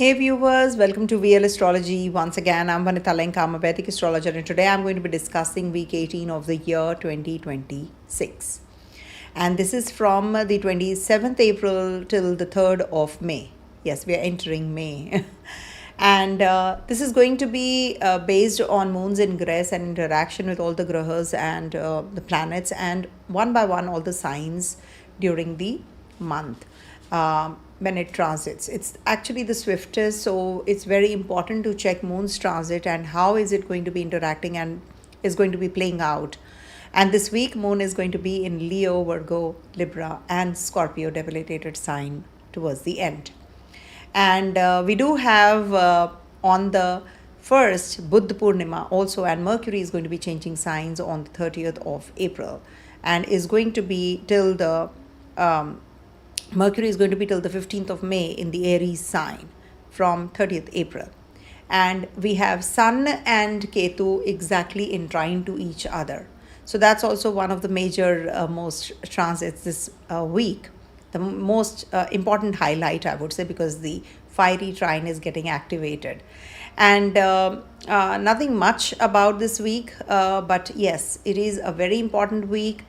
Hey viewers, welcome to VL Astrology. Once again, I'm Vanita Lenka, I'm a Vedic astrologer, and today I'm going to be discussing week 18 of the year 2026. And this is from the 27th April till the 3rd of May. Yes, we are entering May. and this is going to be based on moon's ingress and interaction with all the grahas and the planets, and one by one all the signs during the month. When it transits, it's actually the swiftest, so it's very important to check moon's transit and how is it going to be interacting and is going to be playing out. And this week moon is going to be in Leo, Virgo, Libra and Scorpio debilitated sign towards the end. And we do have on the first Buddha Purnima also, and Mercury is going to be changing signs on the 30th of April and is going to be till the Mercury is going to be till the 15th of May in the Aries sign from 30th April. And we have Sun and Ketu exactly in trine to each other. So that's also one of the major most transits this week. The most important highlight, I would say, because the fiery trine is getting activated. And nothing much about this week, but yes, it is a very important week.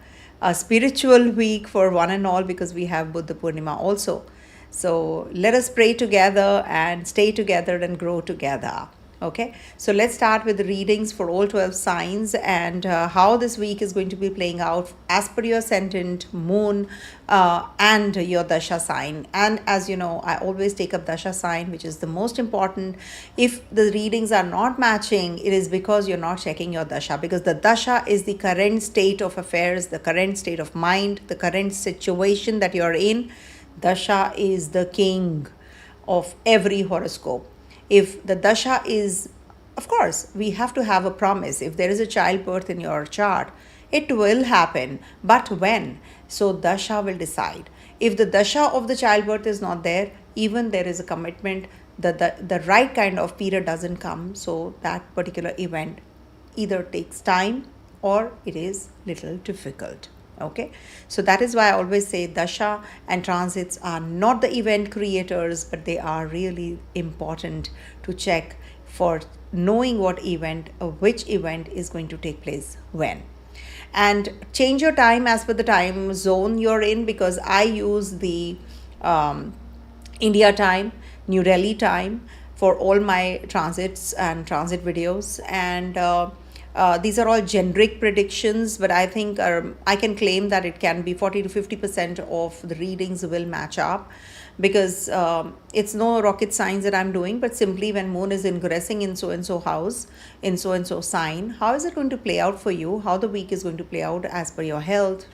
A spiritual week for one and all, because we have Buddha Purnima also. So let us pray together and stay together and grow together. Okay, so let's start with the readings for all 12 signs and how this week is going to be playing out as per your ascendant, moon, and your Dasha sign. And as you know, I always take up Dasha sign, which is the most important. If the readings are not matching, it is because you're not checking your Dasha, because the Dasha is the current state of affairs, the current state of mind, the current situation that you're in. Dasha is the king of every horoscope. If the Dasha is, of course, we have to have a promise. If there is a childbirth in your chart, it will happen. But when? So Dasha will decide. If the Dasha of the childbirth is not there, even there is a commitment, the right kind of period doesn't come. So that particular event either takes time or it is little difficult. Okay, so that is why I always say Dasha and transits are not the event creators, but they are really important to check for knowing which event is going to take place when. And change your time as per the time zone you're in, because I use the India time, New Delhi time for all my transits and transit videos. And these are all generic predictions, but I think I can claim that it can be 40 to 50% of the readings will match up, because it's no rocket science that I'm doing, but simply when moon is ingressing in so-and-so house, in so-and-so sign, how is it going to play out for you, how the week is going to play out as per your health,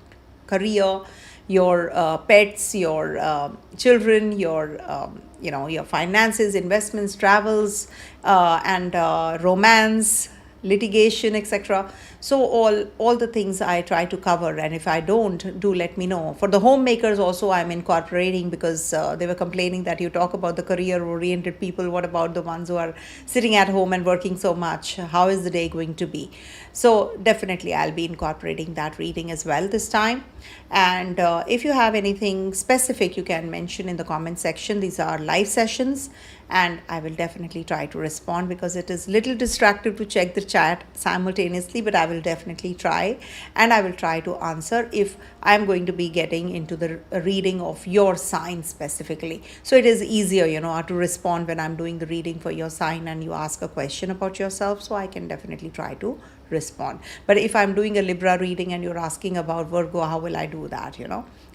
career, your pets, your children, your finances, investments, travels, and romance, litigation, etc. So all the things I try to cover, and if I don't, do let me know. For the homemakers also, I'm incorporating, because they were complaining that you talk about the career oriented people, what about the ones who are sitting at home and working so much, how is the day going to be? So definitely I'll be incorporating that reading as well this time. And if you have anything specific, you can mention in the comment section. These are live sessions and I will definitely try to respond, because it is little distractive to check the chat simultaneously, but I will definitely try, and I will try to answer if I'm going to be getting into the reading of your sign specifically. So it is easier, to respond when I'm doing the reading for your sign and you ask a question about yourself, so I can definitely try to respond. But if I'm doing a Libra reading and you're asking about Virgo, how will I do that?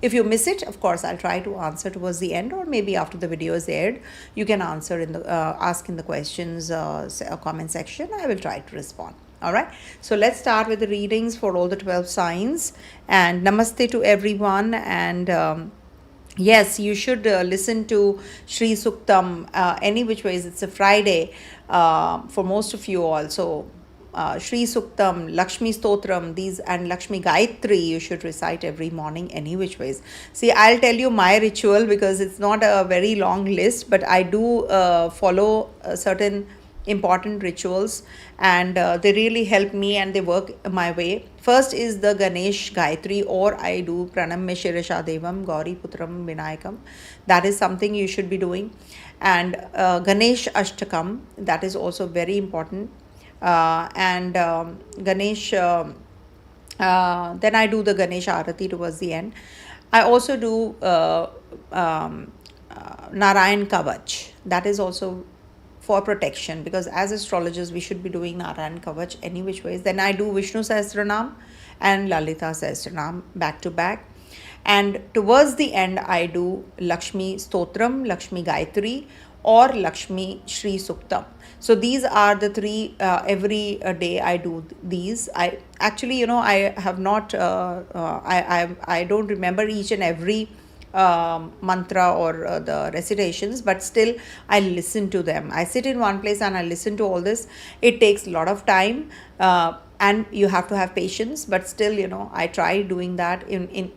If you miss it, of course I'll try to answer towards the end, or maybe after the video is aired, you can answer in the ask in the questions comment section. I will try to respond. All right, so let's start with the readings for all the 12 signs. And namaste to everyone. And yes, you should listen to Shri Suktam any which ways. It's a Friday for most of you all. So Shri Suktam, Lakshmi Stotram, these, and Lakshmi Gayatri you should recite every morning any which ways. See, I'll tell you my ritual, because it's not a very long list, but I do follow a certain important rituals, and they really help me and they work my way. First is the Ganesh Gayatri, or I do Pranam Shirisha Devam Gauri Putram Vinayakam. That is something you should be doing. And Ganesh Ashtakam, that is also very important. And Ganesh, then I do the Ganesh Arati towards the end. I also do Narayan Kavach. That is also for protection, because as astrologers we should be doing Narayan Kavach any which ways. Then I do Vishnu Sahasranam and Lalita Sahasranam back to back. And towards the end I do Lakshmi Stotram, Lakshmi Gayatri, or Lakshmi Shri Suktam. So these are the three, every day I do these. I actually, I have not, I don't remember each and every mantra or the recitations, but still I listen to them. I sit in one place and I listen to all this. It takes a lot of time, and you have to have patience, but still, I try doing that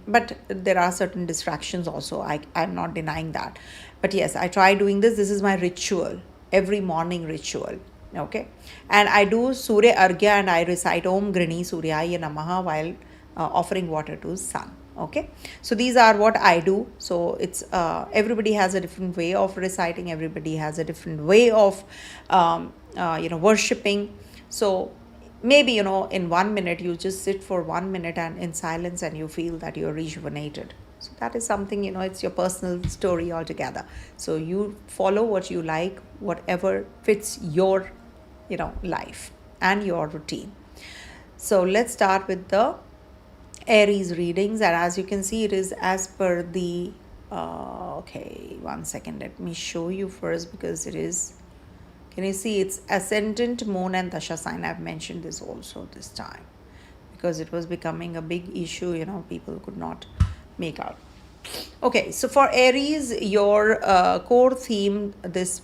but there are certain distractions also. I'm not denying that, but yes, I try doing this. This is my ritual, every morning ritual. Okay, and I do Surya Argya and I recite Om Grini Suryaya Namaha while offering water to sun. Okay, so these are what I do. So it's everybody has a different way of reciting, everybody has a different way of worshipping. So maybe in 1 minute you just sit for 1 minute and in silence and you feel that you're rejuvenated. So that is something, it's your personal story altogether. So you follow what you like, whatever fits your life and your routine. So let's start with the Aries readings, and as you can see, it is as per the okay, 1 second, let me show you first, because it is, can you see, it's Ascendant, Moon and Dasha sign. I've mentioned this also this time because it was becoming a big issue, people could not make out. Okay, so for Aries, your core theme this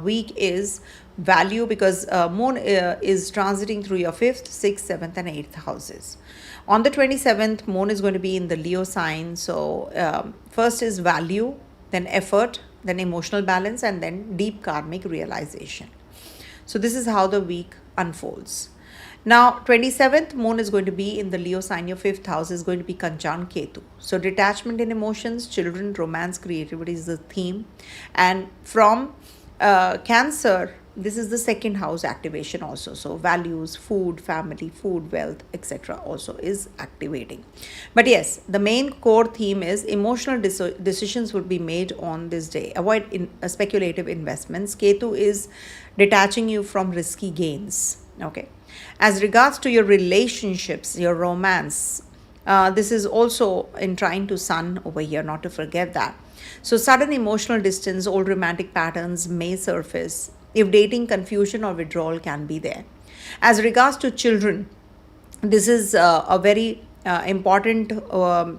week is value, because Moon is transiting through your 5th, 6th, 7th and 8th houses. On the 27th, Moon is going to be in the Leo sign. So first is value, then effort, then emotional balance, and then deep karmic realization. So this is how the week unfolds. Now, 27th, Moon is going to be in the Leo sign. Your 5th house is going to be Kanchan Ketu. So detachment in emotions, children, romance, creativity is the theme. And from Cancer, this is the 2nd house activation also. So values, food, family, food, wealth, etc. also is activating. But yes, the main core theme is emotional decisions would be made on this day. Avoid speculative investments. Ketu is detaching you from risky gains. Okay. As regards to your relationships, your romance, this is also in trying to Sun over here, not to forget that. So sudden emotional distance, old romantic patterns may surface. If dating, confusion or withdrawal can be there. As regards to children, this is a very important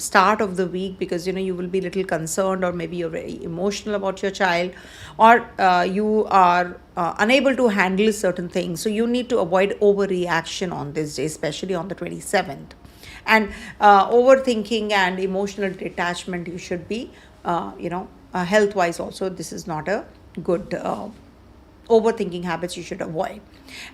start of the week, because you will be a little concerned, or maybe you're very emotional about your child, or you are unable to handle certain things. So you need to avoid overreaction on this day, especially on the 27th. And overthinking and emotional detachment, you should be health wise also, this is not a good overthinking habits you should avoid.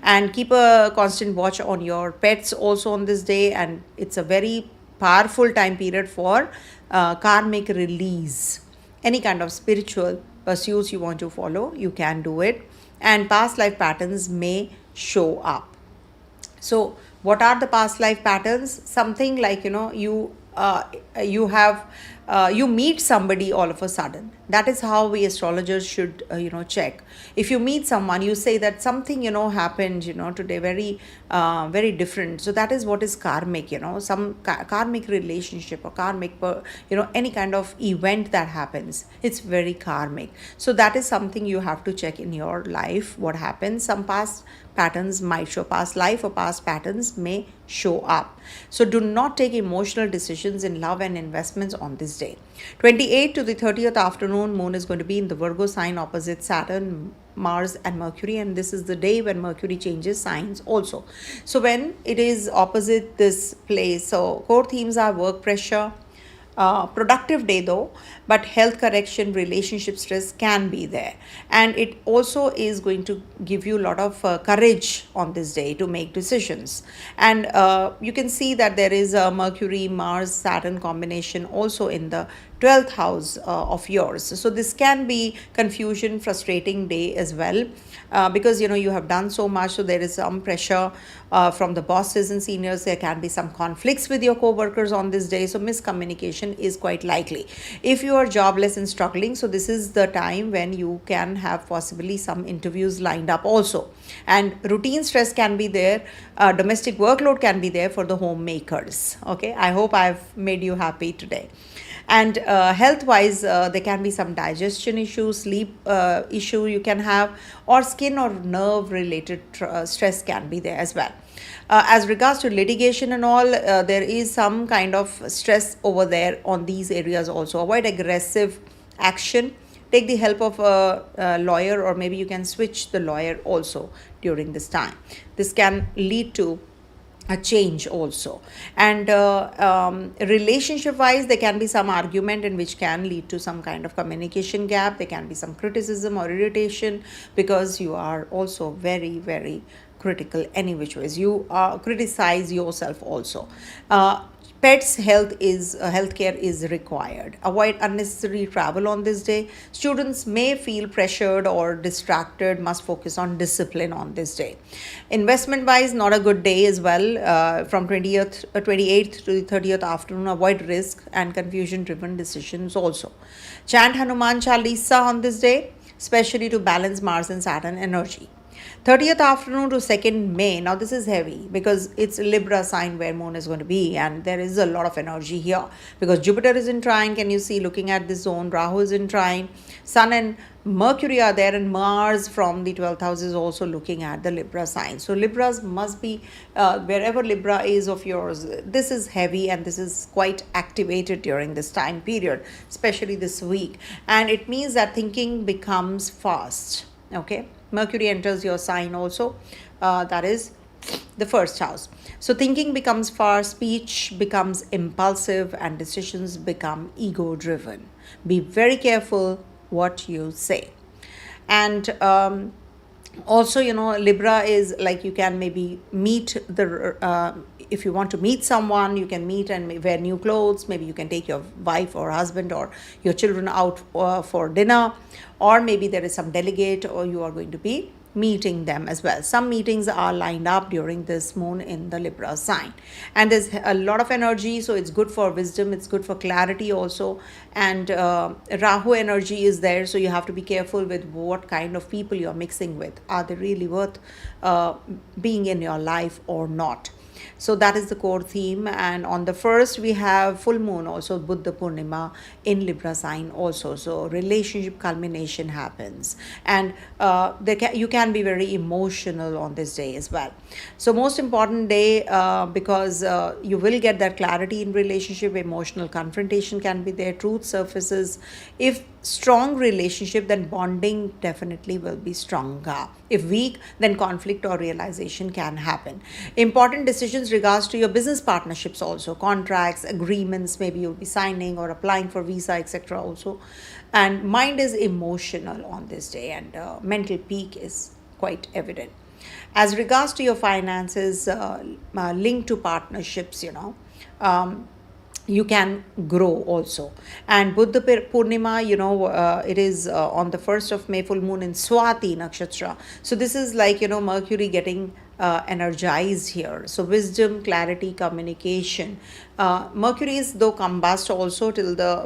And keep a constant watch on your pets also on this day, and it's a very powerful time period for karmic release. Any kind of spiritual pursuits you want to follow, you can do it, and past life patterns may show up. So what are the past life patterns? Something like you meet somebody all of a sudden. That is how we astrologers should check. If you meet someone, you say that something happened today, very very different. So that is what is karmic. Some karmic relationship or karmic any kind of event that happens, it's very karmic. So that is something you have to check in your life, what happens. Some past patterns might show, past life or past patterns may show up. So do not take emotional decisions in love and investments on this day. 28th to the 30th afternoon, Moon is going to be in the Virgo sign opposite Saturn, Mars and Mercury, and this is the day when Mercury changes signs also. So when it is opposite this place, so core themes are work pressure, productive day though, but health correction, relationship stress can be there, and it also is going to give you a lot of courage on this day to make decisions. And you can see that there is a Mercury Mars Saturn combination also in the 12th house of yours. So this can be confusion, frustrating day as well, because you have done so much, so there is some pressure from the bosses and seniors. There can be some conflicts with your co-workers on this day, so miscommunication is quite likely. If you are jobless and struggling, so this is the time when you can have possibly some interviews lined up also, and routine stress can be there. Domestic workload can be there for the homemakers. Okay, I hope I've made you happy today. And health wise, there can be some digestion issues, sleep issue you can have, or skin or nerve related stress can be there as well. As regards to litigation and all, there is some kind of stress over there on these areas also. Avoid aggressive action. Take the help of a lawyer, or maybe you can switch the lawyer also during this time. This can lead to a change also. And relationship wise, there can be some argument in which can lead to some kind of communication gap. There can be some criticism or irritation, because you are also very, very critical any which ways. You criticize yourself also. Pets healthcare is required. Avoid unnecessary travel on this day. Students may feel pressured or distracted, must focus on discipline on this day. Investment wise, not a good day as well. From 28th to the 30th afternoon, avoid risk and confusion driven decisions also. Chant Hanuman Chalisa on this day, especially to balance Mars and Saturn energy. 30th afternoon to 2nd May. Now this is heavy because it's Libra sign where moon is going to be, and there is a lot of energy here because Jupiter is in trine. Can you see, looking at this zone, Rahu is in trine, Sun and Mercury are there, and Mars from the 12th house is also looking at the Libra sign. So Libras must be, wherever Libra is of yours, this is heavy and this is quite activated during this time period, especially this week. And it means that thinking becomes fast. Okay, Mercury enters your sign also, that is the first house. So thinking becomes fast, speech becomes impulsive, and decisions become ego driven. Be very careful what you say. And also, Libra is like, you can maybe meet if you want to meet someone, you can meet and wear new clothes. Maybe you can take your wife or husband or your children out for dinner, or maybe there is some delegate or you are going to be meeting them as well. Some meetings are lined up during this moon in the Libra sign, and there's a lot of energy, so it's good for wisdom, it's good for clarity also. And Rahu energy is there, so you have to be careful with what kind of people you're mixing with. Are they really worth being in your life or not? So that is the core theme. And on the 1st, we have full moon also, Buddha Purnima in Libra sign also. So relationship culmination happens, and you can be very emotional on this day as well. So most important day, because you will get that clarity in relationship. Emotional confrontation can be there, truth surfaces. If strong relationship, then bonding definitely will be stronger. If weak, then conflict or realization can happen. Important decisions regards to your business partnerships also, contracts, agreements, maybe you'll be signing or applying for visa, etc. also. And mind is emotional on this day, and mental peak is quite evident. As regards to your finances, linked to partnerships, you can grow also. And Buddha Purnima, it is on the 1st of May, full moon in Swati Nakshatra. So this is like, Mercury getting energized here. So wisdom, clarity, communication. Mercury is though combust also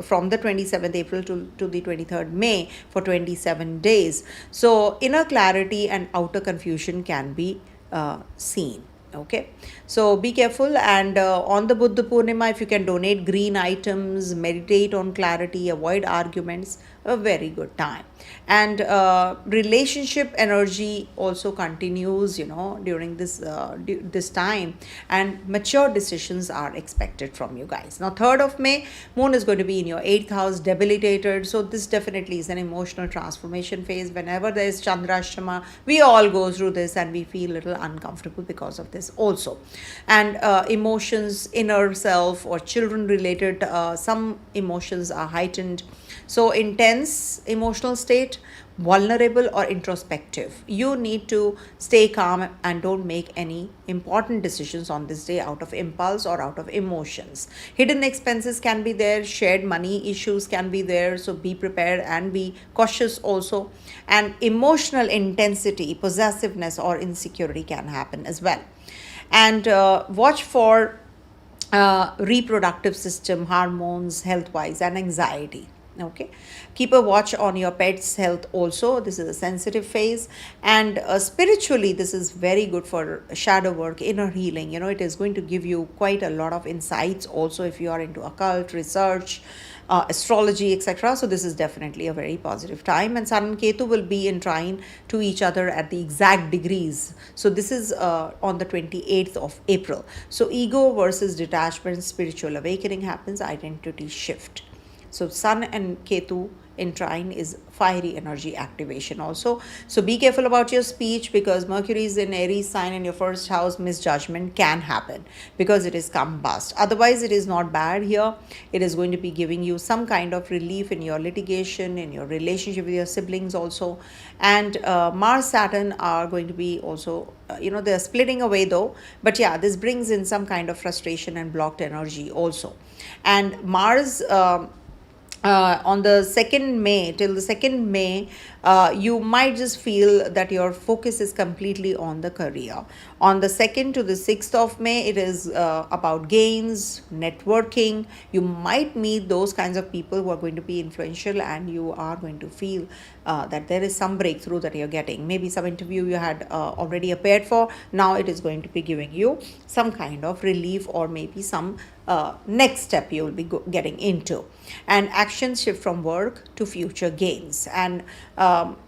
from the 27th April to the 23rd May for 27 days. So inner clarity and outer confusion can be seen. Okay, so be careful. And on the Buddha Purnima, if you can donate green items, meditate on clarity, avoid arguments, a very good time. And relationship energy also continues, during this time, and mature decisions are expected from you guys. Now, 3rd of May, moon is going to be in your 8th house, debilitated. So this definitely is an emotional transformation phase. Whenever there is Chandrashama, we all go through this and we feel a little uncomfortable because of this also. And emotions, inner self or children related, some emotions are heightened. So intense emotional state, vulnerable or introspective. You need to stay calm and don't make any important decisions on this day out of impulse or out of emotions. Hidden expenses can be there, shared money issues can be there, so be prepared and be cautious also. And emotional intensity, possessiveness or insecurity can happen as well. And watch for reproductive system, hormones, health wise, and anxiety. Okay, keep a watch on your pet's health also. This is a sensitive phase. And spiritually, this is very good for shadow work, inner healing. It is going to give you quite a lot of insights also if you are into occult research, astrology, etc. So this is definitely a very positive time. And Sun and Ketu will be in trine to each other at the exact degrees. So this is on the 28th of April. So ego versus detachment, spiritual awakening happens, identity shift. So Sun and Ketu in trine is fiery energy activation also. So be careful about your speech, because Mercury is in Aries sign in your 1st house. Misjudgment can happen because it is combust. Otherwise, it is not bad here. It is going to be giving you some kind of relief in your litigation, in your relationship with your siblings also. And Mars, Saturn are going to be also, they're splitting away though. But yeah, this brings in some kind of frustration and blocked energy also. And Mars, on the 2nd May, till the 2nd May, you might just feel that your focus is completely on the career. On the 2nd to the 6th of May, it is about gains, networking. You might meet those kinds of people who are going to be influential, and you are going to feel that there is some breakthrough that you're getting. Maybe some interview you had already appeared for. Now it is going to be giving you some kind of relief, or maybe some next step you will be getting into. And actions shift from work to future gains. And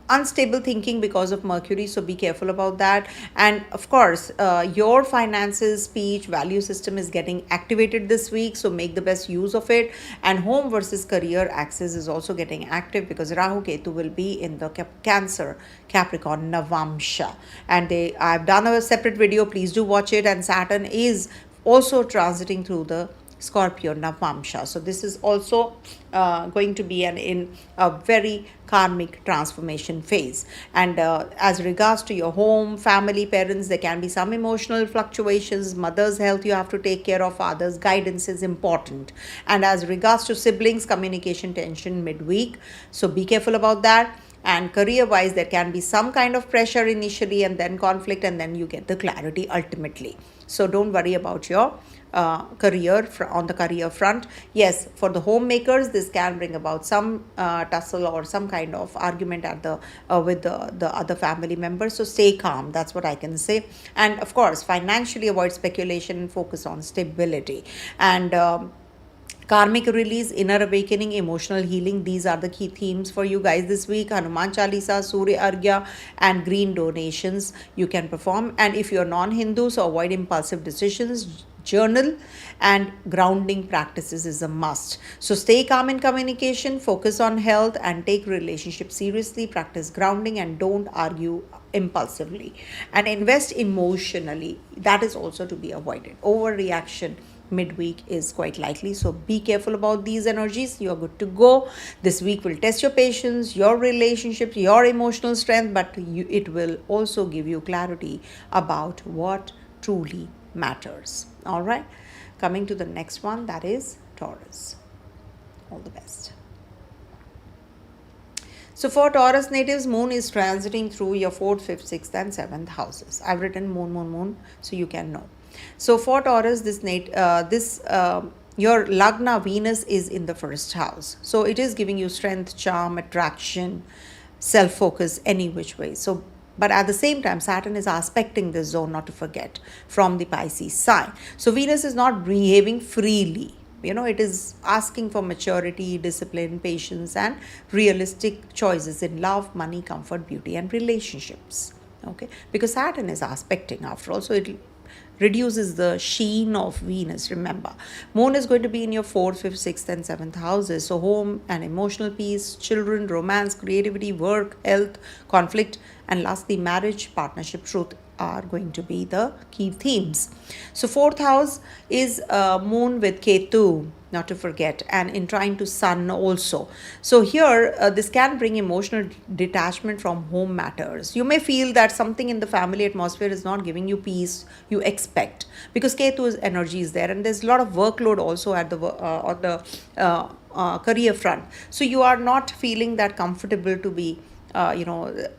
unstable thinking because of Mercury, so be careful about that. And of course, your finances, speech, value system is getting activated this week, so make the best use of it. And home versus career axis is also getting active, because Rahu Ketu will be in the Cancer Capricorn Navamsha, and I've done a separate video, please do watch it. And Saturn is also transiting through the Scorpio Navamsha. So this is also going to be in a very karmic transformation phase. And as regards to your home, family, parents, there can be some emotional fluctuations. Mother's health you have to take care of. Father's guidance is important. And as regards to siblings, communication tension midweek. So be careful about that. And career wise, there can be some kind of pressure initially, and then conflict, and then you get the clarity ultimately. So don't worry about your career on the career front. Yes, for the homemakers, this can bring about some tussle or some kind of argument at the with the other family members. So stay calm. That's what I can say. And of course, financially, avoid speculation and focus on stability. And karmic release, inner awakening, emotional healing. These are the key themes for you guys this week. Hanuman Chalisa, Surya Argya, and green donations you can perform. And if you're non-Hindu, so avoid impulsive decisions. Journal and grounding practices is a must. So stay calm in communication, focus on health, and take relationships seriously. Practice grounding and don't argue impulsively. And invest emotionally. That is also to be avoided. Overreaction midweek is quite likely, so be careful about these energies. You're good to go. This week will test your patience, your relationships, your emotional strength, but it will also give you clarity about what truly matters. All right, coming to the next one, that is Taurus. All the best. So for Taurus natives, moon is transiting through your 4th, 5th, 6th and 7th houses. I've written moon, so you can know. So for Taurus, your Lagna Venus is in the 1st house. So it is giving you strength, charm, attraction, self-focus, any which way. So, but at the same time, Saturn is aspecting this zone, not to forget, from the Pisces sign. So Venus is not behaving freely. It is asking for maturity, discipline, patience, and realistic choices in love, money, comfort, beauty, and relationships. Okay, because Saturn is aspecting after all, so it reduces the sheen of Venus. Remember, Moon is going to be in your 4th, 5th, 6th, and 7th houses. So, home and emotional peace, children, romance, creativity, work, health, conflict, and lastly, marriage, partnership, truth are going to be the key themes. So, 4th house is Moon with Ketu, not to forget, and in trying to Sun also. So here this can bring emotional detachment from home matters. You may feel that something in the family atmosphere is not giving you peace you expect, because Ketu's energy is there, and there's a lot of workload also at the on the career front. So you are not feeling that comfortable to be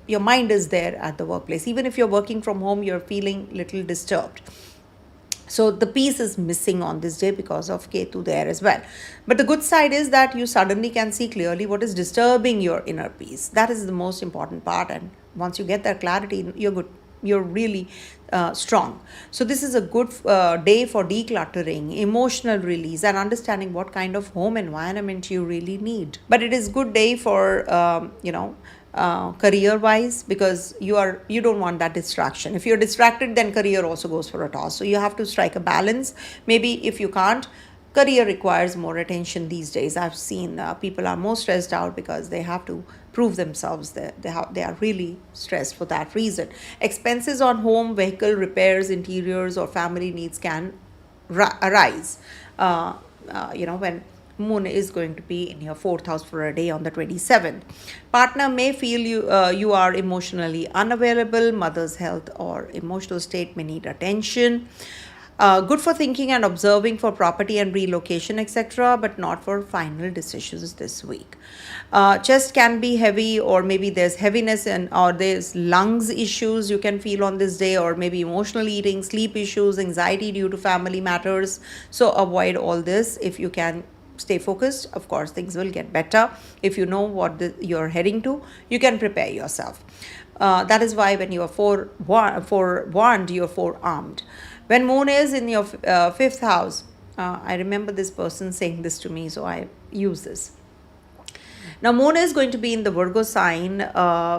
your mind is there at the workplace. Even if you're working from home, you're feeling little disturbed. So the peace is missing on this day because of Ketu there as well. But the good side is that you suddenly can see clearly what is disturbing your inner peace. That is the most important part. And once you get that clarity, you're good. You're really strong. So this is a good day for decluttering, emotional release, and understanding what kind of home environment you really need. But it is good day for career wise, because you don't want that distraction. If you're distracted, then career also goes for a toss. So you have to strike a balance. Maybe if you can't, career requires more attention these days. I've seen people are more stressed out because they have to prove themselves. They are really stressed for that reason. Expenses on home, vehicle repairs, interiors, or family needs can arise when Moon is going to be in your 4th house for a day on the 27th. Partner may feel you are emotionally unavailable. Mother's health or emotional state may need attention. Good for thinking and observing for property and relocation, etc., but not for final decisions this week. Chest can be heavy, or maybe there's heaviness or there's lungs issues you can feel on this day, or maybe emotional eating, sleep issues, anxiety due to family matters. So avoid all this. If you can stay focused, of course things will get better. If you know what you're heading to, you can prepare yourself. That is why when you are forewarned, you're forearmed. When Moon is in your 5th house, I remember this person saying this to me, so I use this. Now, Moon is going to be in the Virgo sign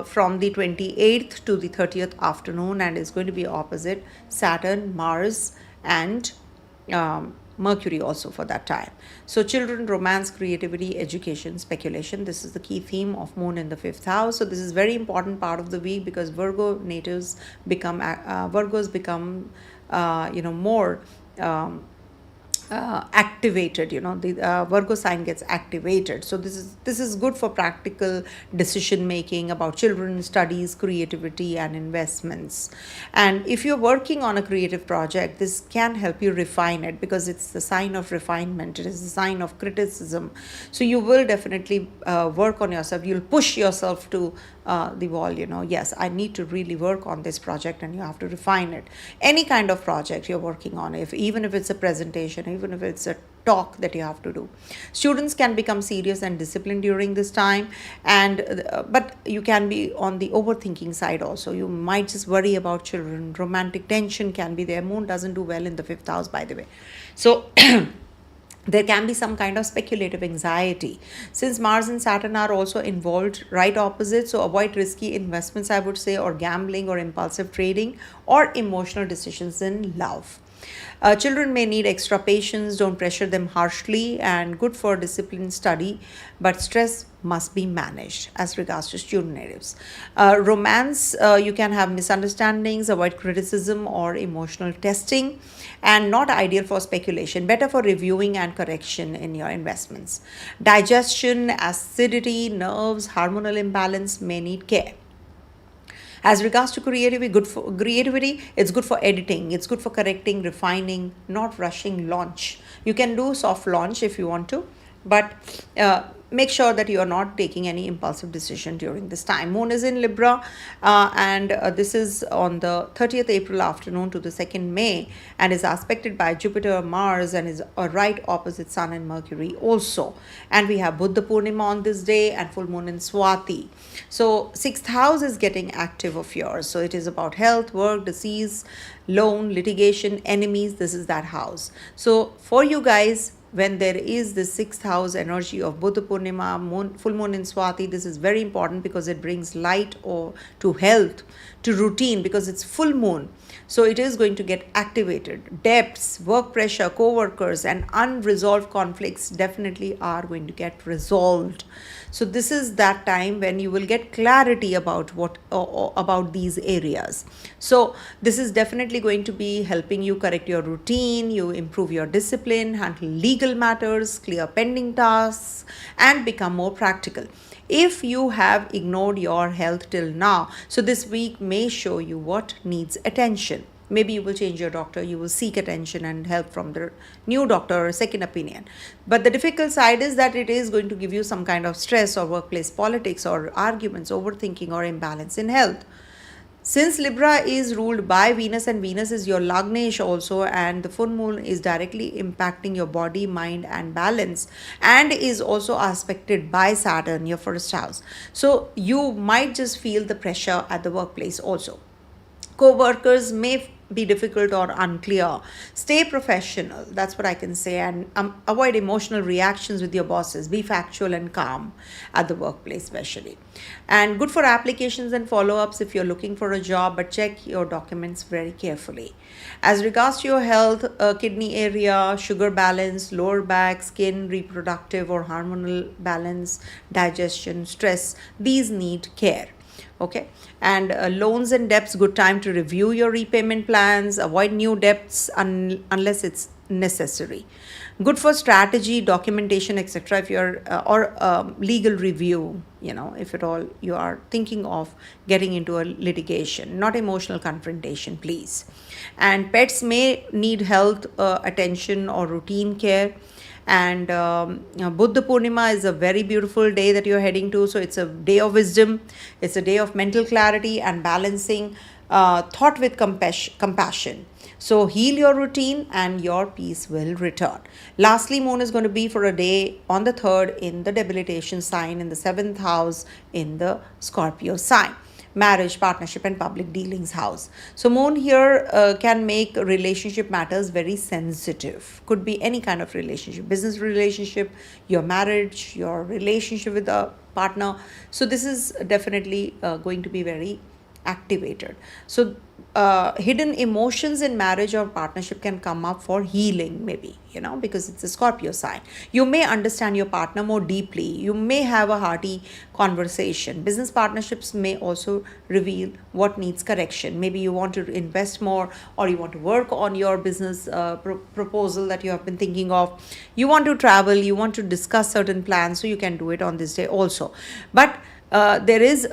from the 28th to the 30th afternoon, and is going to be opposite Saturn, Mars, and Mercury also for that time. So children, romance, creativity, education, speculation. This is the key theme of Moon in the 5th house. So this is very important part of the week, because Virgos become more activated. The Virgo sign gets activated. So this is good for practical decision making about children, studies, creativity, and investments. And if you're working on a creative project, this can help you refine it, because it's the sign of refinement. It is a sign of criticism. So you will definitely work on yourself. You'll push yourself to the wall. Yes, I need to really work on this project, and you have to refine it. Any kind of project you're working on, even if it's a presentation, even if it's a talk that you have to do. Students can become serious and disciplined during this time, and but you can be on the overthinking side also. You might just worry about children. Romantic tension can be there. Moon doesn't do well in the 5th house, by the way. So there can be some kind of speculative anxiety, since Mars and Saturn are also involved right opposite. So avoid risky investments, I would say, or gambling, or impulsive trading, or emotional decisions in love. Children may need extra patience. Don't pressure them harshly, and good for disciplined study, but stress must be managed as regards to student natives. Romance, you can have misunderstandings. Avoid criticism or emotional testing, and not ideal for speculation. Better for reviewing and correction in your investments. Digestion, acidity, nerves, hormonal imbalance may need care. As regards to creativity, it's good for editing. It's good for correcting, refining, not rushing launch. You can do soft launch if you want to, but make sure that you are not taking any impulsive decision during this time. Moon is in Libra, and this is on the 30th April afternoon to the 2nd May, and is aspected by Jupiter, Mars, and is right opposite Sun and Mercury also. And we have Buddha Purnima on this day, and full moon in Swati. So 6th house is getting active of yours. So it is about health, work, disease, loan, litigation, enemies. This is that house. So for you guys, when there is the 6th house energy of Buddha Purnima, full moon in Swati, this is very important because it brings light or to health, to routine, because it's full moon. So it is going to get activated. Debts, work pressure, co-workers, and unresolved conflicts definitely are going to get resolved. So this is that time when you will get clarity about about these areas. So this is definitely going to be helping you correct your routine, you improve your discipline, handle legal matters, clear pending tasks, and become more practical. If you have ignored your health till now, so this week may show you what needs attention. Maybe you will change your doctor, you will seek attention and help from the new doctor or a second opinion. But the difficult side is that it is going to give you some kind of stress or workplace politics or arguments, overthinking, or imbalance in health. Since Libra is ruled by Venus and Venus is your Lagnesh also, and the full moon is directly impacting your body, mind, and balance, and is also aspected by Saturn, your first house. So you might just feel the pressure at the workplace also. Co-workers may be difficult or unclear. Stay professional, that's what I can say, and avoid emotional reactions with your bosses. Be factual and calm at the workplace especially. And good for applications and follow-ups if you're looking for a job, but check your documents very carefully. As regards to your health, kidney area, sugar balance, lower back, skin, reproductive or hormonal balance, digestion, stress, these need care. Okay, and loans and debts, good time to review your repayment plans. Avoid new debts unless it's necessary. Good for strategy, documentation, etc. If you're or legal review, if at all you are thinking of getting into a litigation, not emotional confrontation, please. And pets may need health attention or routine care. And Buddha Purnima is a very beautiful day that you're heading to. So it's a day of wisdom. It's a day of mental clarity and balancing thought with compassion. So heal your routine and your peace will return. Lastly, moon is going to be for a day on the 3rd in the debilitation sign, in the 7th house in the Scorpio sign. Marriage, partnership, and public dealings house. So moon here can make relationship matters very sensitive. Could be any kind of relationship, business relationship, your marriage, your relationship with a partner. So this is definitely going to be very activated. So hidden emotions in marriage or partnership can come up for healing, maybe, because it's a Scorpio sign. You may understand your partner more deeply. You may have a hearty conversation. Business partnerships may also reveal what needs correction. Maybe you want to invest more, or you want to work on your business proposal that you have been thinking of. You want to travel, you want to discuss certain plans, so you can do it on this day also. But there is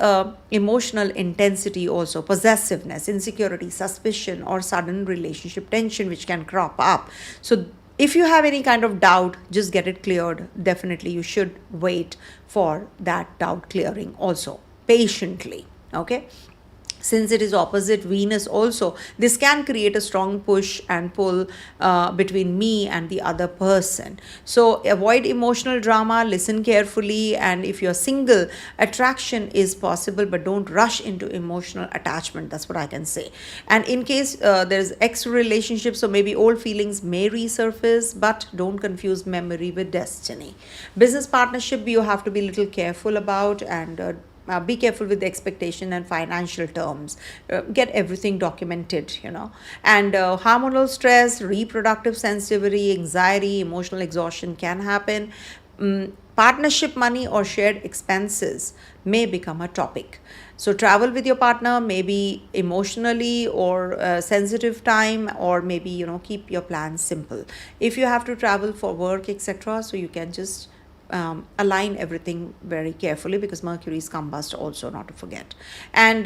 emotional intensity also, possessiveness, insecurity, suspicion, or sudden relationship tension which can crop up. So if you have any kind of doubt, just get it cleared. Definitely you should wait for that doubt clearing also, patiently. Okay. Since it is opposite Venus also, this can create a strong push and pull between me and the other person. So avoid emotional drama, listen carefully, and if you're single, attraction is possible, but don't rush into emotional attachment. That's what I can say. And in case there's ex relationship, so maybe old feelings may resurface, but don't confuse memory with destiny. Business partnership, you have to be a little careful about, and be careful with the expectation and financial terms. Get everything documented, And hormonal stress, reproductive sensitivity, anxiety, emotional exhaustion can happen. Partnership money or shared expenses may become a topic. So travel with your partner, maybe emotionally or sensitive time, or maybe, keep your plans simple. If you have to travel for work, etc., so you can just align everything very carefully, because Mercury is combust also, not to forget. And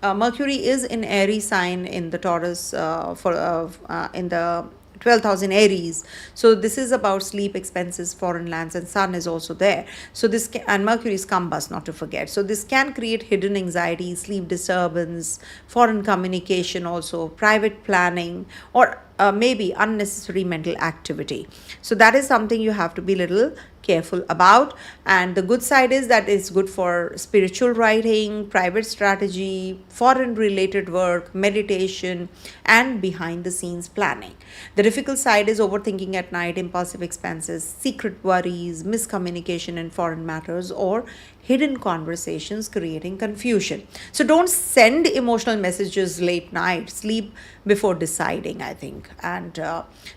Mercury is in Aries sign in the Taurus in the 12,000 Aries. So this is about sleep, expenses, foreign lands, and Sun is also there. So this and Mercury is combust, not to forget. So this can create hidden anxiety, sleep disturbance, foreign communication also, private planning, or maybe unnecessary mental activity. So that is something you have to be little careful about. And the good side is that it's good for spiritual writing, private strategy, foreign related work, meditation, and behind the scenes planning. The difficult side is overthinking at night, impulsive expenses, secret worries, miscommunication in foreign matters, or hidden conversations creating confusion. So don't send emotional messages late night. Sleep before deciding, I think. And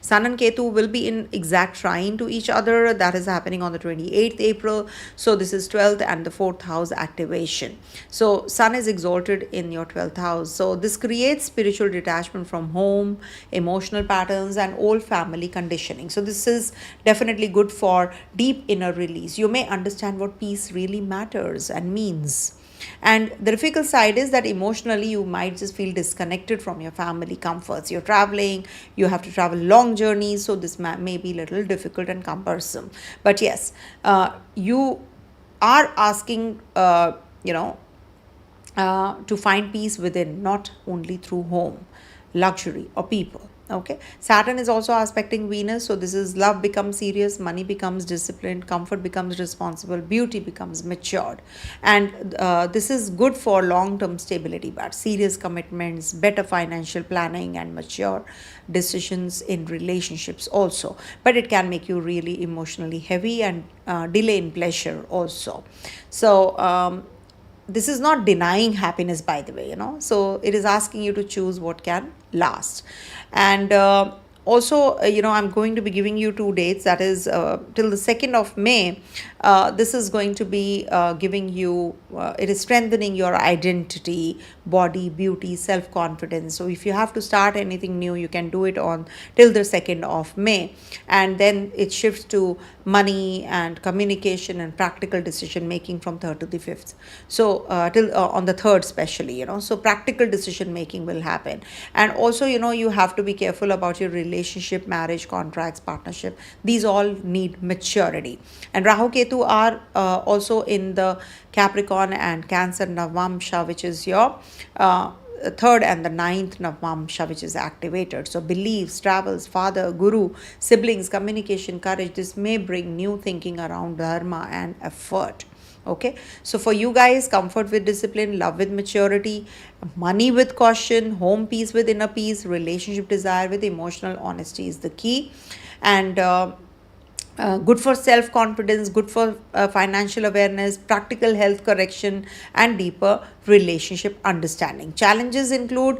Sun and Ketu will be in exact trine to each other. That is happening on the 28th April. So this is 12th and the 4th house activation. So Sun is exalted in your 12th house. So this creates spiritual detachment from home, emotional patterns, and old family conditioning. So this is definitely good for deep inner release. You may understand what peace really matters and means. And the difficult side is that emotionally you might just feel disconnected from your family comforts. You're traveling, you have to travel long journeys, so this may be a little difficult and cumbersome. But yes, you are asking, to find peace within, not only through home, luxury, or people. Okay, Saturn is also aspecting Venus, so this is love becomes serious, money becomes disciplined, comfort becomes responsible, beauty becomes matured. And this is good for long-term stability, but serious commitments, better financial planning, and mature decisions in relationships also. But it can make you really emotionally heavy and delay in pleasure also. So this is not denying happiness, by the way, so it is asking you to choose what can last. And also, I'm going to be giving you 2 dates, that is till the 2nd of May. This is going to be giving you, it is strengthening your identity, body, beauty, self-confidence. So if you have to start anything new, you can do it on till the 2nd of May. And then it shifts to money and communication and practical decision making from 3rd to the 5th. So till on the 3rd especially, so practical decision making will happen. And also, you have to be careful about your relationship, marriage, contracts, partnership. These all need maturity. And Rahu Ketu are also in the Capricorn and Cancer Navamsha, which is your 3rd and the 9th Navamsha, which is activated. So beliefs, travels, father, guru, siblings, communication, courage. This may bring new thinking around dharma and effort. Okay, so for you guys, comfort with discipline, love with maturity, money with caution, home peace with inner peace, relationship desire with emotional honesty is the key. And good for self-confidence, good for financial awareness, practical health correction, and deeper relationship understanding. Challenges include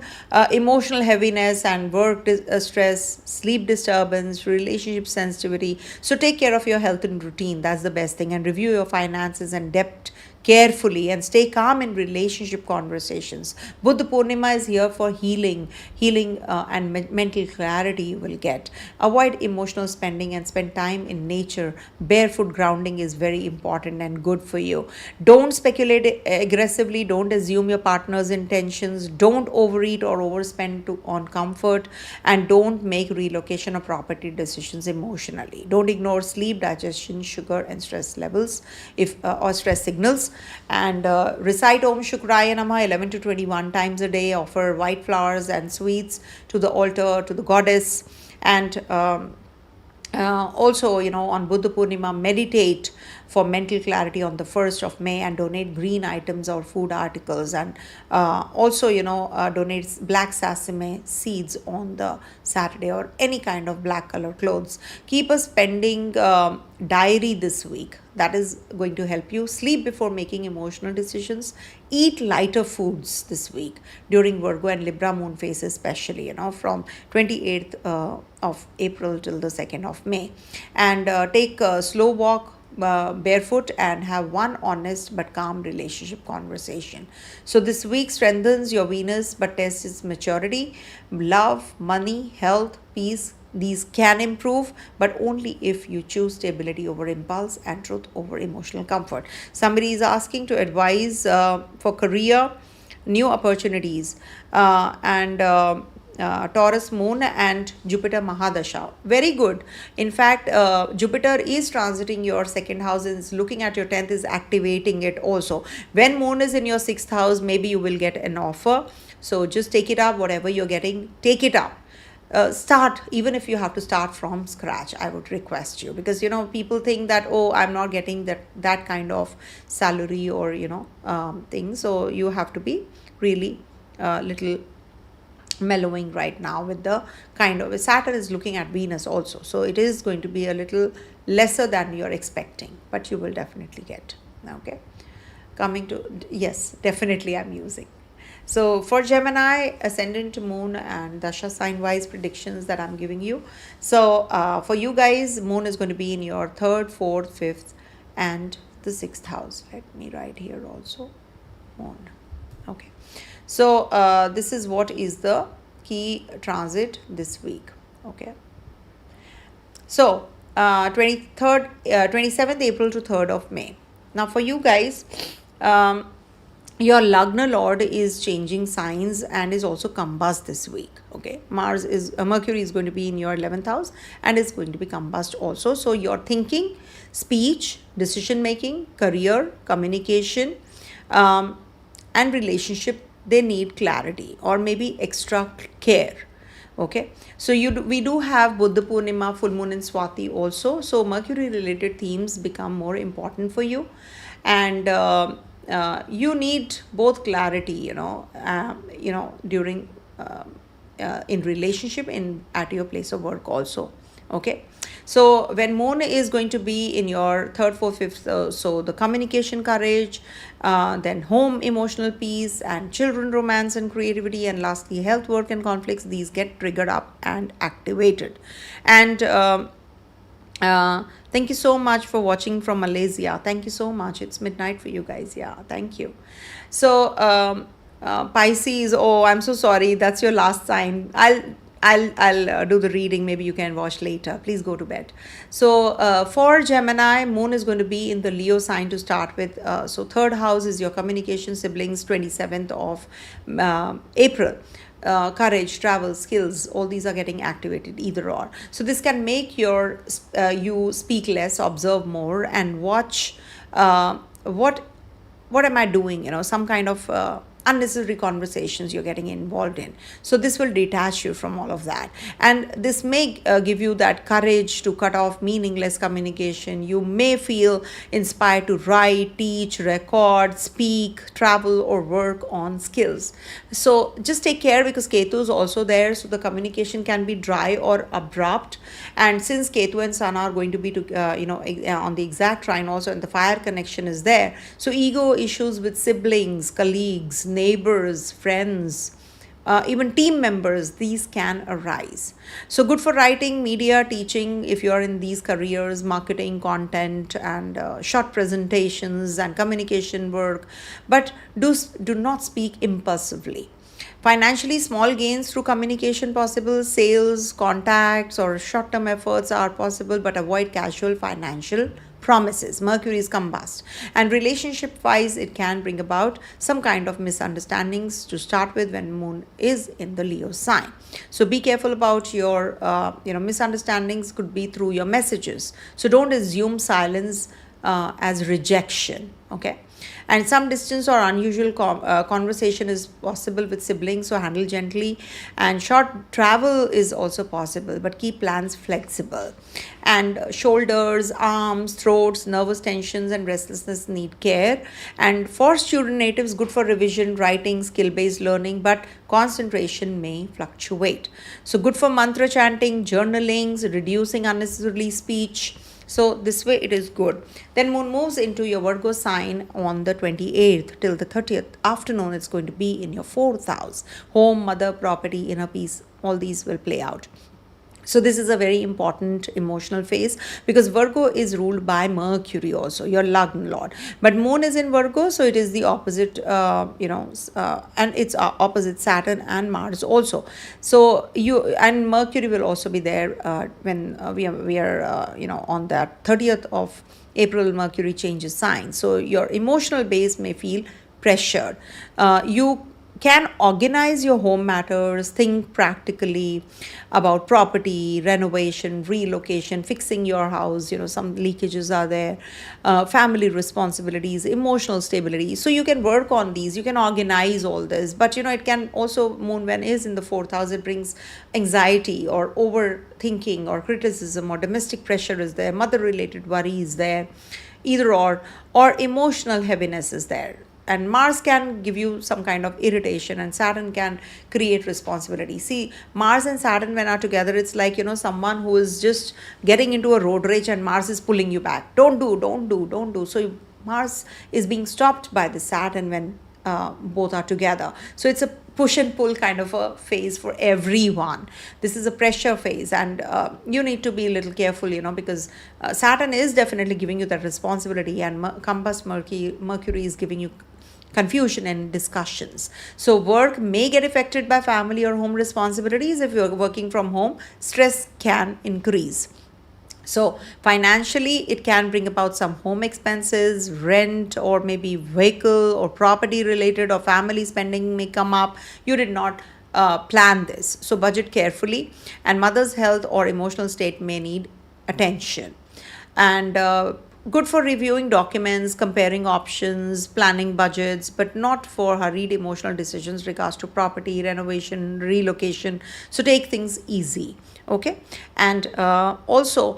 emotional heaviness and work stress, sleep disturbance, relationship sensitivity. So take care of your health and routine. That's the best thing. And review your finances and debt carefully, and stay calm in relationship conversations. Buddha Purnima is here for healing and mental clarity you will get. Avoid emotional spending and spend time in nature. Barefoot grounding is very important and good for you. Don't speculate aggressively. Don't assume your partner's intentions. Don't overeat or overspend on comfort, and don't make relocation or property decisions emotionally. Don't ignore sleep, digestion, sugar, and stress levels or stress signals. And recite Om Shukraya Namah 11 to 21 times a day. Offer white flowers and sweets to the altar, to the goddess. And also, on Buddha Purnima, meditate for mental clarity on the 1st of May, and donate green items or food articles. And also, donate black sesame seeds on the Saturday, or any kind of black color clothes. Keep a spending diary this week. That is going to help you. Sleep before making emotional decisions. Eat lighter foods this week during Virgo and Libra moon phase, especially, from 28th of April till the 2nd of May. And take a slow walk barefoot, and have one honest but calm relationship conversation. So this week strengthens your Venus but tests its maturity. Love, money, health, peace, these can improve, but only if you choose stability over impulse and truth over emotional comfort. Somebody is asking to advise for career, new opportunities, and Taurus moon and Jupiter Mahadasha. Very good. In fact, Jupiter is transiting your 2nd house and is looking at your 10th, is activating it also. When moon is in your 6th house, maybe you will get an offer. So just take it up. Whatever you're getting, take it up. start, even if you have to start from scratch, I would request you, because people think that, oh, I'm not getting that kind of salary or thing. So you have to be really little mellowing right now with the kind of Saturn is looking at Venus also, so it is going to be a little lesser than you're expecting, but you will definitely get. Okay, coming to, yes, definitely I'm using. So for Gemini, Ascendant, Moon, and Dasha sign wise predictions that I'm giving you. So for you guys, Moon is going to be in your 3rd, 4th, 5th, and the 6th house. Let me write here also, Moon. Okay. So this is what is the key transit this week. Okay. So 27th April to 3rd of May. Now for you guys, your Lagna Lord is changing signs and is also combust this week. Okay, Mercury is going to be in your 11th house and is going to be combust also. So your thinking, speech, decision making, career, communication, and relationship, they need clarity or maybe extra care. Okay, so we do have Buddha Purnima, full moon in Swati also. So Mercury related themes become more important for you, and you need both clarity, during in relationship, at your place of work also. Okay, so when Moon is going to be in your 3rd, 4th, 5th, so the communication, courage, then home, emotional peace, and children, romance and creativity, and lastly health, work and conflicts, these get triggered up and activated. And thank you so much for watching from Malaysia. Thank you so much. It's midnight for you guys. Yeah, thank you. So Pisces, oh, I'm so sorry, that's your last sign. I'll do the reading. Maybe you can watch later. Please go to bed. So for Gemini, Moon is going to be in the Leo sign to start with. So 3rd house is your communication, siblings, 27th of April. Courage, travel, skills, all these are getting activated, either or. So this can make you speak less, observe more, and watch what am I doing, some kind of unnecessary conversations you're getting involved in. So this will detach you from all of that, and this may give you that courage to cut off meaningless communication. You may feel inspired to write, teach, record, speak, travel, or work on skills. So just take care, because Ketu is also there, so the communication can be dry or abrupt. And since Ketu and Sun are going to be on the exact trine also, and the fire connection is there, so ego issues with siblings, colleagues, neighbors, friends, even team members, these can arise. So good for writing, media, teaching, if you are in these careers, marketing, content, and short presentations and communication work. But do not speak impulsively. Financially, small gains through communication possible, sales, contacts, or short-term efforts are possible, but avoid casual financial promises. Mercury is combust. And relationship-wise, it can bring about some kind of misunderstandings to start with when Moon is in the Leo sign. So be careful about your, misunderstandings could be through your messages. So don't assume silence as rejection. Okay. And some distance or unusual conversation is possible with siblings, so handle gently. And short travel is also possible, but keep plans flexible. And shoulders, arms, throats, nervous tensions, and restlessness need care. And for student natives, good for revision, writing, skill-based learning, but concentration may fluctuate. So good for mantra chanting, journalings, reducing unnecessarily speech. So this way it is good. Then Moon moves into your Virgo sign on the 28th till the 30th afternoon. It's going to be in your 4th house. Home, mother, property, inner peace, all these will play out. So this is a very important emotional phase, because Virgo is ruled by Mercury also, your Lagna Lord. But Moon is in Virgo, so it is the opposite, and it's opposite Saturn and Mars also. So and Mercury will also be there when we are on that 30th of April, Mercury changes sign. So your emotional base may feel pressured. You can organize your home matters, think practically about property, renovation, relocation, fixing your house. Some leakages are there, family responsibilities, emotional stability. So you can work on these, you can organize all this. But it can also, moon when is in the fourth house, it brings anxiety or overthinking or criticism, or domestic pressure is there, mother related worry is there, either or emotional heaviness is there. And Mars can give you some kind of irritation, and Saturn can create responsibility. See, Mars and Saturn when are together, it's like someone who is just getting into a road rage and Mars is pulling you back. Don't do. So Mars is being stopped by the Saturn when both are together. So it's a push and pull kind of a phase for everyone. This is a pressure phase, and you need to be a little careful, because Saturn is definitely giving you that responsibility, and compass Mercury is giving you confusion and discussions. So work may get affected by family or home responsibilities. If you're working from home, stress can increase. So financially, it can bring about some home expenses, rent, or maybe vehicle or property related or family spending may come up. You did not plan this. So budget carefully, and mother's health or emotional state may need attention. And good for reviewing documents, comparing options, planning budgets, but not for hurried emotional decisions regards to property, renovation, relocation. So take things easy, okay? And also,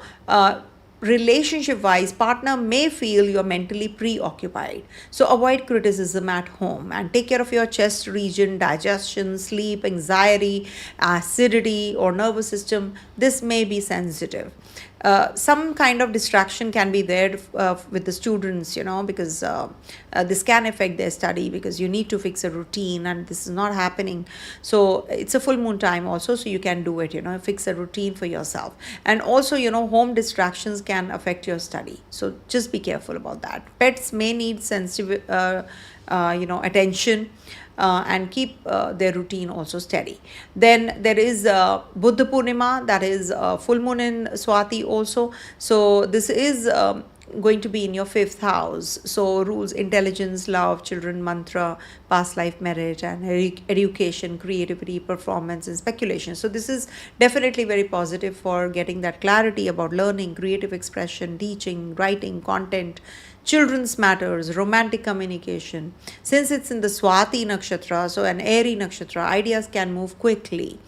relationship wise, partner may feel you're mentally preoccupied. So avoid criticism at home, and take care of your chest region, digestion, sleep, anxiety, acidity, or nervous system. This may be sensitive. Some kind of distraction can be there with the students, because this can affect their study, because you need to fix a routine and this is not happening. So it's a full moon time also, so you can do it, fix a routine for yourself. And also, home distractions can affect your study. So just be careful about that. Pets may need sensitive, attention. And keep their routine also steady. Then there is Buddha Purnima, that is full moon in Swati also. So this is going to be in your fifth house. So rules intelligence, love, children, mantra, past life merit, and education, creativity, performance, and speculation. So this is definitely very positive for getting that clarity about learning, creative expression, teaching, writing, content, children's matters, romantic communication. Since it's in the Swati nakshatra, so an airy nakshatra, ideas can move quickly.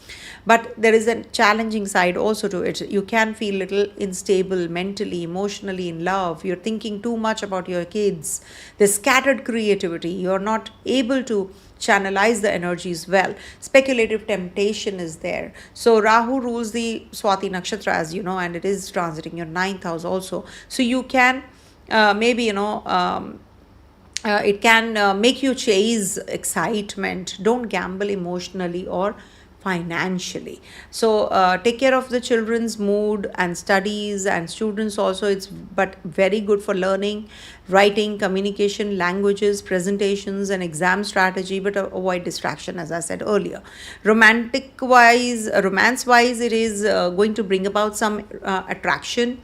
But there is a challenging side also to it. You can feel little unstable mentally, emotionally, in love. You're thinking too much about your kids. There's scattered creativity. You're not able to channelize the energies well. Speculative temptation is there. So Rahu rules the Swati nakshatra, as you know, and it is transiting your ninth house also. So you can it can make you chase excitement. Don't gamble emotionally or financially. So take care of the children's mood and studies, and students also. It's but very good for learning, writing, communication, languages, presentations, and exam strategy, but avoid distraction, as I said earlier. Romance wise, it is going to bring about some attraction,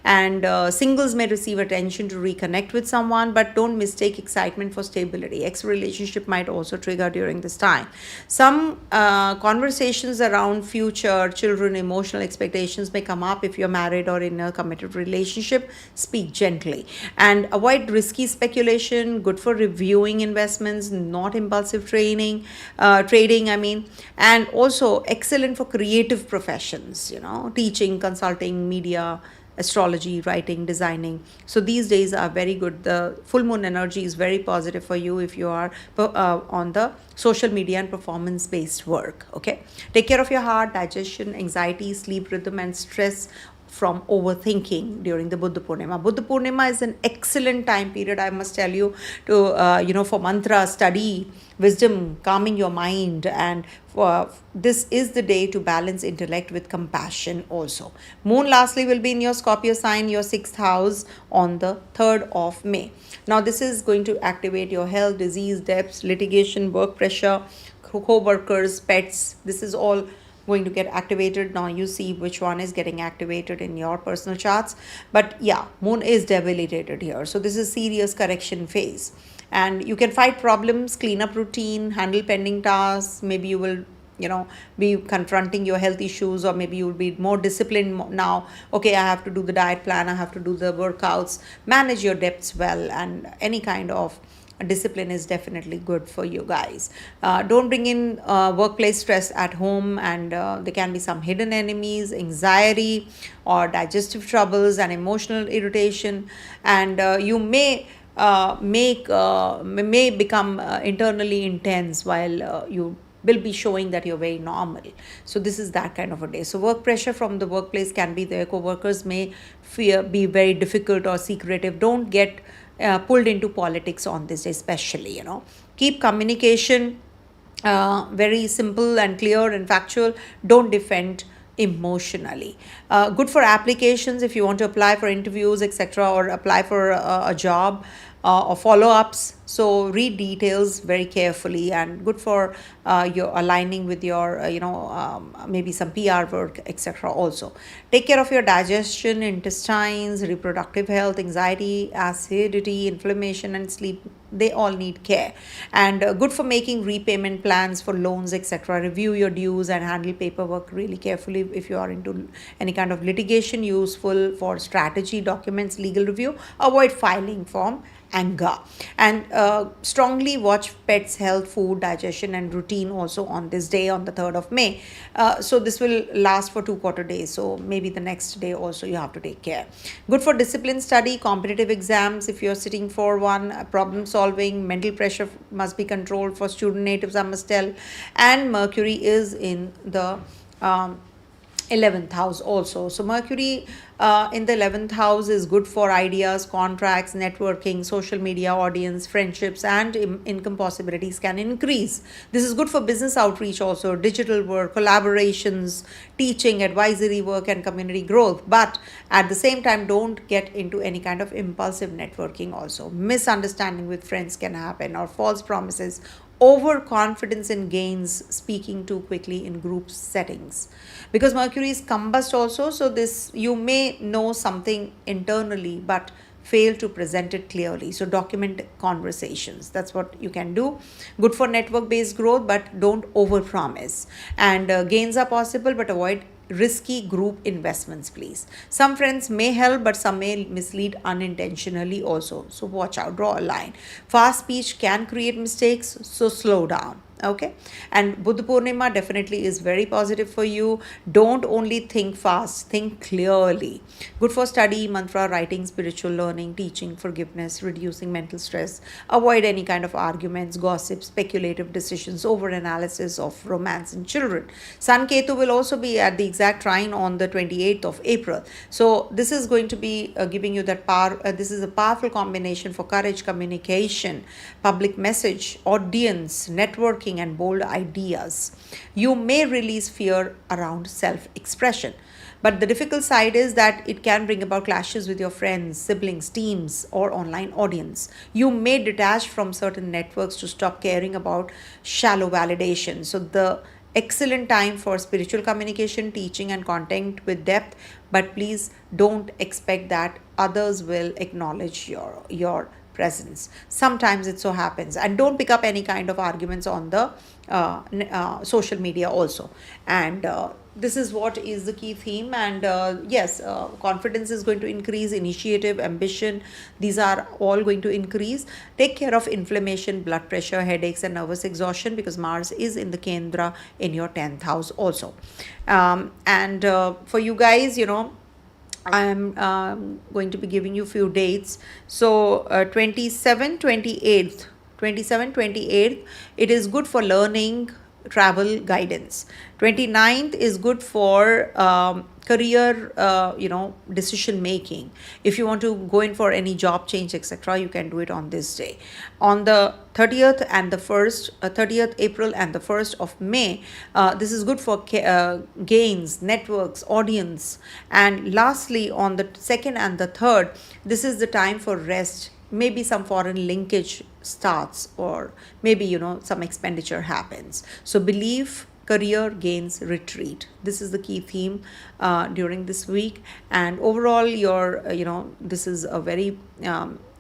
and singles may receive attention to reconnect with someone, but don't mistake excitement for stability. Ex relationship might also trigger during this time. Some conversations around future, children, emotional expectations may come up if you're married or in a committed relationship. Speak gently and avoid risky speculation. Good for reviewing investments, not impulsive trading, and also excellent for creative professions, teaching, consulting, media, astrology, writing, designing. So these days are very good. The full moon energy is very positive for you if you are on the social media and performance based work. Okay, take care of your heart, digestion, anxiety, sleep rhythm, and stress from overthinking during the Buddha Purnima. Buddha Purnima is an excellent time period, I must tell you, to for mantra study, wisdom, calming your mind, and this is the day to balance intellect with compassion also. Moon lastly will be in your Scorpio sign, your 6th house, on the 3rd of May. Now this is going to activate your health, disease, debts, litigation, work pressure, co-workers, pets. This is all going to get activated. Now you see which one is getting activated in your personal charts. But yeah, moon is debilitated here. So this is serious correction phase. And you can fight problems, clean up routine, handle pending tasks. Maybe you will be confronting your health issues, or maybe you'll be more disciplined now. Okay, I have to do the diet plan, I have to do the workouts. Manage your debts well, and any kind of discipline is definitely good for you guys. Don't bring in workplace stress at home, and there can be some hidden enemies, anxiety or digestive troubles and emotional irritation. And you may become internally intense, while you will be showing that you're very normal. So this is that kind of a day. So work pressure from the workplace can be there. Co-workers may be very difficult or secretive. Don't get pulled into politics on this day, especially. Keep communication very simple and clear and factual. Don't defend emotionally. Good for applications if you want to apply for interviews, etc., or apply for a job or follow-ups. So read details very carefully, and good for your aligning with your maybe some PR work, etc. Also take care of your digestion, intestines, reproductive health, anxiety, acidity, inflammation and sleep. They all need care. And good for making repayment plans for loans, etc. Review your dues and handle paperwork really carefully if you are into any kind of litigation. Useful for strategy documents, legal review. Avoid filing from anger. And strongly watch pets' health, food, digestion and routine also on this day, on the 3rd of May. So this will last for 2 quarter days, so maybe the next day also you have to take care. Good for discipline study, competitive exams if you're sitting for one. Problem solving, mental pressure must be controlled for student natives, I must tell. And Mercury is in the 11th house also. So Mercury in the 11th house is good for ideas, contracts, networking, social media, audience, friendships, and income possibilities can increase. This is good for business outreach also, digital work, collaborations, teaching, advisory work, and community growth. But at the same time, don't get into any kind of impulsive networking also. Misunderstanding with friends can happen, or false promises, overconfidence in gains, speaking too quickly in group settings. Because Mercury is combust also, so this you may know something internally but fail to present it clearly. So document conversations. That's what you can do. Good for network based growth, but don't overpromise. And gains are possible, but avoid risky group investments, please. Some friends may help, but some may mislead unintentionally also. So watch out, draw a line. Fast speech can create mistakes, so slow down. Okay. And Buddha Purnima definitely is very positive for you. Don't only think fast, think clearly. Good for study, mantra, writing, spiritual learning, teaching, forgiveness, reducing mental stress. Avoid any kind of arguments, gossip, speculative decisions, over analysis of romance and children. Sun Ketu will also be at the exact trine on the 28th of April. So this is going to be giving you that power. This is a powerful combination for courage, communication, public message, audience, networking, and bold ideas. You may release fear around self-expression. But the difficult side is that it can bring about clashes with your friends, siblings, teams, or online audience. You may detach from certain networks to stop caring about shallow validation. So the excellent time for spiritual communication, teaching, and content with depth. But please don't expect that others will acknowledge your presence. Sometimes it so happens. And don't pick up any kind of arguments on the social media also. And this is what is the key theme. And yes, confidence is going to increase, initiative, ambition, these are all going to increase. Take care of inflammation, blood pressure, headaches, and nervous exhaustion, because Mars is in the Kendra in your 10th house also. And for you guys, I'm going to be giving you few dates. So 27, 28th, it is good for learning, travel, guidance. 29th is good for career, decision making. If you want to go in for any job change, etc., you can do it on this day. On the 30th and the 1st, 30th April and the 1st of May, this is good for gains, networks, audience. And lastly, on the 2nd and the 3rd, this is the time for rest. Maybe some foreign linkage starts, or maybe some expenditure happens. So belief, career, gains, retreat. This is the key theme during this week. And overall, this is a very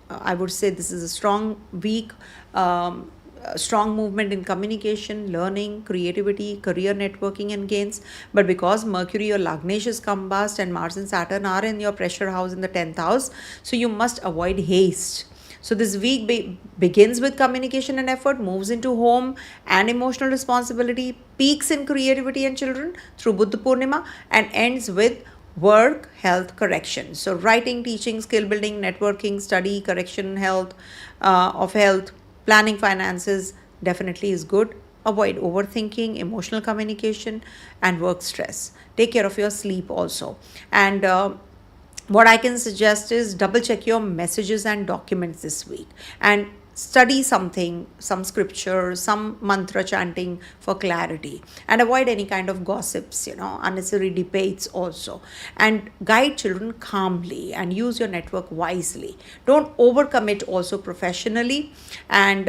I would say this is a strong week. Strong movement in communication, learning, creativity, career networking and gains. But because Mercury, your Lagnacious combust, and Mars and Saturn are in your pressure house in the 10th house, so you must avoid haste. So this week begins with communication and effort, moves into home and emotional responsibility, peaks in creativity and children through Buddha Purnima, and ends with work, health, correction. So writing, teaching, skill building, networking, study, correction, health, of health, planning finances definitely is good. Avoid overthinking, emotional communication, and work stress. Take care of your sleep also. And what I can suggest is double check your messages and documents this week, and study something, some scripture, some mantra chanting for clarity, and avoid any kind of gossips, unnecessary debates also. And guide children calmly and use your network wisely. Don't overcommit also professionally, and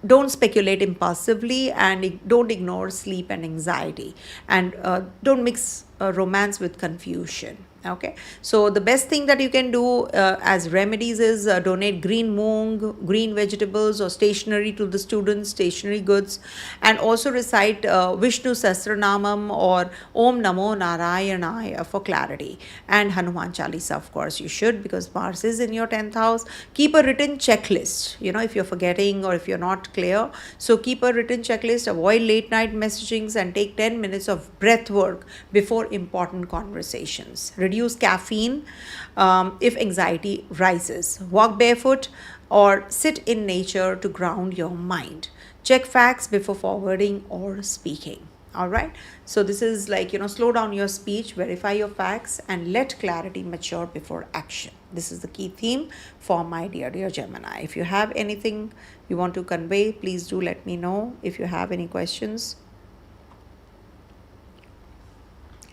don't speculate impulsively, and don't ignore sleep and anxiety, and don't mix romance with confusion. Okay, so the best thing that you can do as remedies is donate green moong, green vegetables, or stationery to the students, stationery goods, and also recite Vishnu Sahasranamam or Om Namo Narayanaya for clarity, and Hanuman Chalisa, of course you should, because Mars is in your 10th house. Keep a written checklist, if you're forgetting or if you're not clear, so keep a written checklist. Avoid late night messagings and take 10 minutes of breath work before important conversations. Reduce caffeine if anxiety rises. Walk barefoot or sit in nature to ground your mind. Check facts before forwarding or speaking. All right. So this is like, slow down your speech, verify your facts, and let clarity mature before action. This is the key theme for my dear Gemini. If you have anything you want to convey, please do let me know. If you have any questions.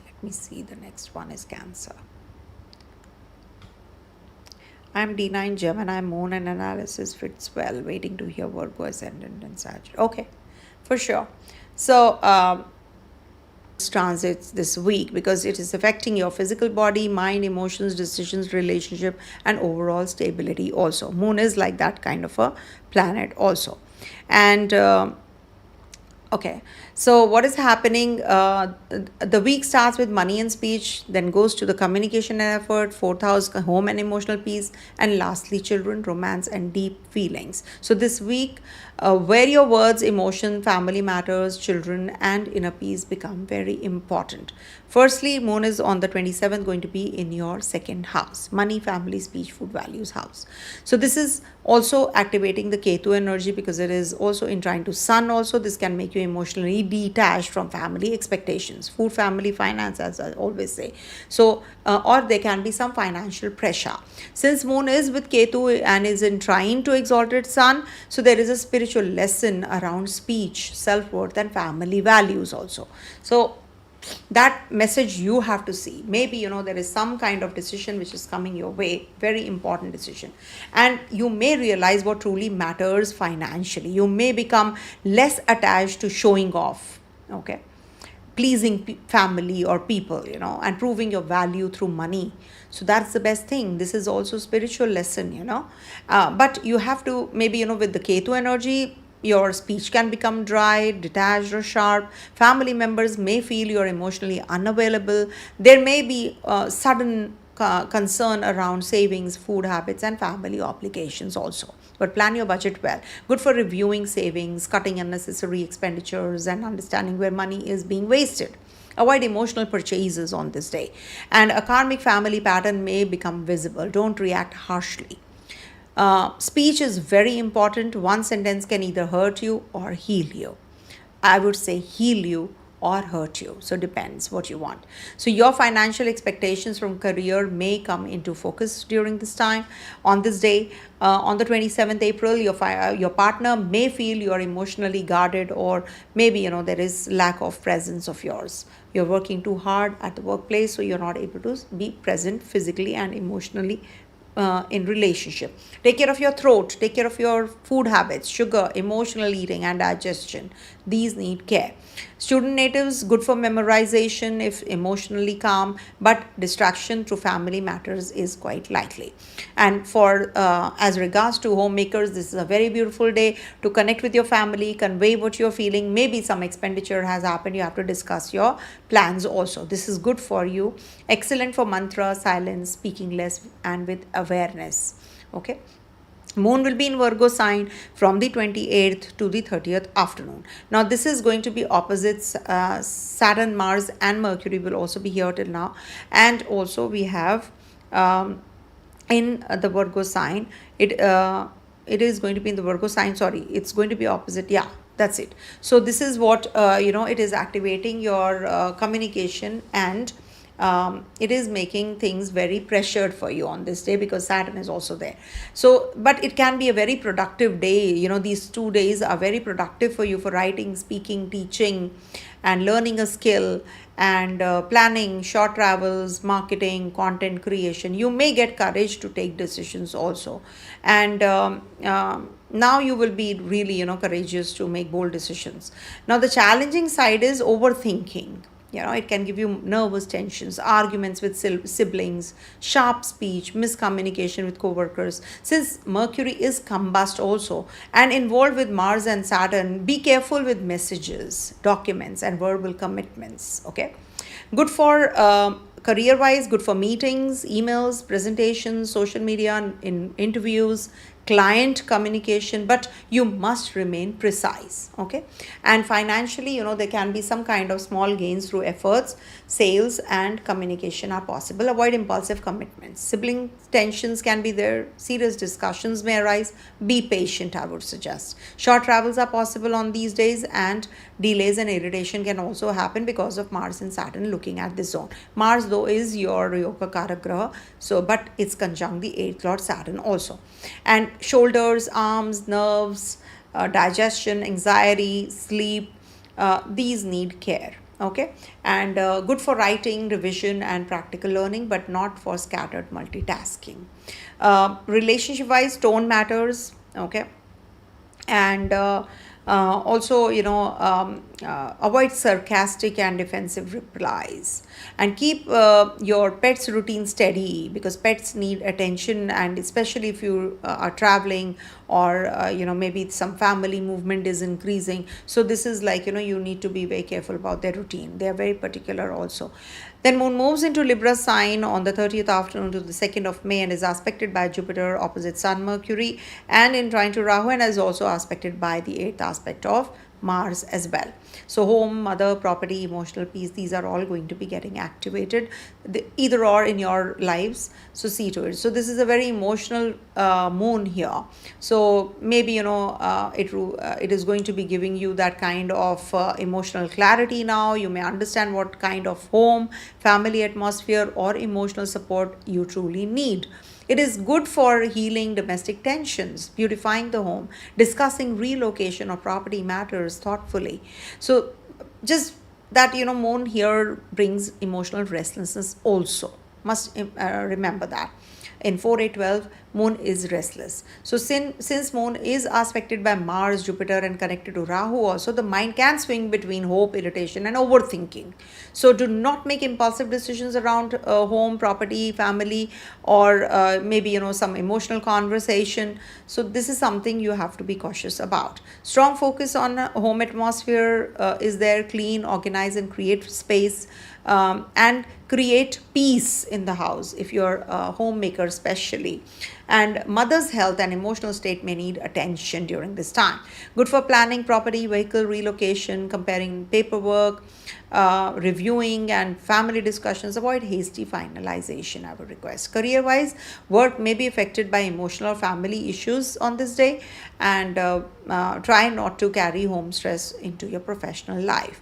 Let me see, the next one is Cancer. I'm D9 Gemini, moon and analysis fits well. Waiting to hear Virgo, Ascendant and Sagittarius. Okay, for sure. So transits this week, because it is affecting your physical body, mind, emotions, decisions, relationship, and overall stability also. Moon is like that kind of a planet also. And okay, so what is happening? The week starts with money and speech, then goes to the communication and effort, 4th house, home and emotional peace, and lastly, children, romance, and deep feelings. So this week, where your words, emotion, family matters, children, and inner peace become very important. Firstly, moon is on the 27th going to be in your 2nd house, money, family, speech, food, values house. So this is also activating the Ketu energy, because it is also in trying to sun also. This can make you emotionally detached from family expectations, food, family, finance, as I always say. So or there can be some financial pressure. Since moon is with Ketu and is in trine to exalted sun, so there is a spiritual lesson around speech, self-worth, and family values also. So that message you have to see. Maybe there is some kind of decision which is coming your way, very important decision, and you may realize what truly matters financially. You may become less attached to showing off, okay, pleasing family or people, and proving your value through money. So that's the best thing. This is also spiritual lesson, but you have to, maybe with the Ketu energy, your speech can become dry, detached, or sharp. Family members may feel you're emotionally unavailable. There may be sudden concern around savings, food habits, and family obligations also. But plan your budget well. Good for reviewing savings, cutting unnecessary expenditures, and understanding where money is being wasted. Avoid emotional purchases on this day. And a karmic family pattern may become visible. Don't react harshly. Speech is very important. One sentence can either hurt you or heal you. I would say heal you or hurt you. So depends what you want. So your financial expectations from career may come into focus during this time. On this day, on the 27th April, your partner may feel you're emotionally guarded, or maybe there is lack of presence of yours. You're working too hard at the workplace, so you're not able to be present physically and emotionally in relationship. Take care of your throat, take care of your food habits, sugar, emotional eating, and digestion. These need care. Student natives, good for memorization if emotionally calm, but distraction through family matters is quite likely. And for as regards to homemakers, this is a very beautiful day to connect with your family, convey what you're feeling. Maybe some expenditure has happened, you have to discuss your plans also. This is good for you. Excellent for mantra, silence, speaking less, and with awareness. Okay. Moon will be in Virgo sign from the 28th to the 30th afternoon. Now, this is going to be opposites. Saturn, Mars, and Mercury will also be here till now. And also, we have in the Virgo sign, it is going to be in the Virgo sign. Sorry, it's going to be opposite. Yeah, that's it. So, this is what, it is activating your communication, and it is making things very pressured for you on this day because Saturn is also there. So, but it can be a very productive day. These 2 days are very productive for you for writing, speaking, teaching, and learning a skill, and planning, short travels, marketing, content creation. You may get courage to take decisions also. And now you will be really, courageous to make bold decisions. Now, the challenging side is overthinking. It can give you nervous tensions, arguments with siblings, sharp speech, miscommunication with co-workers. Since Mercury is combust also and involved with Mars and Saturn, be careful with messages, documents, and verbal commitments. Okay. Good for career-wise, good for meetings, emails, presentations, social media, in interviews, client communication, but you must remain precise. Okay. And financially, there can be some kind of small gains through efforts. Sales and communication are possible. Avoid impulsive commitments. Sibling tensions can be there. Serious discussions may arise. Be patient, I would suggest. Short travels are possible on these days, and delays and irritation can also happen because of Mars and Saturn looking at this zone. Mars, though, is your Yoga Karak Graha, but it's conjunct the 8th Lord Saturn also. And shoulders, arms, nerves, digestion, anxiety, sleep, these need care. Okay. And good for writing, revision, and practical learning, but not for scattered multitasking. Relationship wise, tone matters. Okay. And also, avoid sarcastic and defensive replies, and keep your pet's routine steady because pets need attention, and especially if you are traveling, or maybe some family movement is increasing. So this is like, you need to be very careful about their routine. They are very particular also. Then Moon moves into Libra sign on the 30th afternoon to the 2nd of May and is aspected by Jupiter opposite Sun, Mercury, and in trine to Rahu, and is also aspected by the 8th aspect of Mars as well. So home, mother, property, emotional peace, these are all going to be getting activated, either or in your lives. So see to it. So this is a very emotional moon here. So maybe, it is going to be giving you that kind of emotional clarity now. You may understand what kind of home, family atmosphere, or emotional support you truly need. It is good for healing domestic tensions, beautifying the home, discussing relocation or property matters thoughtfully. So just that, moon here brings emotional restlessness also. Must remember that. In 4-8-12, moon is restless. So since moon is aspected by Mars, Jupiter, and connected to Rahu also, the mind can swing between hope, irritation, and overthinking. So do not make impulsive decisions around home, property, family, or maybe, some emotional conversation. So this is something you have to be cautious about. Strong focus on home atmosphere is there, clean, organize, and create space. And create peace in the house if you're a homemaker especially. And mother's health and emotional state may need attention during this time. Good for planning property, vehicle relocation, comparing paperwork, reviewing, and family discussions. Avoid hasty finalization, I would request. Career wise, work may be affected by emotional or family issues on this day, and try not to carry home stress into your professional life.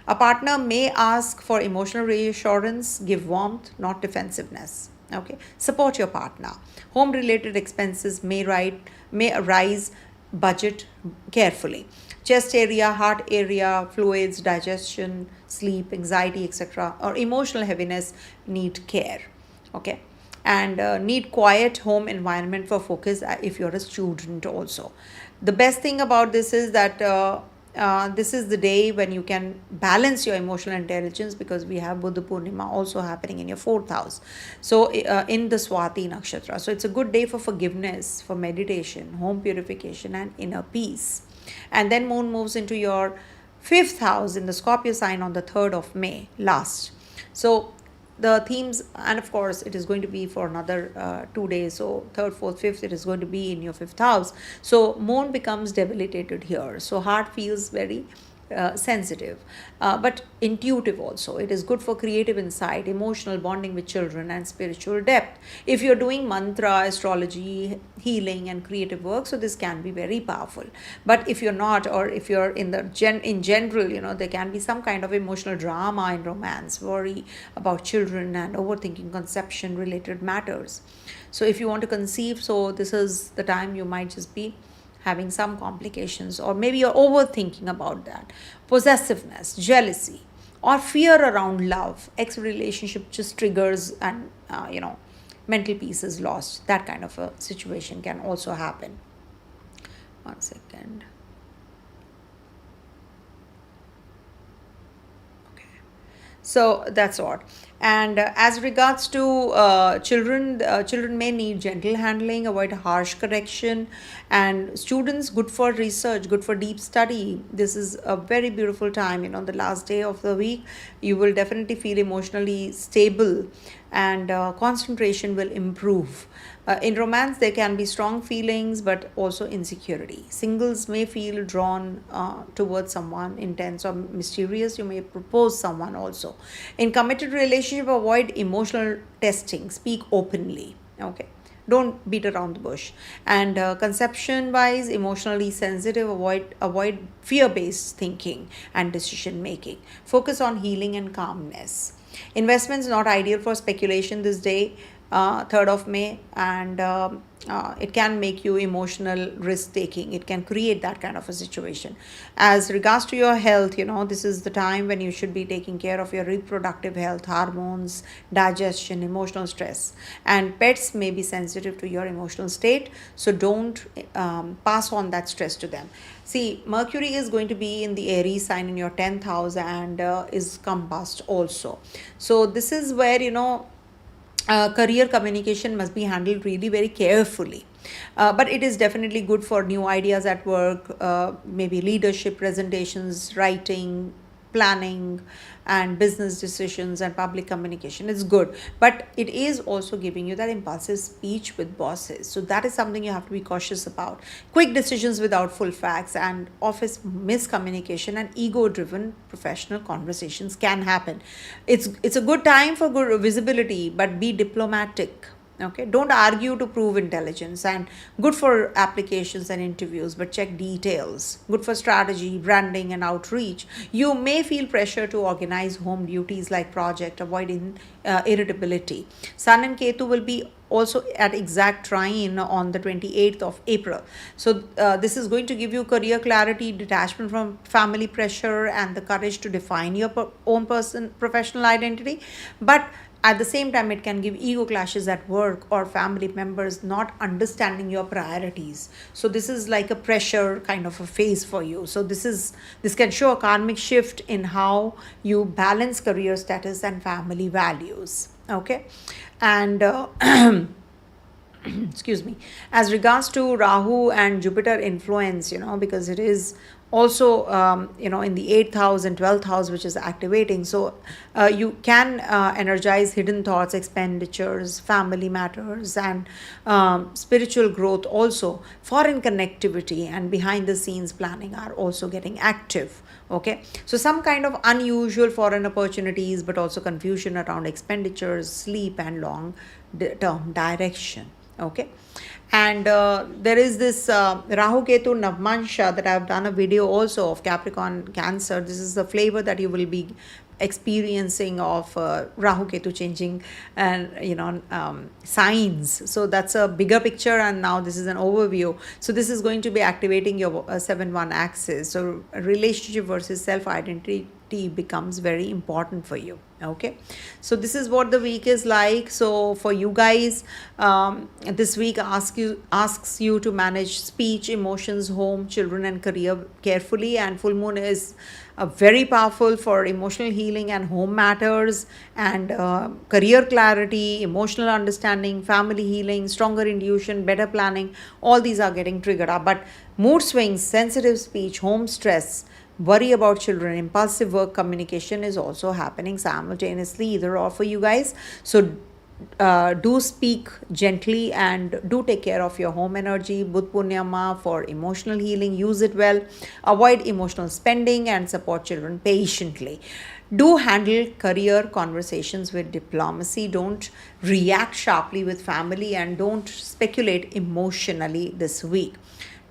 A partner may ask for emotional reassurance, give warmth, not defensiveness. Okay, support your partner. Home-related expenses may arise. Budget carefully. Chest area, heart area, fluids, digestion, sleep, anxiety, etc., or emotional heaviness need care. Okay. and need quiet home environment for focus if you're a student also. The best thing about this is that this is the day when you can balance your emotional intelligence, because we have Buddha Purnima also happening in your 4th house. So in the Swati Nakshatra. So it's a good day for forgiveness, for meditation, home purification, and inner peace. And then moon moves into your 5th house in the Scorpio sign on the 3rd of May last. So the themes, and of course it is going to be for another 2 days, so 3rd, 4th, 5th, it is going to be in your 5th house. So moon becomes debilitated here, so heart feels very sensitive, but intuitive also. It is good for creative insight, emotional bonding with children, and spiritual depth. If you're doing mantra, astrology, healing, and creative work, so this can be very powerful. But if you're not, or if you're in general, there can be some kind of emotional drama in romance, worry about children, and overthinking conception related matters. So if you want to conceive, so this is the time you might just be having some complications, or maybe you're overthinking about that. Possessiveness, jealousy, or fear around love, ex relationship just triggers, and mental peace is lost. That kind of a situation can also happen. 1 second. So that's what. And as regards to children may need gentle handling, avoid harsh correction. And students, good for research, good for deep study. This is a very beautiful time. The last day of the week, you will definitely feel emotionally stable, and concentration will improve. In romance, there can be strong feelings, but also insecurity. Singles may feel drawn towards someone intense or mysterious. You may propose someone also. In committed relationship, avoid emotional testing. Speak openly. Okay. Don't beat around the bush. And conception wise, emotionally sensitive, avoid fear-based thinking and decision making. Focus on healing and calmness. Investments not ideal for speculation this day, 3rd of May, and it can make you emotional risk taking. It can create that kind of a situation. As regards to your health, this is the time when you should be taking care of your reproductive health, hormones, digestion, emotional stress. And pets may be sensitive to your emotional state, so don't pass on that stress to them. See, Mercury is going to be in the Aries sign in your 10th house, and is combust also. So this is where career communication must be handled really very carefully. But it is definitely good for new ideas at work, maybe leadership presentations, writing, planning, and business decisions, and public communication. It's good, but it is also giving you that impulsive speech with bosses. So that is something you have to be cautious about. Quick decisions without full facts, and office miscommunication, and ego-driven professional conversations can happen. It's a good time for good visibility, but be diplomatic. Okay, don't argue to prove intelligence, and good for applications and interviews, but check details. Good for strategy, branding, and outreach. You may feel pressure to organize home duties like project, avoiding irritability. Sun and Ketu will be also at exact trine on the 28th of April. So this is going to give you career clarity, detachment from family pressure, and the courage to define your own professional identity. But at the same time, it can give ego clashes at work, or family members not understanding your priorities. So this is like a pressure kind of a phase for you. So this can show a karmic shift in how you balance career status and family values. Okay, and excuse me, as regards to Rahu and Jupiter influence, because it is also in the 8th house and 12th house, which is activating. So you can energize hidden thoughts, expenditures, family matters, and spiritual growth also. Foreign connectivity and behind the scenes planning are also getting active. Okay, so some kind of unusual foreign opportunities, but also confusion around expenditures, sleep, and long term direction. Okay, and there is this Rahu Ketu Navmansha that I've done a video also of Capricorn Cancer. This is the flavor that you will be experiencing of Rahu Ketu changing and signs. So that's a bigger picture, and now this is an overview. So this is going to be activating your 7-1 axis. So relationship versus self identity becomes very important for you. Okay, so this is what the week is like. So for you guys, this week asks you to manage speech, emotions, home, children, and career carefully. And full moon is very powerful for emotional healing and home matters, and career clarity, emotional understanding, family healing, stronger intuition, better planning. All these are getting triggered up. But mood swings, sensitive speech, home stress, worry about children, impulsive work, communication is also happening simultaneously, either or for you guys. So do speak gently and do take care of your home energy. Budh Punyama for emotional healing, use it well. Avoid emotional spending and support children patiently. Do handle career conversations with diplomacy. Don't react sharply with family, and don't speculate emotionally this week.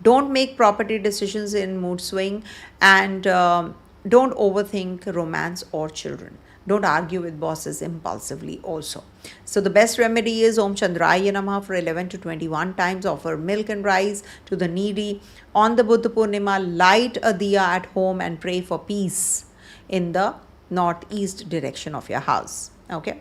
Don't make property decisions in mood swing, and don't overthink romance or children. Don't argue with bosses impulsively also. So the best remedy is Om Chandraya Namaha for 11 to 21 times. Offer milk and rice to the needy. On the Buddha Purnima, light a diya at home and pray for peace in the northeast direction of your house. Okay,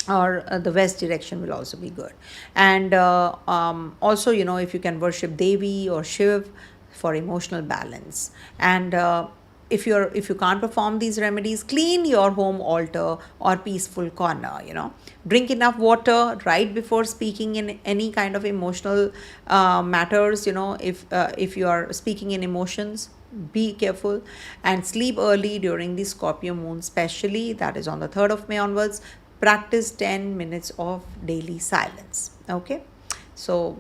or the west direction will also be good. And also, if you can worship Devi or Shiv for emotional balance. And if you can't perform these remedies, clean your home altar or peaceful corner. Drink enough water right before speaking in any kind of emotional matters. If you are speaking in emotions, be careful. And sleep early during the Scorpio moon, especially that is on the 3rd of May onwards. Practice 10 minutes of daily silence. Okay, so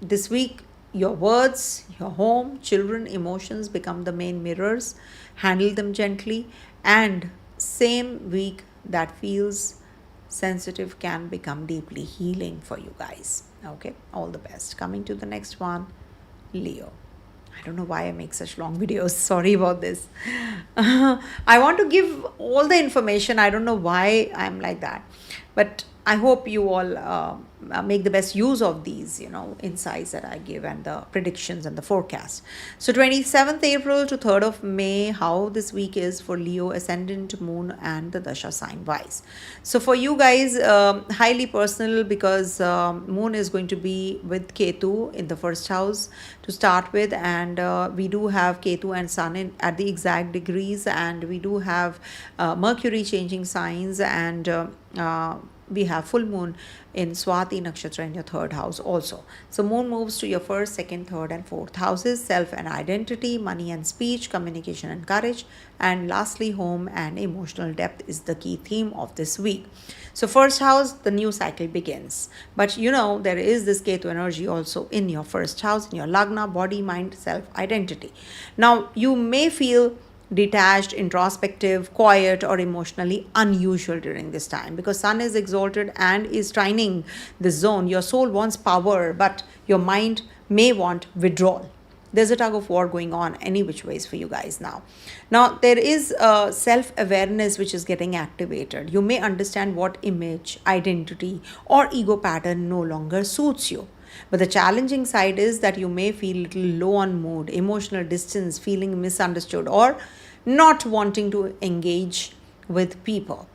this week, your words, your home, children, emotions become the main mirrors. Handle them gently. And same week that feels sensitive can become deeply healing for you guys. Okay, all the best. Coming to the next one, Leo. I don't know why I make such long videos. Sorry about this. I want to give all the information. I don't know why I'm like that. But I hope you all make the best use of these, insights that I give, and the predictions and the forecast. So 27th April to 3rd of May, how this week is for Leo, Ascendant, Moon, and the Dasha sign wise. So for you guys, highly personal, because Moon is going to be with Ketu in the first house to start with, and we do have Ketu and Sun at the exact degrees, and we do have Mercury changing signs, and we have full moon in Swati Nakshatra in your 3rd house also. So moon moves to your 1st, 2nd, 3rd, and 4th houses. Self and identity, money and speech, communication and courage, and lastly home and emotional depth is the key theme of this week. So 1st house, the new cycle begins. But there is this Ketu energy also in your 1st house, in your Lagna, body, mind, self, identity. Now you may feel detached, introspective, quiet, or emotionally unusual during this time, because Sun is exalted and is trining this zone. Your soul wants power, but your mind may want withdrawal. There's a tug of war going on any which ways for you guys now. Now there is self-awareness which is getting activated. You may understand what image, identity, or ego pattern no longer suits you. But the challenging side is that you may feel a little low on mood, emotional distance, feeling misunderstood, or not wanting to engage with people.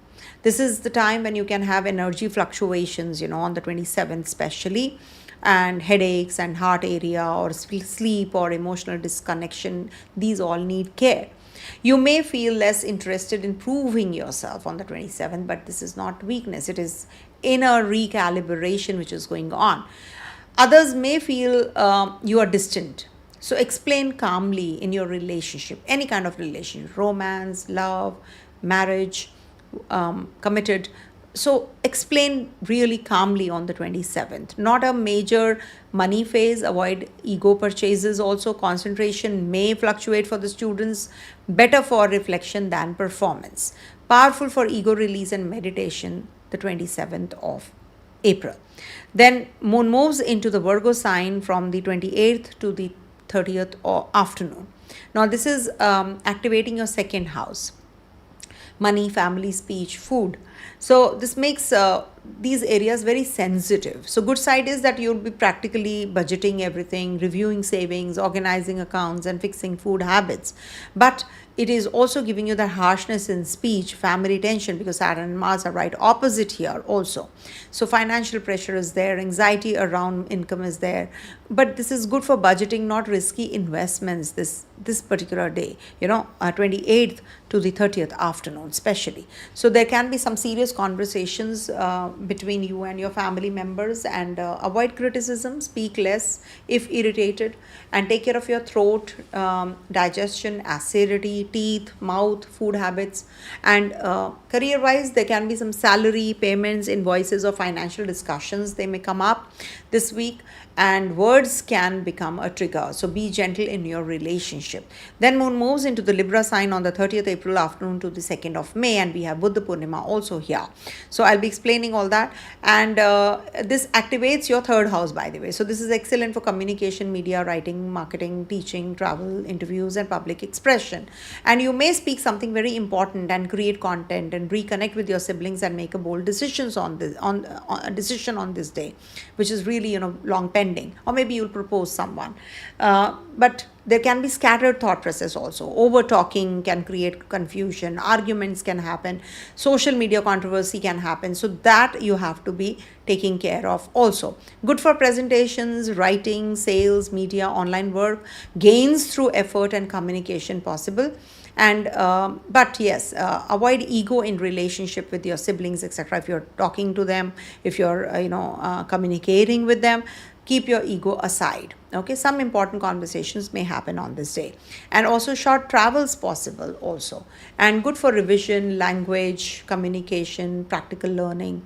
This is the time when you can have energy fluctuations, on the 27th especially, and headaches and heart area, or sleep, or emotional disconnection. These all need care. You may feel less interested in proving yourself on the 27th, but this is not weakness. It is inner recalibration which is going on. Others may feel you are distant. So explain calmly in your relationship, any kind of relationship, romance, love, marriage, committed. So explain really calmly on the 27th. Not a major money phase. Avoid ego purchases also. Concentration may fluctuate for the students. Better for reflection than performance. Powerful for ego release and meditation, the 27th of April. Then moon moves into the Virgo sign from the 28th to the 30th afternoon. Now this is activating your 2nd house. Money, family, speech, food. So this makes these areas very sensitive. So good side is that you'll be practically budgeting everything, reviewing savings, organizing accounts, and fixing food habits. But it is also giving you the harshness in speech, family tension, because Saturn and Mars are right opposite here also. So financial pressure is there, anxiety around income is there. But this is good for budgeting, not risky investments this particular day, 28th to the 30th afternoon especially. So there can be some serious conversations between you and your family members, and avoid criticism, speak less if irritated, and take care of your throat, digestion, acidity, teeth, mouth, food habits. And career wise, there can be some salary payments, invoices, or financial discussions they may come up this week, and words can become a trigger. So be gentle in your relationship. Then moon moves into the Libra sign on the 30th April afternoon to the 2nd of May, and we have Buddha Purnima also here. So I'll be explaining all that. And this activates your third house, by the way. So this is excellent for communication, media, writing, marketing, teaching, travel, interviews, and public expression. And you may speak something very important and create content and reconnect with your siblings and make a bold decisions on this a decision on this day, which is really long pending. Or maybe you'll propose someone, but there can be scattered thought process also. Over talking can create confusion, arguments can happen, social media controversy can happen, so that you have to be taking care of also. Good for presentations, writing, sales, media, online work, gains through effort and communication possible. And but yes, avoid ego in relationship with your siblings, etc. If you're talking to them, if you're communicating with them, keep your ego aside. Okay, some important conversations may happen on this day. And also short travels possible also, and good for revision, language, communication, practical learning,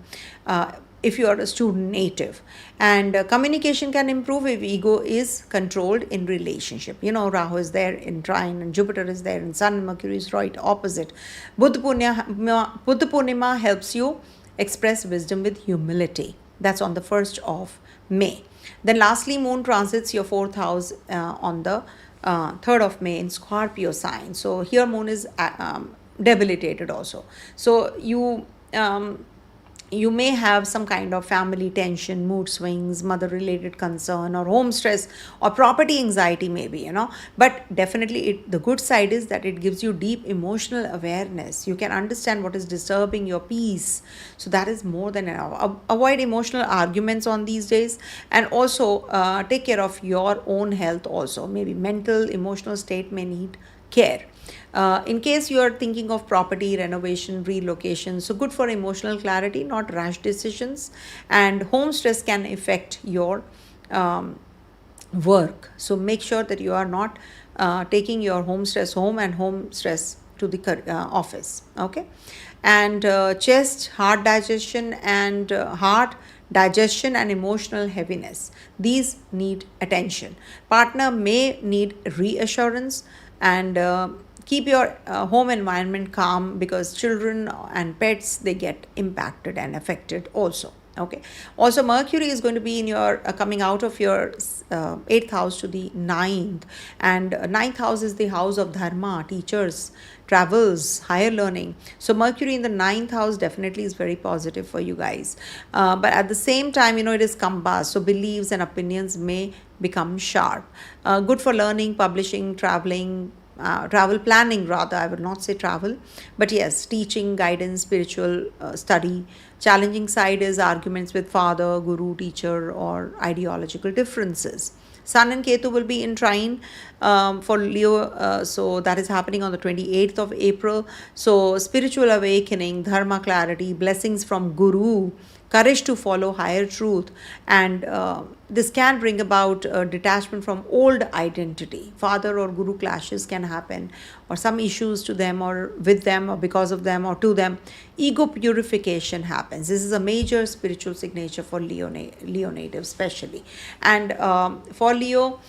if you are a student native. And communication can improve if ego is controlled in relationship. Rahu is there in trine, and Jupiter is there, and Sun and Mercury is right opposite. Buddha Purnima helps you express wisdom with humility. That's on the 1st of May. Then lastly, moon transits your 4th house on the 3rd of May in Scorpio sign. So here moon is debilitated also. So you may have some kind of family tension, mood swings, mother related concern, or home stress, or property anxiety maybe, but definitely the good side is that it gives you deep emotional awareness. You can understand what is disturbing your peace, so that is more than enough. Avoid emotional arguments on these days, and also take care of your own health also. Maybe mental, emotional state may need care. In case you are thinking of property renovation, relocation, so good for emotional clarity, not rash decisions. And home stress can affect your work, so make sure that you are not taking your home stress home and home stress to the office. Okay. And chest, heart digestion, and emotional heaviness, these need attention. Partner may need reassurance. And keep your home environment calm, because children and pets, they get impacted and affected also. Okay. Also, Mercury is going to be in your coming out of your 8th house to the 9th, and 9th house is the house of dharma, teachers, travels, higher learning. So Mercury in the 9th house definitely is very positive for you guys. But at the same time, it is compass, so beliefs and opinions may become sharp. Good for learning, publishing, traveling, travel planning rather, I would not say travel, but yes, teaching, guidance, spiritual study. Challenging side is arguments with father, guru, teacher, or ideological differences. Sun and Ketu will be in trine for Leo, so that is happening on the 28th of April. So spiritual awakening, dharma clarity, blessings from guru, courage to follow higher truth, and this can bring about detachment from old identity. Father or guru clashes can happen, or some issues to them, or with them, or because of them, or to them. Ego purification happens. This is a major spiritual signature for Leo native especially. And for Leo,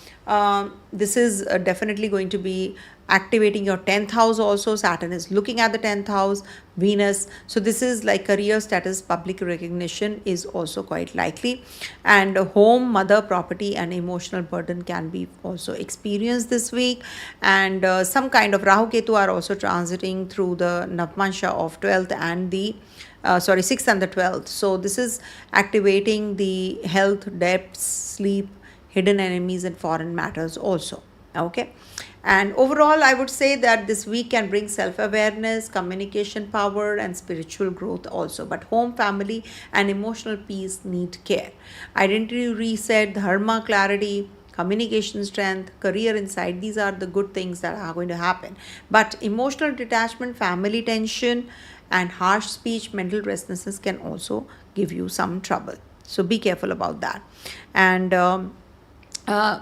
this is definitely going to be activating your 10th house also. Saturn is looking at the 10th house, Venus. So this is like career status, public recognition is also quite likely. And home, mother, property, and emotional burden can be also experienced this week. And some kind of Rahu Ketu are also transiting through the Navmansha of 12th and the 6th and the 12th. So this is activating the health, debts, sleep, hidden enemies, and foreign matters also. Okay. And overall, I would say that this week can bring self-awareness, communication power, and spiritual growth also. But home, family, and emotional peace need care. Identity reset, dharma clarity, communication strength, career insight, these are the good things that are going to happen. But emotional detachment, family tension, and harsh speech, mental restlessness can also give you some trouble. So be careful about that. And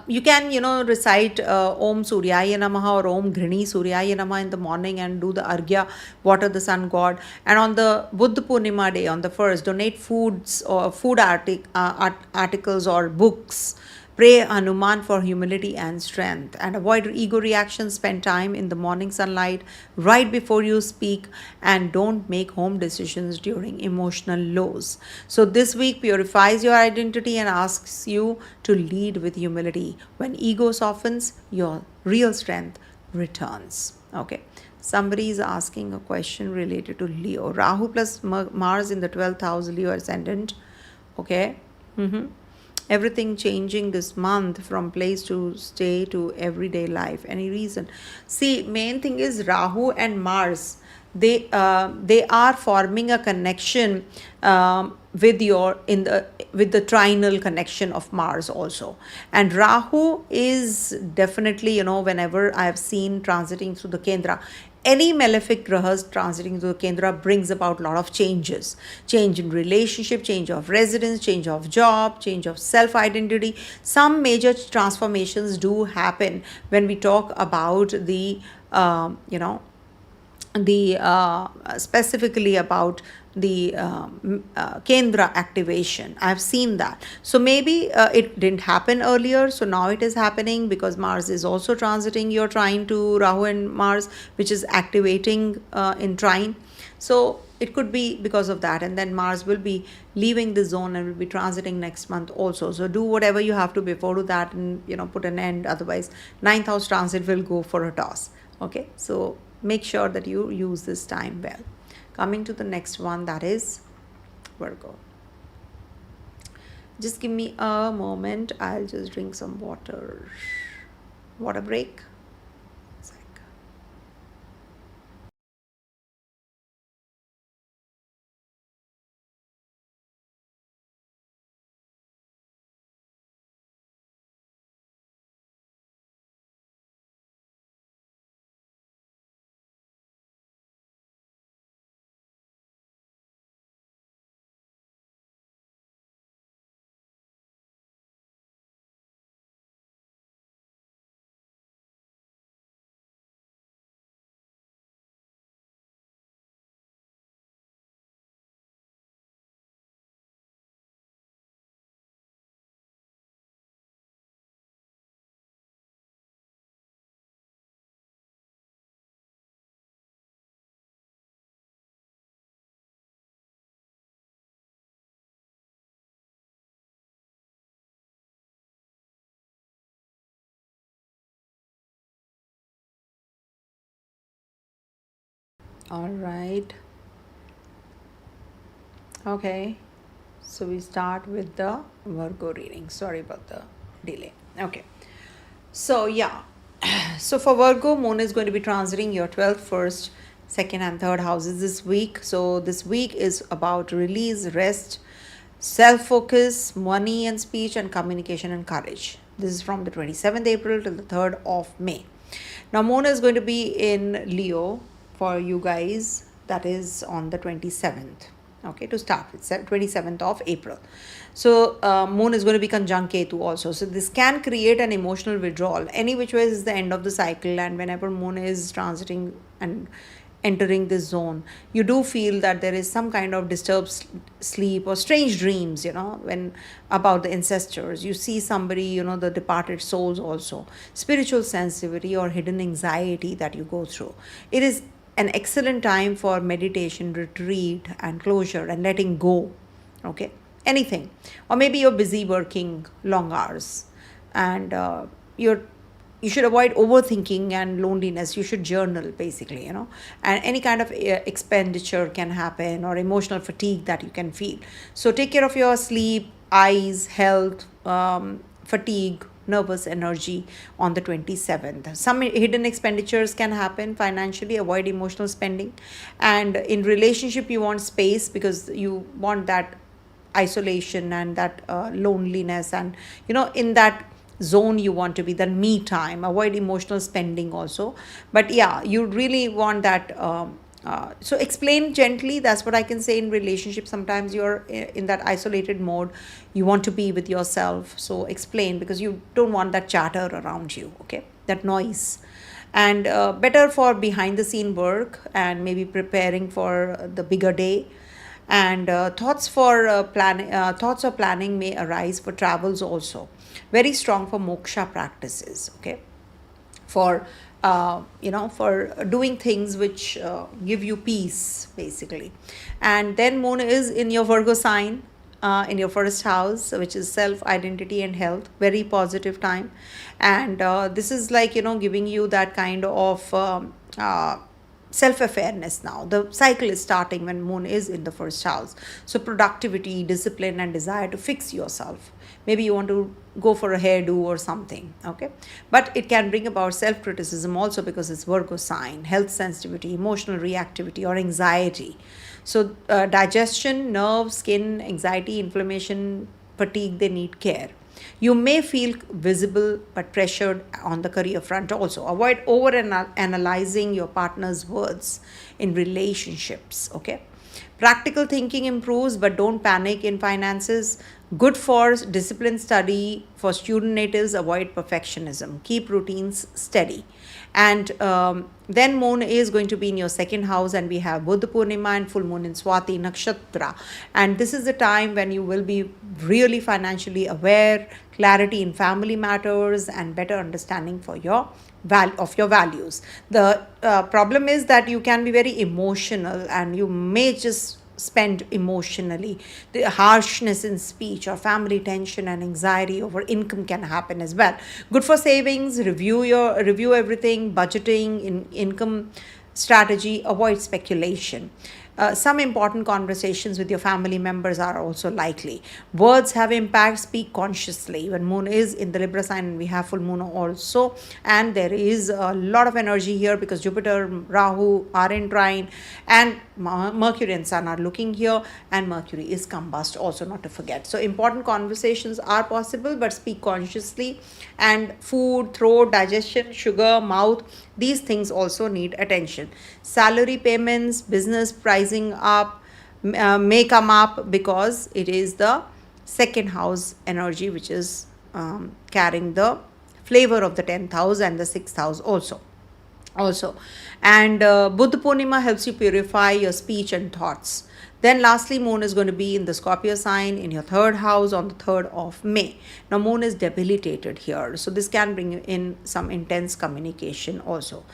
you can, recite Om Suryaya Namaha or Om Ghrani Suryaya Namaha in the morning and do the Arghya, water the sun god. And on the Buddha Purnima day, on the 1st, donate foods or food articles or books. Pray Hanuman for humility and strength, and avoid ego reactions. Spend time in the morning sunlight right before you speak, and don't make home decisions during emotional lows. So, this week purifies your identity and asks you to lead with humility. When ego softens, your real strength returns. Okay. Somebody is asking a question related to Leo. Rahu plus Mars in the 12th house, Leo ascendant. Okay. Everything changing this month from place to stay to everyday life. Any reason? See, main thing is Rahu and Mars. They are forming a connection with the trinal connection of Mars also. And Rahu is definitely, whenever I have seen transiting through the Kendra, any malefic grahas transiting through the Kendra brings about a lot of changes. Change in relationship, change of residence, change of job, change of self-identity. Some major transformations do happen when we talk about specifically about the Kendra activation. I've seen that. So maybe it didn't happen earlier. So now it is happening because Mars is also transiting your trine to Rahu and Mars, which is activating in trine. So it could be because of that. And then Mars will be leaving the zone and will be transiting next month also. So do whatever you have to before that and, put an end. Otherwise, 9th house transit will go for a toss. Okay. So make sure that you use this time well. Coming to the next one, that is Virgo. Just give me a moment. I'll just drink some water. Water break. All right. Okay. So we start with the Virgo reading. Sorry about the delay. Okay. So yeah. So for Virgo, Moon is going to be transiting your 12th, 1st, 2nd, and 3rd houses this week. So this week is about release, rest, self-focus, money and speech, and communication and courage. This is from the 27th April till the 3rd of May. Now, Moon is going to be in Leo for you guys. That is on the 27th. Okay, to start with 27th of April. So Moon is going to be conjunct Ketu also. So this can create an emotional withdrawal. Any which way is the end of the cycle, and whenever Moon is transiting and entering this zone, you do feel that there is some kind of disturbed sleep or strange dreams, when about the ancestors. You see somebody, the departed souls also. Spiritual sensitivity or hidden anxiety that you go through. It is an excellent time for meditation, retreat, and closure and letting go. Okay, anything. Or maybe you're busy working long hours and you should avoid overthinking and loneliness. You should journal basically, and any kind of expenditure can happen or emotional fatigue that you can feel. So take care of your sleep, eyes, health, fatigue, nervous energy on the 27th. Some hidden expenditures can happen financially. Avoid emotional spending. And in relationship, you want space because you want that isolation and that loneliness, and in that zone you want to be, the me time. Avoid emotional spending also. But yeah, you really want that. So explain gently. That's what I can say. In relationship, sometimes you're in that isolated mode. You want to be with yourself. So explain, because you don't want that chatter around you. Okay, that noise. And better for behind the scene work and maybe preparing for the bigger day. And thoughts or planning may arise for travels also. Very strong for moksha practices. Okay, for for doing things which give you peace basically. And then moon is in your Virgo sign, in your first house, which is self identity and health. Very positive time. And this is like giving you that kind of self-awareness. Now the cycle is starting when moon is in the first house. So productivity, discipline, and desire to fix yourself. Maybe you want to go for a hairdo or something. Okay, but it can bring about self-criticism also, because it's Virgo sign. Health sensitivity, emotional reactivity, or anxiety. So digestion, nerves, skin, anxiety, inflammation, fatigue, they need care. You may feel visible but pressured on the career front also. Avoid over analyzing your partner's words in relationships. Okay, practical thinking improves, but don't panic in finances. Good for disciplined study. For student natives, avoid perfectionism. Keep routines steady. And then moon is going to be in your second house, and we have Buddha Purnima and full moon in Swati Nakshatra. And this is the time when you will be really financially aware, clarity in family matters, and better understanding for your of your values. The problem is that you can be very emotional, and you may just spend emotionally. The harshness in speech or family tension and anxiety over income can happen as well. Good for savings. Review everything. Budgeting, income strategy. Avoid speculation. Some important conversations with your family members are also likely. Words have impact. Speak consciously. When moon is in the Libra sign, and we have full moon also, and there is a lot of energy here because Jupiter, Rahu are in trine, and Mercury and Sun are looking here, and Mercury is combust also, not to forget. So important conversations are possible, but speak consciously. And food, throat, digestion, sugar, mouth, these things also need attention. Salary payments, business pricing up may come up, because it is the second house energy which is carrying the flavor of the 10th house and the 6th house also. And Buddha Purnima helps you purify your speech and thoughts. Then lastly, moon is going to be in the Scorpio sign in your third house on the 3rd of May. Now moon is debilitated here, so this can bring in some intense communication also.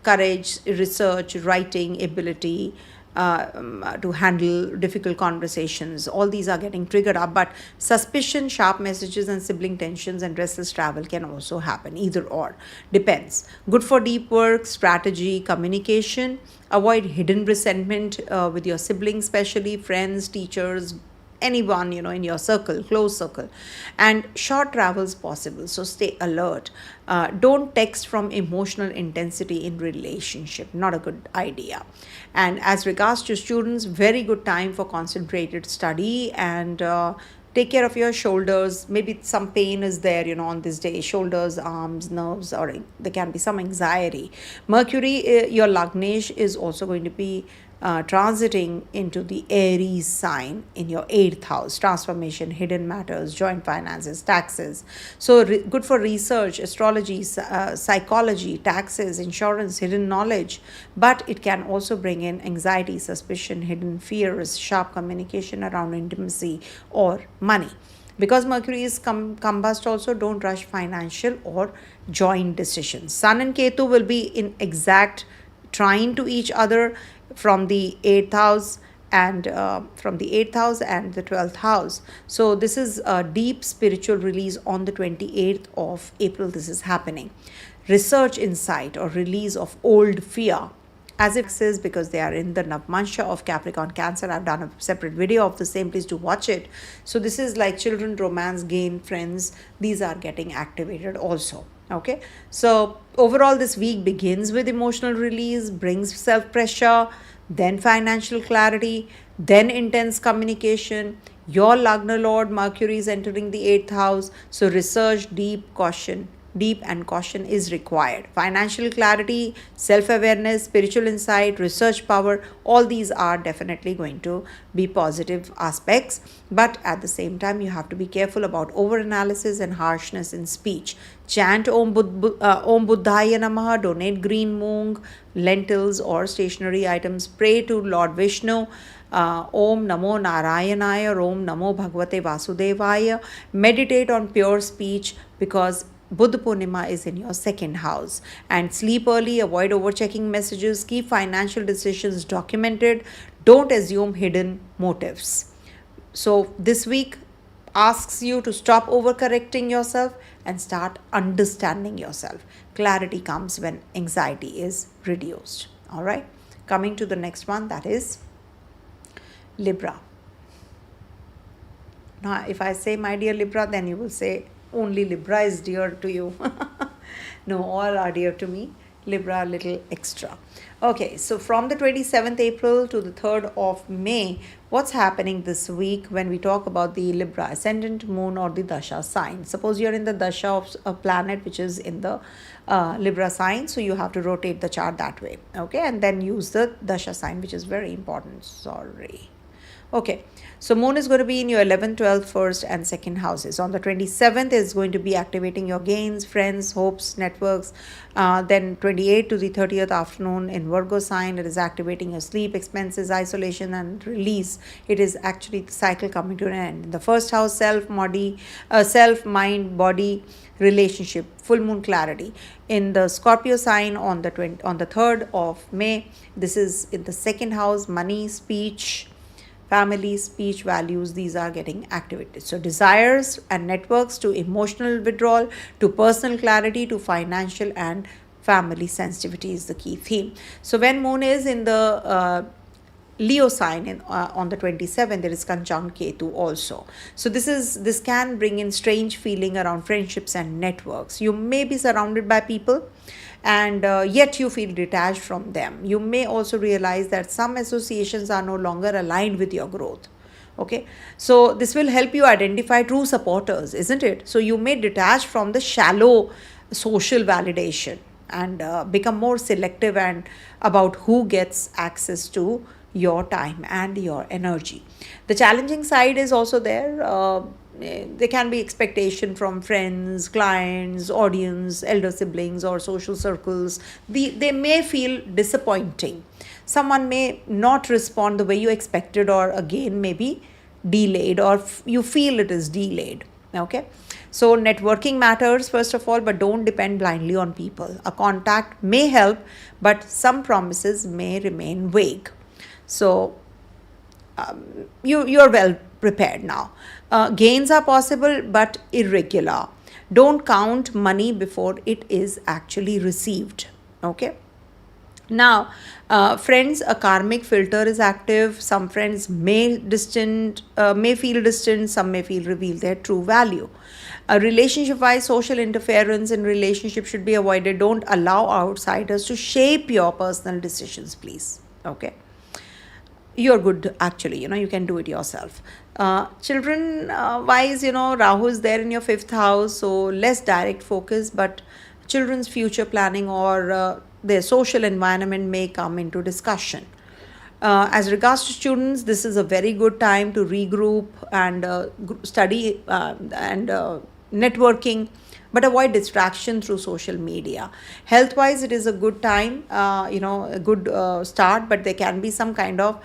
Courage, research, writing ability, to handle difficult conversations. All these are getting triggered up, but suspicion, sharp messages, and sibling tensions and restless travel can also happen. Either or, depends. Good for deep work, strategy, communication. Avoid hidden resentment with your siblings, especially friends, teachers, anyone in your circle, close circle. And short travels possible, so stay alert. Don't text from emotional intensity in relationship, not a good idea. And as regards to students, very good time for concentrated study. And take care of your shoulders. Maybe some pain is there on this day, shoulders, arms, nerves, or there can be some anxiety. Mercury, your Lagnesh, is also going to be transiting into the Aries sign in your 8th house. Transformation, hidden matters, joint finances, taxes. So good for research, astrology, psychology, taxes, insurance, hidden knowledge. But it can also bring in anxiety, suspicion, hidden fears, sharp communication around intimacy or money. Because Mercury is combust also, don't rush financial or joint decisions. Sun and Ketu will be in exact trine to each other from the 8th house and the 12th house. So this is a deep spiritual release on the 28th of April. This is happening. Research insight or release of old fear as if is because they are in the Navmansha of Capricorn Cancer. I've done a separate video of the same, please do watch it. So this is like children, romance, gain, friends, these are getting activated also. Okay, so overall this week begins with emotional release, brings self pressure, then financial clarity, then intense communication. Your Lagna Lord Mercury is entering the 8th house, so research, deep and caution is required. Financial clarity, self-awareness, spiritual insight, research power, all these are definitely going to be positive aspects, but at the same time you have to be careful about over-analysis and harshness in speech. Chant Om Buddhaya Namaha, donate green moong, lentils or stationery items, pray to Lord Vishnu, Om Namo Narayanaya, Om Namo Bhagavate Vasudevaya, meditate on pure speech because Buddha Purnima is in your 2nd house. And sleep early, avoid overchecking messages, keep financial decisions documented, don't assume hidden motives. So this week asks you to stop overcorrecting yourself and start understanding yourself. Clarity comes when anxiety is reduced. All right, coming to the next one, that is Libra. Now, if I say my dear Libra, then you will say only Libra is dear to you. No, all are dear to me. Libra a little extra. Okay, so from the 27th April to the 3rd of May, what's happening this week when we talk about the Libra ascendant, moon or the Dasha sign? Suppose you're in the Dasha of a planet which is in the Libra sign, so you have to rotate the chart that way. Okay, and then use the Dasha sign, which is very important. Sorry. Okay, so moon is going to be in your 11th, 12th, 1st and 2nd houses. On the 27th, it's going to be activating your gains, friends, hopes, networks. Then 28th to the 30th afternoon in Virgo sign, it is activating your sleep, expenses, isolation and release. It is actually the cycle coming to an end. In the 1st house, self, mind, body, relationship, full moon clarity. In the Scorpio sign on the 3rd of May, this is in the 2nd house, money, speech, family, speech, values, these are getting activated. So desires and networks to emotional withdrawal, to personal clarity, to financial and family sensitivity is the key theme. So when moon is in the Leo sign on the 27th, there is conjunct Ketu also. So this can bring in strange feeling around friendships and networks. You may be surrounded by people and yet you feel detached from them. You may also realize that some associations are no longer aligned with your growth. Okay, so this will help you identify true supporters, isn't it? So you may detach from the shallow social validation and become more selective and about who gets access to your time and your energy. The challenging side is also there. There can be expectation from friends, clients, audience, elder siblings or social circles. They may feel disappointing. Someone may not respond the way you expected, or again maybe delayed, or you feel it is delayed. Okay, so networking matters first of all, but don't depend blindly on people. A contact may help, but some promises may remain vague. So you're well prepared now. Gains are possible but irregular. Don't count money before it is actually received. Okay. Now, friends, a karmic filter is active. Some friends may feel distant. Some may feel reveal their true value. Relationship-wise, social interference in relationship should be avoided. Don't allow outsiders to shape your personal decisions, please. Okay. You're good, actually, you can do it yourself. Children wise, Rahu is there in your 5th house, so less direct focus, but children's future planning or their social environment may come into discussion. As regards to students, this is a very good time to regroup and study and networking, but avoid distraction through social media. Health wise, it is a good time, a good start, but there can be some kind of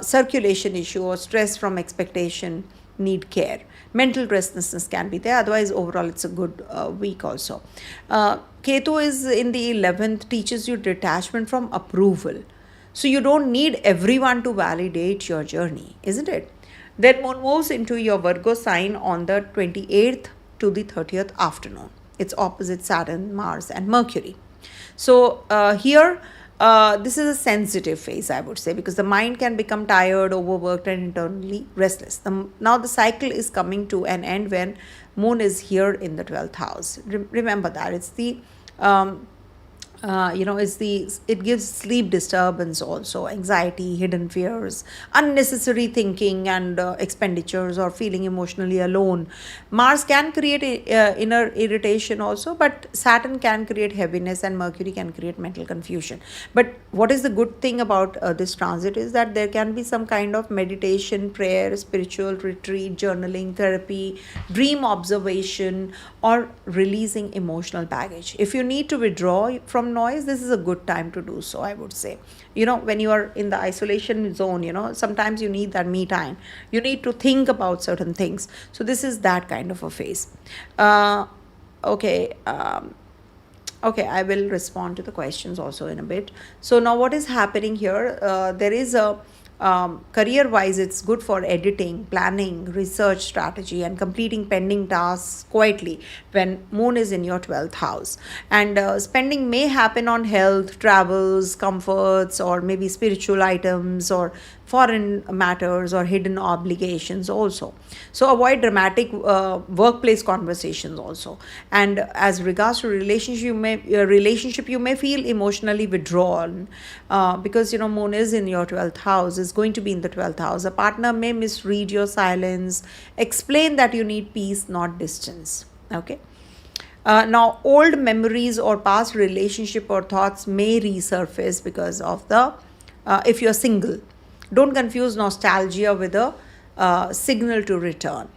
circulation issue or stress from expectation, need care. Mental restlessness can be there. Otherwise, overall, it's a good week also. Ketu is in the 11th, teaches you detachment from approval. So you don't need everyone to validate your journey, isn't it? Then moon moves into your Virgo sign on the 28th to the 30th afternoon. It's opposite Saturn, Mars and Mercury. So here this is a sensitive phase, I would say, because the mind can become tired, overworked, and internally restless. Now the cycle is coming to an end when moon is here in the 12th house. Remember that it's the it gives sleep disturbance, also anxiety, hidden fears, unnecessary thinking, and expenditures, or feeling emotionally alone. Mars can create inner irritation also, but Saturn can create heaviness, and Mercury can create mental confusion. But what is the good thing about this transit is that there can be some kind of meditation, prayer, spiritual retreat, journaling, therapy, dream observation, or releasing emotional baggage. If you need to withdraw from noise, this is a good time to do so, I would say. When you are in the isolation zone, sometimes you need that me time. You need to think about certain things. So this is that kind of a phase. Okay. Okay, I will respond to the questions also in a bit. So now what is happening here? There is a career wise, it's good for editing, planning, research strategy, and completing pending tasks quietly when moon is in your 12th house. And spending may happen on health, travels, comforts, or maybe spiritual items, or foreign matters, or hidden obligations also. So avoid dramatic workplace conversations also. And as regards to relationship, you may feel emotionally withdrawn because moon is in your 12th house, is going to be in the 12th house. A partner may misread your silence, explain that you need peace, not distance. Okay. Now old memories or past relationship or thoughts may resurface because of the if you're single. Don't confuse nostalgia with a signal to return.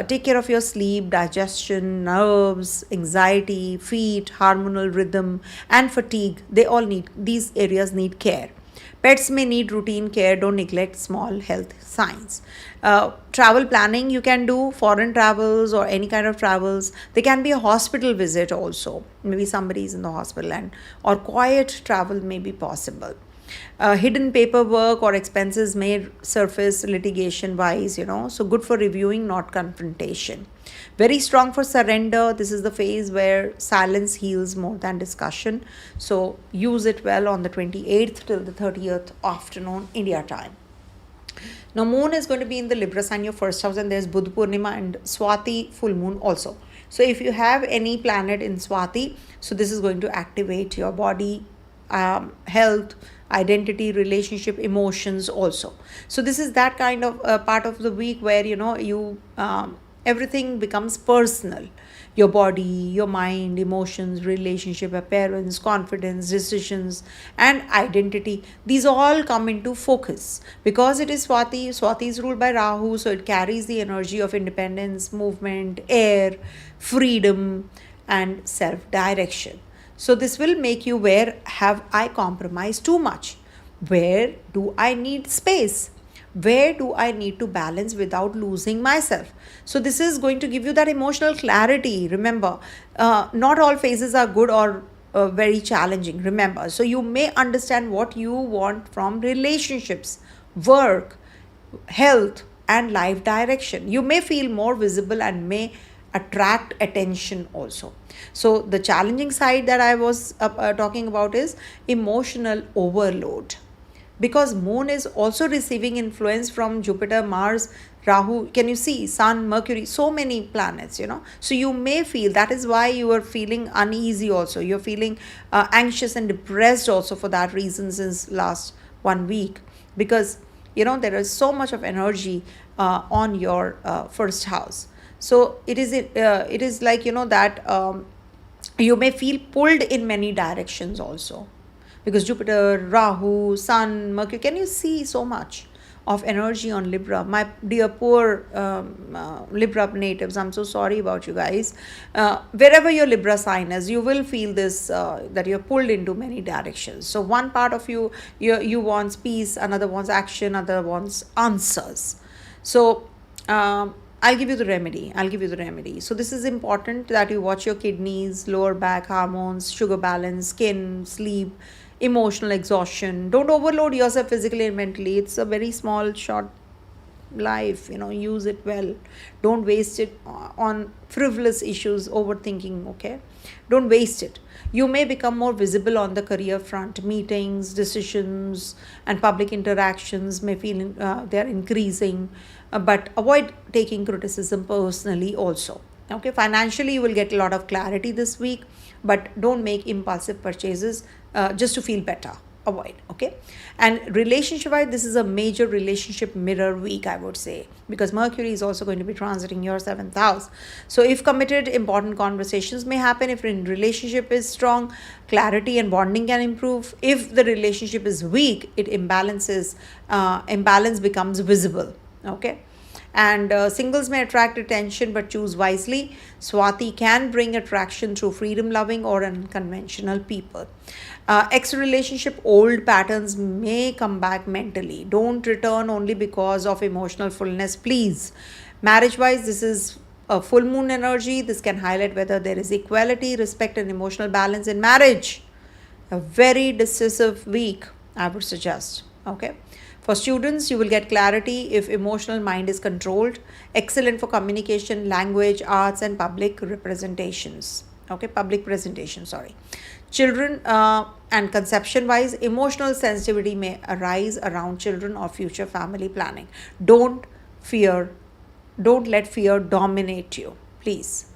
Take care of your sleep, digestion, nerves, anxiety, feet, hormonal rhythm, and fatigue. These areas need care. Pets may need routine care. Don't neglect small health signs. Travel planning, you can do foreign travels or any kind of travels. There can be a hospital visit also. Maybe somebody is in the hospital, or quiet travel may be possible. Hidden paperwork or expenses may surface litigation wise, so good for reviewing, not confrontation. Very strong for surrender. This is the phase where silence heals more than discussion. So use it well on the 28th till the 30th afternoon, India time. Now moon is going to be in the Libra sign, your first house, and there's Budh Purnima and Swati full moon also. So if you have any planet in Swati, so this is going to activate your body, health, identity, relationship, emotions also. So this is that kind of part of the week where you everything becomes personal. Your body, your mind, emotions, relationship, appearance, confidence, decisions, and identity, these all come into focus because it is Swati. Swati is ruled by Rahu, so it carries the energy of independence, movement, air, freedom, and self-direction. So this will make you where have I compromised too much? Where do I need space? Where do I need to balance without losing myself? So this is going to give you that emotional clarity. Remember, not all phases are good or very challenging. Remember, so you may understand what you want from relationships, work, health, and life direction. You may feel more visible and may attract attention also. So the challenging side that I was talking about is emotional overload, because moon is also receiving influence from Jupiter, Mars, Rahu. Can you see Sun, Mercury, so many planets, so you may feel, that is why you are feeling uneasy also. You're feeling anxious and depressed also for that reason since last 1 week, because there is so much of energy on your first house. So it is like that you may feel pulled in many directions also, because Jupiter, Rahu, Sun, Mercury, can you see so much of energy on Libra? My dear poor Libra natives, I'm so sorry about you guys. Wherever your Libra sign is, you will feel this, that you're pulled into many directions. So one part of you wants peace, another wants action, another wants answers. So I'll give you the remedy. So this is important that you watch your kidneys, lower back, hormones, sugar balance, skin, sleep, emotional exhaustion. Don't overload yourself physically and mentally. It's a very small, short life, use it well. Don't waste it on frivolous issues, overthinking, okay? Don't waste it. You may become more visible on the career front. Meetings, decisions, and public interactions may feel they are increasing, but avoid taking criticism personally also. Okay, financially, you will get a lot of clarity this week, but don't make impulsive purchases just to feel better. Avoid, okay? And relationship wise, this is a major relationship mirror week, I would say, because Mercury is also going to be transiting your 7th house. So if committed, important conversations may happen. If in relationship is strong, clarity and bonding can improve. If the relationship is weak, it imbalance becomes visible, okay? And singles may attract attention, but choose wisely. Swati can bring attraction through freedom loving or unconventional people. Ex-relationship old patterns may come back mentally. Don't return only because of emotional fullness, please. Marriage wise, this is a full moon energy. This can highlight whether there is equality, respect, and emotional balance in marriage. A very decisive week, I would suggest, okay? For students, you will get clarity if emotional mind is controlled. Excellent for communication, language, arts, and public representations. Okay, public presentation, sorry. Children and conception wise, emotional sensitivity may arise around children or future family planning. Don't let fear dominate you, please.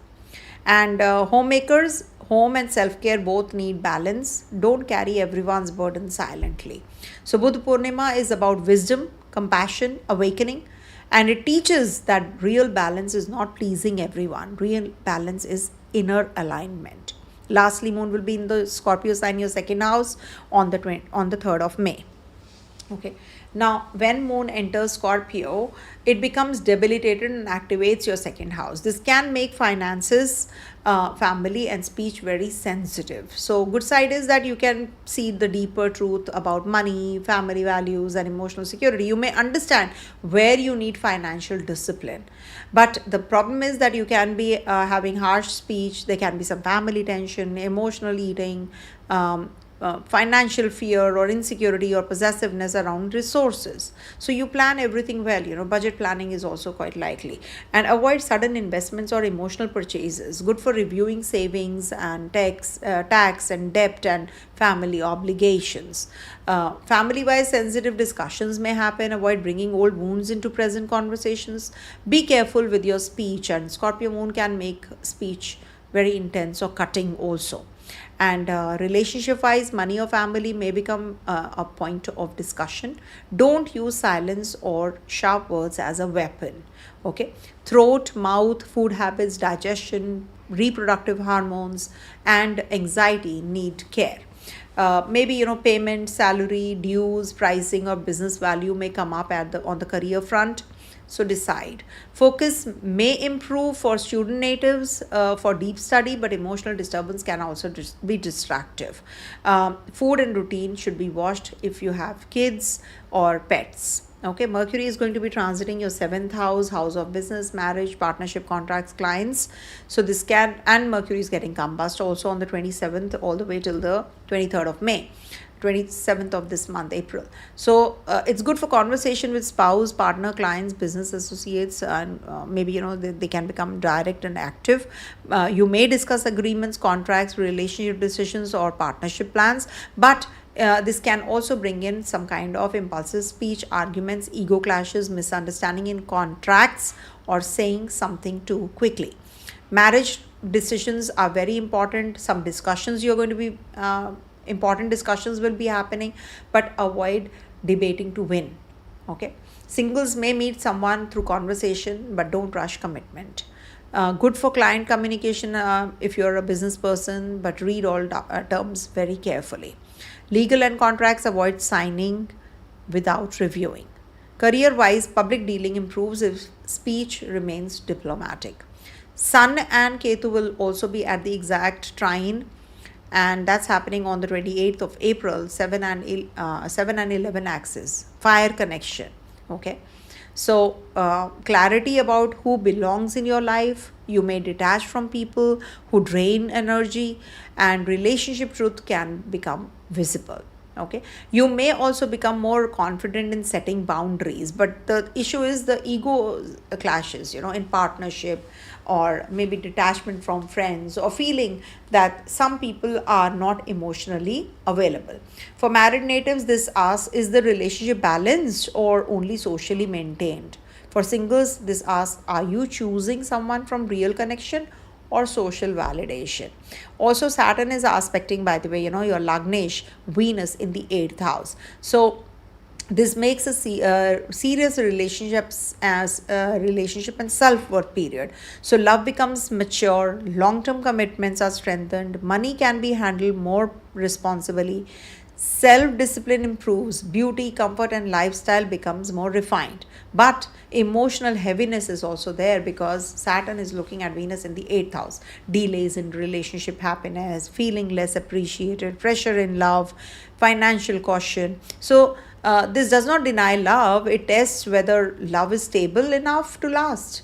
And homemakers, home and self-care both need balance. Don't carry everyone's burden silently. So Buddha Purnima is about wisdom, compassion, awakening, and it teaches that real balance is not pleasing everyone. Real balance is inner alignment. Lastly, moon will be in the Scorpio sign, your 2nd house, on the 3rd of May. Okay. Now, when moon enters Scorpio, it becomes debilitated and activates your 2nd house. This can make finances, family, and speech very sensitive. So, good side is that you can see the deeper truth about money, family values, and emotional security. You may understand where you need financial discipline. But the problem is that you can be having harsh speech. There can be some family tension, emotional eating, financial fear or insecurity or possessiveness around resources. So you plan everything well, budget planning is also quite likely. And avoid sudden investments or emotional purchases. Good for reviewing savings and tax and debt and family obligations. Family-wise, sensitive discussions may happen. Avoid bringing old wounds into present conversations. Be careful with your speech, and Scorpio moon can make speech very intense or cutting also. And relationship wise, money or family may become a point of discussion. Don't use silence or sharp words as a weapon, okay? Throat, mouth, food habits, digestion, reproductive hormones, and anxiety need care. Maybe payment, salary, dues, pricing, or business value may come up on the career front. So decide. Focus may improve for student natives for deep study, but emotional disturbance can also be distractive. Food and routine should be watched if you have kids or pets. Okay, Mercury is going to be transiting your 7th house, house of business, marriage, partnership, contracts, clients. So and Mercury is getting combust also on the 27th all the way till the 23rd of May. 27th of this month, April. So it's good for conversation with spouse, partner, clients, business associates, and maybe they can become direct and active. You may discuss agreements, contracts, relationship decisions, or partnership plans, but this can also bring in some kind of impulsive speech, arguments, ego clashes, misunderstanding in contracts, or saying something too quickly. Marriage decisions are very important. Some discussions you're going to be important discussions will be happening, but avoid debating to win. Okay, singles may meet someone through conversation, but don't rush commitment. Good for client communication if you're a business person, but read all terms very carefully. Legal and contracts, avoid signing without reviewing. Career wise, public dealing improves if speech remains diplomatic. Sun and Ketu will also be at the exact trine, and that's happening on the 28th of April, 7 and 11 axis, fire connection. Okay, so clarity about who belongs in your life. You may detach from people who drain energy, and relationship truth can become visible. Okay, you may also become more confident in setting boundaries, but the issue is the ego clashes, in partnership, or maybe detachment from friends, or feeling that some people are not emotionally available. For married natives, this asks, is the relationship balanced or only socially maintained? For singles, this asks, are you choosing someone from real connection or social validation? Also, Saturn is aspecting, by the way, your Lagnesh Venus in the 8th house. So this makes a serious relationships as a relationship and self-worth period. So love becomes mature, long-term commitments are strengthened, money can be handled more responsibly, self-discipline improves, beauty, comfort and lifestyle becomes more refined. But emotional heaviness is also there because Saturn is looking at Venus in the 8th house. Delays in relationship happiness, feeling less appreciated, pressure in love, financial caution. So this does not deny love, it tests whether love is stable enough to last.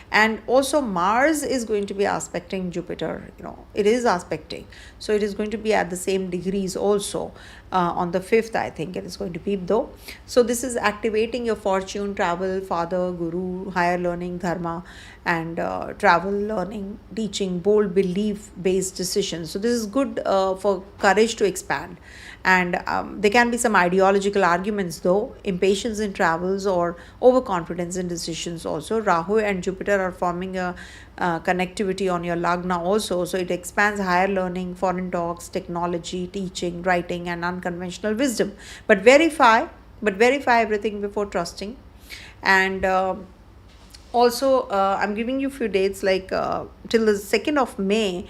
And also Mars is going to be aspecting Jupiter, it is aspecting, so it is going to be at the same degrees also. On the 5th, I think it is going to be, though. So this is activating your fortune, travel, father, guru, higher learning, dharma, and travel, learning, teaching, bold belief based decisions. So this is good for courage to expand. And there can be some ideological arguments, though, impatience in travels or overconfidence in decisions also. Rahu and Jupiter are forming a connectivity on your Lagna also, so it expands higher learning, foreign talks, technology, teaching, writing, and unconventional wisdom. But verify everything before trusting. And also, I'm giving you a few dates, like till the 2nd of May.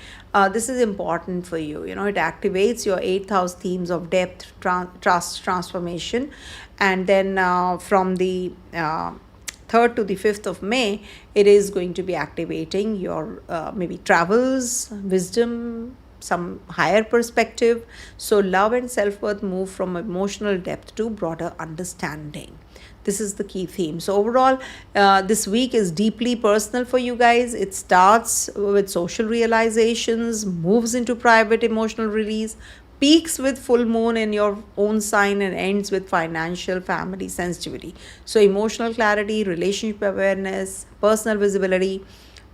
This is important for you. It activates your 8th house themes of depth, trust, transformation. And then from the 3rd to the 5th of May, it is going to be activating your maybe travels, wisdom, some higher perspective. So love and self-worth move from emotional depth to broader understanding. This is the key theme. So overall, this week is deeply personal for you guys. It starts with social realizations, moves into private emotional release, peaks with full moon in your own sign, and ends with financial family sensitivity. So emotional clarity, relationship awareness, personal visibility,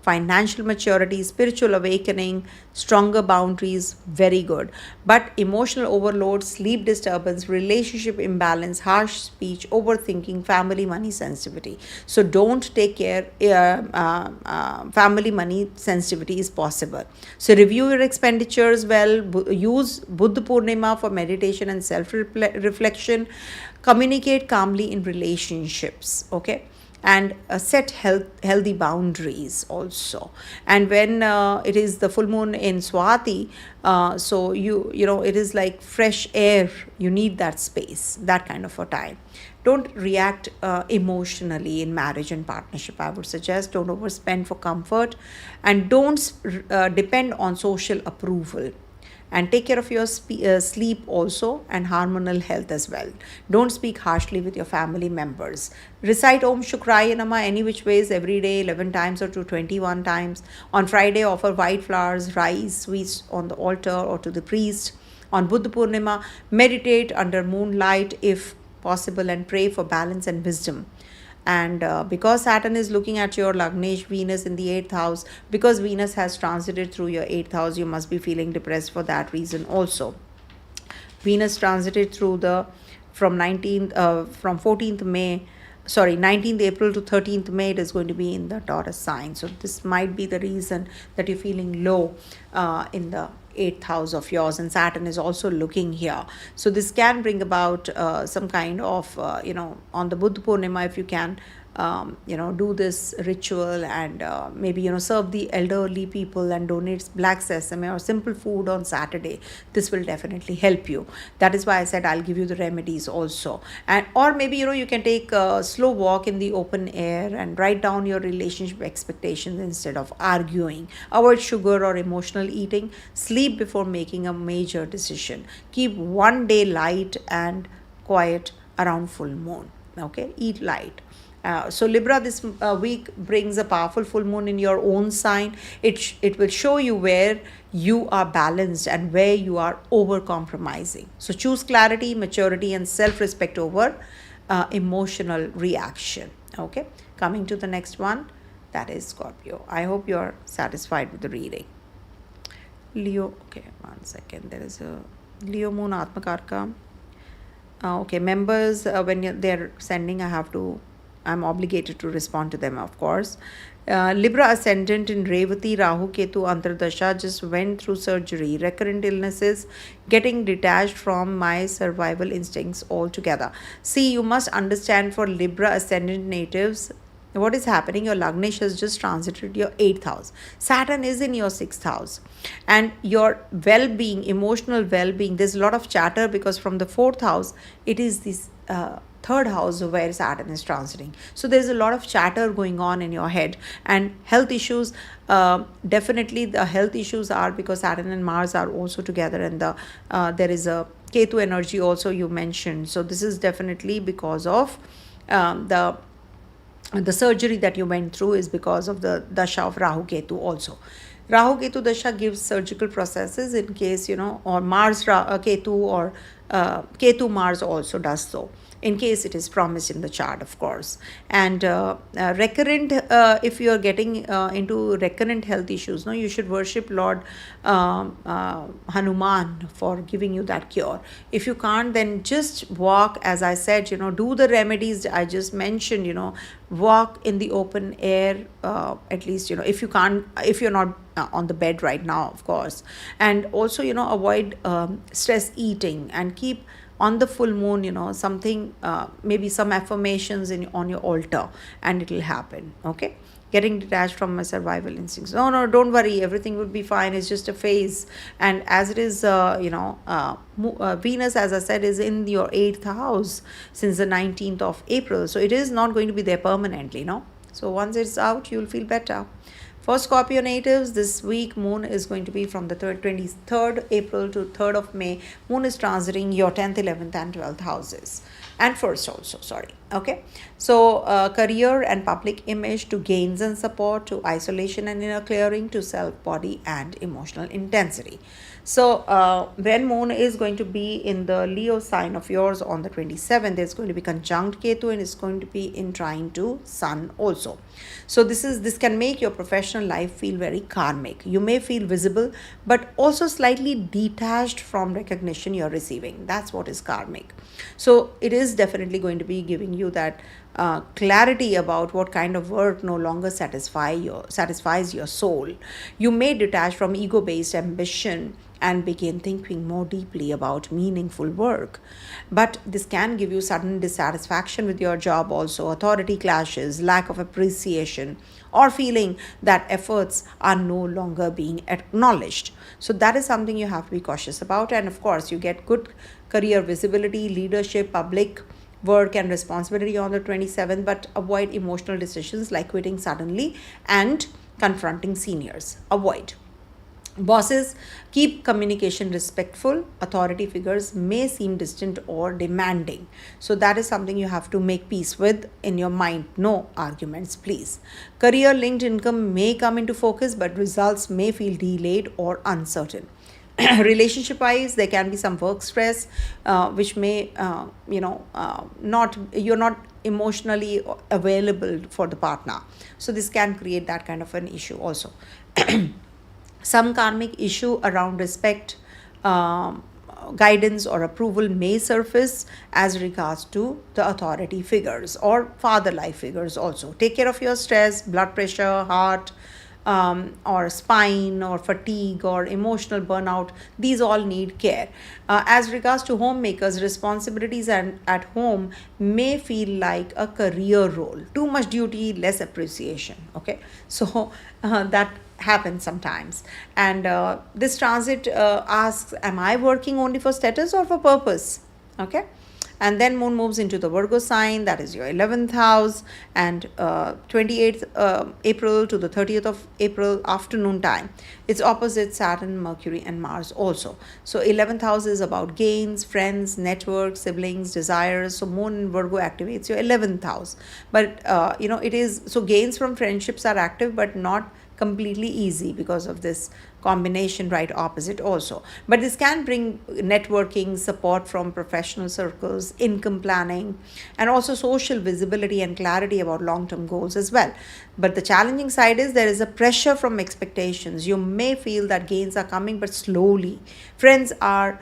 financial maturity, spiritual awakening, stronger boundaries, very good. But emotional overload, sleep disturbance, relationship imbalance, harsh speech, overthinking, family money sensitivity. So don't take care. Family money sensitivity is possible. So review your expenditures well. Use Buddha Purnima for meditation and self-reflection. Communicate calmly in relationships. Okay, and set healthy boundaries also. And when it is the full moon in Swati, so it is like fresh air, you need that space, that kind of a time. Don't react emotionally in marriage and partnership, I would suggest. Don't overspend for comfort, and don't depend on social approval. And take care of your sleep also, and hormonal health as well. Don't speak harshly with your family members. Recite Om Shukraya Nama any which ways every day, 11 times or to 21 times. On Friday, offer white flowers, rice, sweets on the altar or to the priest. On Buddha Purnima, meditate under moonlight if possible, and pray for balance and wisdom. And because Saturn is looking at your Lagnesh Venus in the 8th house, because Venus has transited through your 8th house, you must be feeling depressed for that reason also. Venus transited through from 14th May, 19th April to 13th May, it is going to be in the Taurus sign. So this might be the reason that you're feeling low in the 8th house of yours, and Saturn is also looking here. So this can bring about some kind of on the Buddha Purnima, if you can do this ritual, and maybe serve the elderly people and donate black sesame or simple food on Saturday. This will definitely help you. That is why I said I'll give you the remedies also. And or maybe you can take a slow walk in the open air and write down your relationship expectations instead of arguing. Avoid sugar or emotional eating. Sleep before making a major decision. Keep one day light and quiet around full moon. Okay, eat light. So Libra this week brings a powerful full moon in your own sign. It will show you where you are balanced and where you are over compromising. So choose clarity, maturity, and self-respect over emotional reaction. Okay, coming to the next one, that is Scorpio. I hope you are satisfied with the reading. Leo, okay, 1 second. There is a Leo moon Atmakarka. Okay, members, when they're sending, I'm obligated to respond to them, of course. Libra ascendant in Revati, Rahu, Ketu, Antardasha just went through surgery, recurrent illnesses, getting detached from my survival instincts altogether. See, you must understand, for Libra ascendant natives, what is happening, your Lagnesh has just transited your 8th house. Saturn is in your 6th house. And your well-being, emotional well-being, there's a lot of chatter because from the 4th house, it is this 3rd house where Saturn is transiting. So there's a lot of chatter going on in your head. And health issues, definitely the health issues are because Saturn and Mars are also together, and there is a Ketu energy also you mentioned. So this is definitely because of the surgery that you went through is because of the Dasha of Rahu Ketu also. Rahu Ketu Dasha gives surgical processes in case, or Mars Ketu or Ketu Mars also does so, in case it is promised in the chart, of course. And recurrent, if you are getting into recurrent health issues, you should worship Lord Hanuman for giving you that cure. If you can't, then just walk, as I said, do the remedies I just mentioned, walk in the open air, at least, if you can't, if you're not on the bed right now, of course. And also, avoid stress eating, and keep on the full moon, something, maybe some affirmations on your altar, and it will happen. Okay, getting detached from my survival instincts. No, don't worry, everything will be fine. It's just a phase. And as it is, Venus, as I said, is in your 8th house since the 19th of April. So it is not going to be there permanently, So once it's out, you'll feel better. For Scorpio natives, this week moon is going to be from the 23rd April to 3rd of May. Moon is transiting your 10th, 11th and 12th houses. And first also, sorry. Okay. So career and public image, to gains and support, to isolation and inner clearing, to self, body and emotional intensity. So when moon is going to be in the Leo sign of yours on the 27th, there's going to be conjunct Ketu, and it's going to be in trine to Sun also. So this can make your professional life feel very karmic. You may feel visible, but also slightly detached from recognition you're receiving. That's what is karmic. So it is definitely going to be giving you that clarity about what kind of work no longer satisfies your soul. You may detach from ego-based ambition and begin thinking more deeply about meaningful work. But this can give you sudden dissatisfaction with your job also, authority clashes, lack of appreciation, or feeling that efforts are no longer being acknowledged. So that is something you have to be cautious about. And of course, you get good career visibility, leadership, public work and responsibility on the 27th, but avoid emotional decisions like quitting suddenly and confronting seniors. Avoid. Bosses, keep communication respectful. Authority figures may seem distant or demanding. So that is something you have to make peace with in your mind. No arguments, please. Career linked income may come into focus, but results may feel delayed or uncertain. Relationship wise, there can be some work stress, which may, you're not emotionally available for the partner. So this can create that kind of an issue also. Some karmic issue around respect, guidance or approval may surface as regards to the authority figures or father life figures also. Take care of your stress, blood pressure, heart, or spine or fatigue or emotional burnout. These all need care. As regards to homemakers, responsibilities and at home may feel like a career role. Too much duty, less appreciation. Okay, so that happens sometimes. And this transit asks, am I working only for status or for purpose? Okay. And then moon moves into the Virgo sign, that is your 11th house, and 28th April to the 30th of April afternoon time, it's opposite Saturn, Mercury, and Mars also. So 11th house is about gains, friends, network, siblings, desires. So moon in Virgo activates your 11th house. But it is, so gains from friendships are active, but not completely easy because of this combination right opposite also. But this can bring networking, support from professional circles, income planning, and also social visibility and clarity about long-term goals as well. But the challenging side is there is a pressure from expectations. You may feel that gains are coming, but slowly. Friends are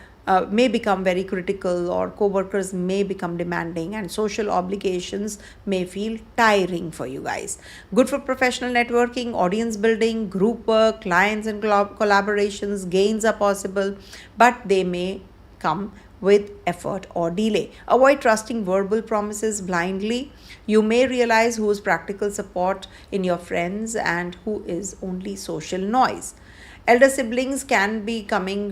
may become very critical, or co-workers may become demanding, and social obligations may feel tiring for you guys. Good for professional networking, audience building, group work, clients and collaborations. Gains are possible, but they may come with effort or delay. Avoid trusting verbal promises blindly. You may realize who is practical support in your friends and who is only social noise. Elder siblings can be coming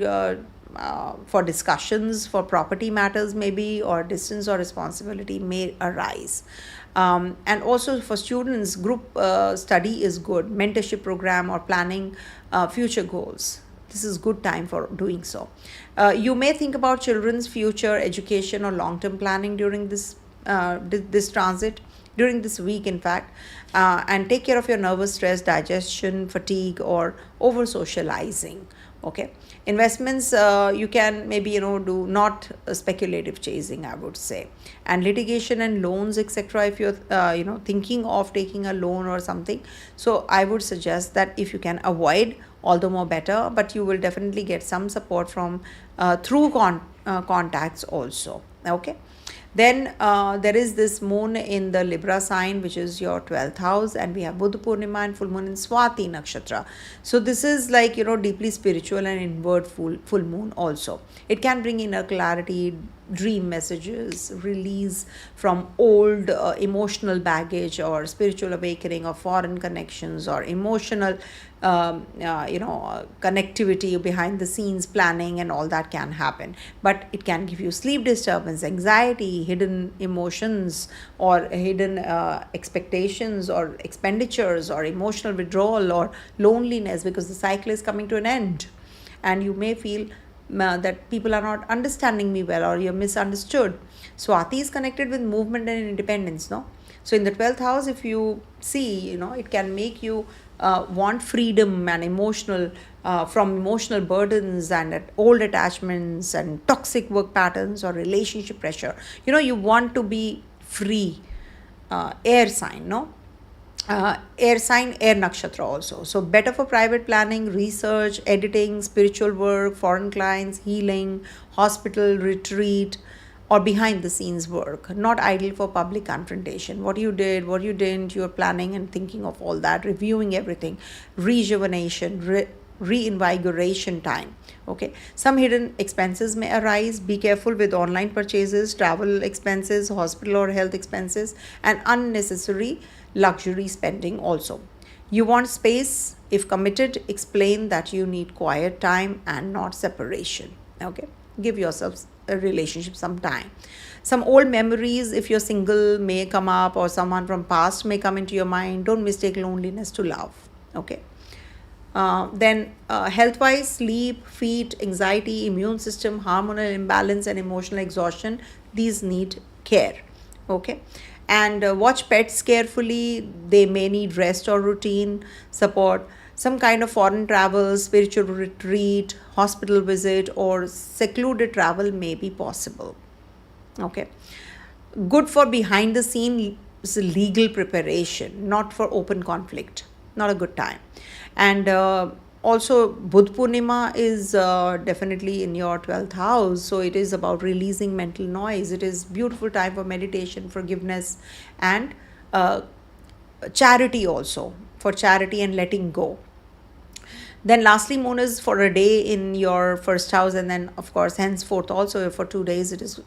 for discussions for property matters maybe, or distance or responsibility may arise. And also for students, group study is good, mentorship program or planning future goals. This is good time for doing so. You may think about children's future education or long-term planning during this transit, during this week in fact, and take care of your nervous stress, digestion, fatigue, or over socializing. Okay, investments, you can maybe do not speculative chasing, I would say. And litigation and loans, etc., if you're thinking of taking a loan or something, so I would suggest that if you can avoid, all the more better, but you will definitely get some support from through contacts also. Okay. Then there is this moon in the Libra sign, which is your 12th house, and we have Buddha Purnima and full moon in Swati Nakshatra. So this is like, deeply spiritual and inward full moon also. It can bring inner clarity, dream messages, release from old emotional baggage, or spiritual awakening, or foreign connections, or emotional connectivity behind the scenes planning, and all that can happen. But it can give you sleep disturbance, anxiety, hidden emotions, or hidden expectations or expenditures, or emotional withdrawal, or loneliness, because the cycle is coming to an end, and you may feel that people are not understanding me well, or you're misunderstood. Swati is connected with movement and independence, no? So in the 12th house, if you see, it can make you want freedom and from emotional burdens and old attachments and toxic work patterns or relationship pressure. You want to be free. Air sign, no? Air sign, air nakshatra also. So better for private planning, research, editing, spiritual work, foreign clients, healing, hospital, retreat, or behind the scenes work. Not ideal for public confrontation. What you did, what you didn't, you're planning and thinking of all that, reviewing everything, rejuvenation, reinvigoration time. Okay, some hidden expenses may arise. Be careful with online purchases, travel expenses, hospital or health expenses, and unnecessary luxury spending also. You want space. If committed, explain that you need quiet time and not separation. Okay, give yourself a relationship some time. Some old memories, if you're single, may come up, or someone from past may come into your mind. Don't mistake loneliness to love. Okay. Then health-wise, sleep, feet, anxiety, immune system, hormonal imbalance, and emotional exhaustion, these need care. Okay. And watch pets carefully. They may need rest or routine support. Some kind of foreign travel, spiritual retreat, hospital visit, or secluded travel may be possible. Okay. Good for behind the scenes legal preparation, not for open conflict. Not a good time. And also Buddha Purnima is definitely in your 12th house, so it is about releasing mental noise. It is beautiful time for meditation, forgiveness, and charity also, for charity and letting go. Then lastly, moon is for a day in your first house, and then of course henceforth also for 2 days it is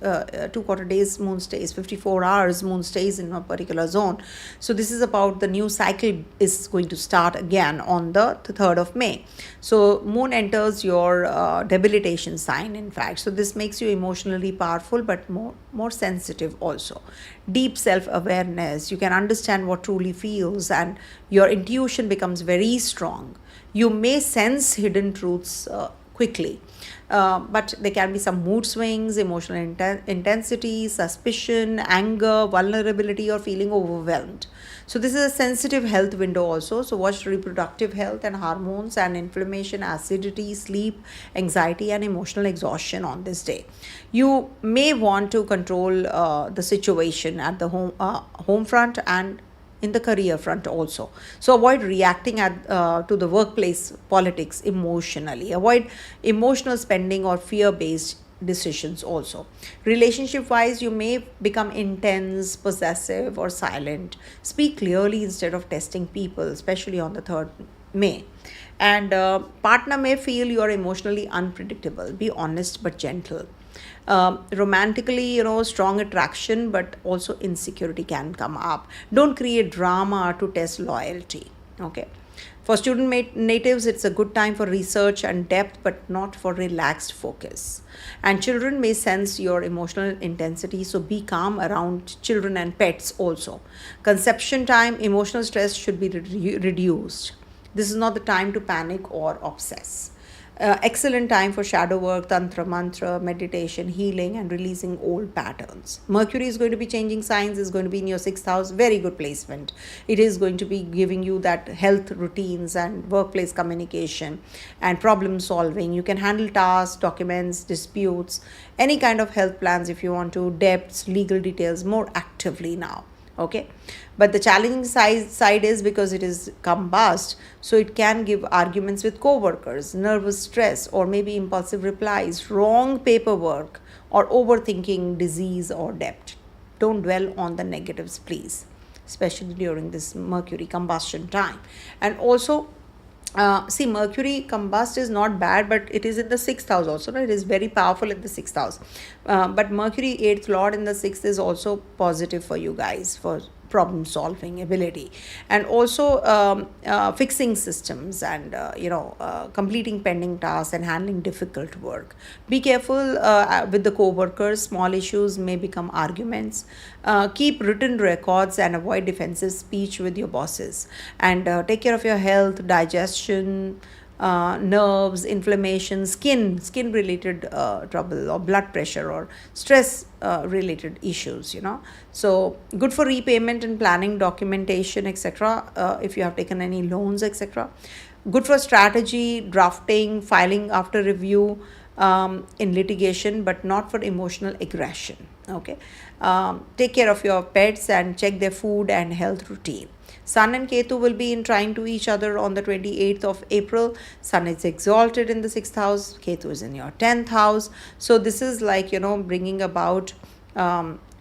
2 quarter days moon stays, 54 hours moon stays in a particular zone. So this is about the new cycle is going to start again on the 3rd of May. So moon enters your debilitation sign, in fact. So this makes you emotionally powerful but more sensitive also. Deep self-awareness, you can understand what truly feels, and your intuition becomes very strong. You may sense hidden truths quickly, but there can be some mood swings, emotional intensity, suspicion, anger, vulnerability, or feeling overwhelmed. So this is a sensitive health window also. So watch reproductive health and hormones and inflammation, acidity, sleep, anxiety, and emotional exhaustion on this day. You may want to control the situation at the home front and in the career front also. So avoid reacting to the workplace politics emotionally. Avoid emotional spending or fear-based decisions also. Relationship wise, you may become intense, possessive, or silent. Speak clearly instead of testing people, especially on the 3rd May. And partner may feel you are emotionally unpredictable. Be honest but gentle. Romantically, strong attraction, but also insecurity can come up. Don't create drama to test loyalty. Okay. For student natives, it's a good time for research and depth, but not for relaxed focus. And children may sense your emotional intensity, so be calm around children and pets also. Conception time, emotional stress should be reduced. This is not the time to panic or obsess. Excellent time for shadow work, tantra, mantra, meditation, healing, and releasing old patterns. Mercury is going to be changing signs, is going to be in your 6th house. Very good placement. It is going to be giving you that health routines and workplace communication and problem solving. You can handle tasks, documents, disputes, any kind of health plans if you want to, debts, legal details more actively now. Okay, but the challenging side is because it is combust, so it can give arguments with co-workers, nervous stress, or maybe impulsive replies, wrong paperwork, or overthinking disease or debt. Don't dwell on the negatives, please, especially during this Mercury combustion time. And also, see, Mercury combust is not bad, but it is in the 6th house also. It is very powerful in the 6th house. But Mercury, 8th Lord in the 6th, is also positive for you guys for problem solving ability, and also fixing systems and completing pending tasks and handling difficult work. Be careful with the co-workers. Small issues may become arguments. Keep written records and avoid defensive speech with your bosses, and take care of your health, digestion, nerves, inflammation, skin related trouble, or blood pressure, or stress related issues. So good for repayment and planning, documentation, etc. If you have taken any loans, etc. Good for strategy, drafting, filing after review, in litigation, but not for emotional aggression. Okay. Take care of your pets and check their food and health routine. Sun and Ketu will be in trine to each other on the 28th of April. Sun is exalted in the 6th house. Ketu is in your 10th house. So this is like, bringing about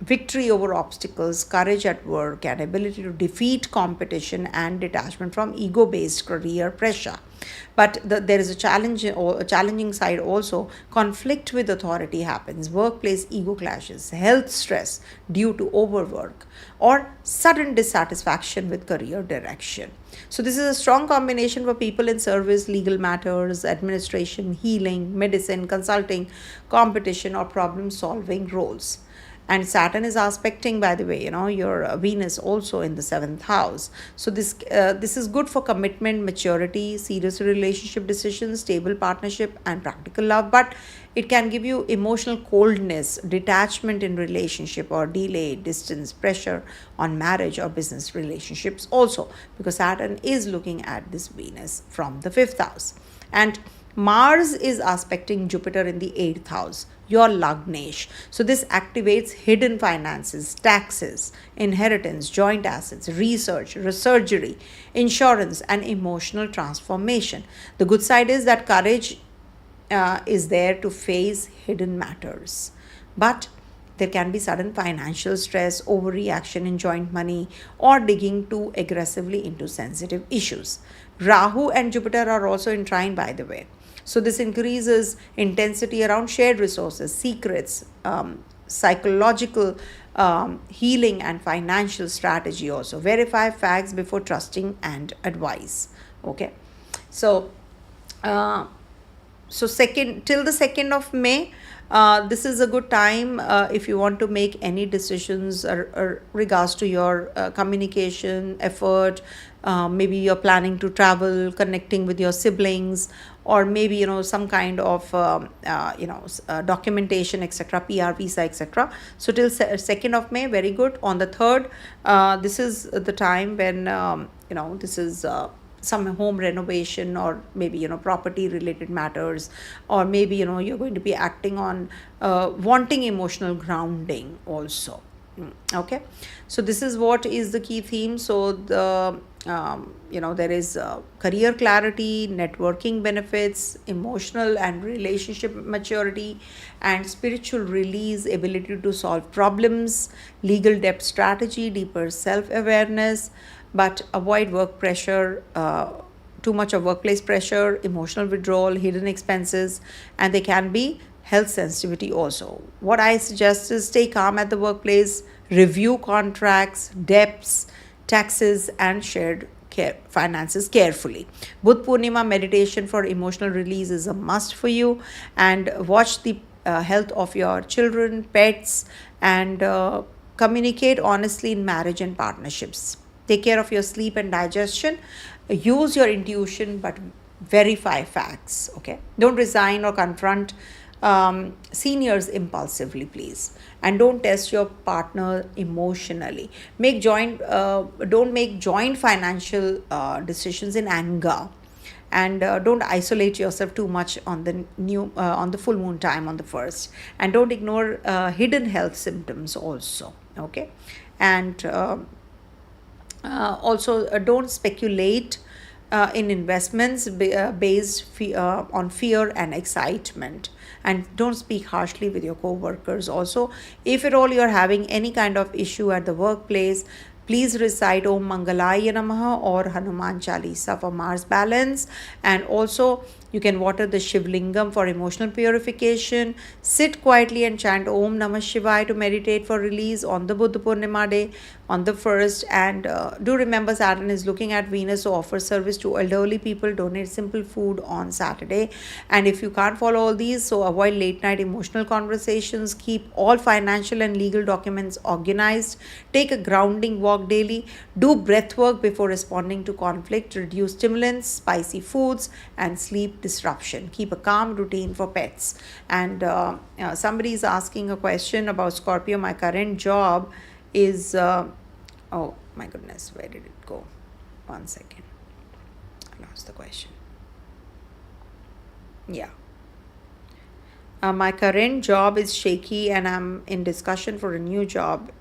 victory over obstacles, courage at work, and ability to defeat competition and detachment from ego-based career pressure. But there is a challenging side also. Conflict with authority happens, workplace ego clashes, health stress due to overwork, or sudden dissatisfaction with career direction. So this is a strong combination for people in service, legal matters, administration, healing, medicine, consulting, competition, or problem solving roles. And Saturn is aspecting, by the way, your Venus also in the 7th house. So this is good for commitment, maturity, serious relationship decisions, stable partnership, and practical love. But it can give you emotional coldness, detachment in relationship, or delay, distance, pressure on marriage or business relationships also, because Saturn is looking at this Venus from the 5th house. And Mars is aspecting Jupiter in the 8th house, your Lagnesh. So this activates hidden finances, taxes, inheritance, joint assets, research, surgery, insurance, and emotional transformation. The good side is that courage is there to face hidden matters. But There can be sudden financial stress, overreaction in joint money, or digging too aggressively into sensitive issues. Rahu and Jupiter are also in trine, by the way. So this increases intensity around shared resources, secrets, psychological healing, and financial strategy also. Verify facts before trusting and advice. Okay. So second till the 2nd of May, this is a good time if you want to make any decisions or regards to your communication effort. Maybe you're planning to travel, connecting with your siblings, or maybe some kind of documentation, etc., PR, visa, etc. So till 2nd of May, very good. On the 3rd, this is the time when this is some home renovation, or maybe property related matters, or maybe you're going to be acting on wanting emotional grounding also. Okay, so this is what is the key theme. So the there is career clarity, networking benefits, emotional and relationship maturity, and spiritual release, ability to solve problems, legal depth strategy, deeper self-awareness, but avoid work pressure, too much of workplace pressure, emotional withdrawal, hidden expenses, and they can be health sensitivity also. What I suggest is stay calm at the workplace, review contracts, debts, taxes, and shared finances carefully. Budh Purnima meditation for emotional release is a must for you, and watch the health of your children, pets, and communicate honestly in marriage and partnerships. Take care of your sleep and digestion. Use your intuition, but verify facts. Okay, don't resign or confront seniors impulsively, please, and don't test your partner emotionally. Don't make joint financial decisions in anger, and don't isolate yourself too much on the full moon time on the 1st, and don't ignore hidden health symptoms also. Okay, and also don't speculate in investments based on fear and excitement, and don't speak harshly with your co-workers also. If at all you're having any kind of issue at the workplace, please recite Om Mangalaya Namaha or Hanuman Chalisa for Mars balance. And also you can water the Shivlingam for emotional purification. Sit quietly and chant Om Namah Shivaya to meditate for release on the Buddha Purnima day on the 1st. And do remember, Saturn is looking at Venus, so offer service to elderly people, donate simple food on Saturday. And if you can't follow all these, so avoid late night emotional conversations, keep all financial and legal documents organized, take a grounding walk daily, do breath work before responding to conflict, reduce stimulants, spicy foods, and sleep disruption. Keep a calm routine for pets. And somebody is asking a question about Scorpio. My current job is oh my goodness, where did it go? 1 second, I lost the question. Yeah, my current job is shaky and I'm in discussion for a new job.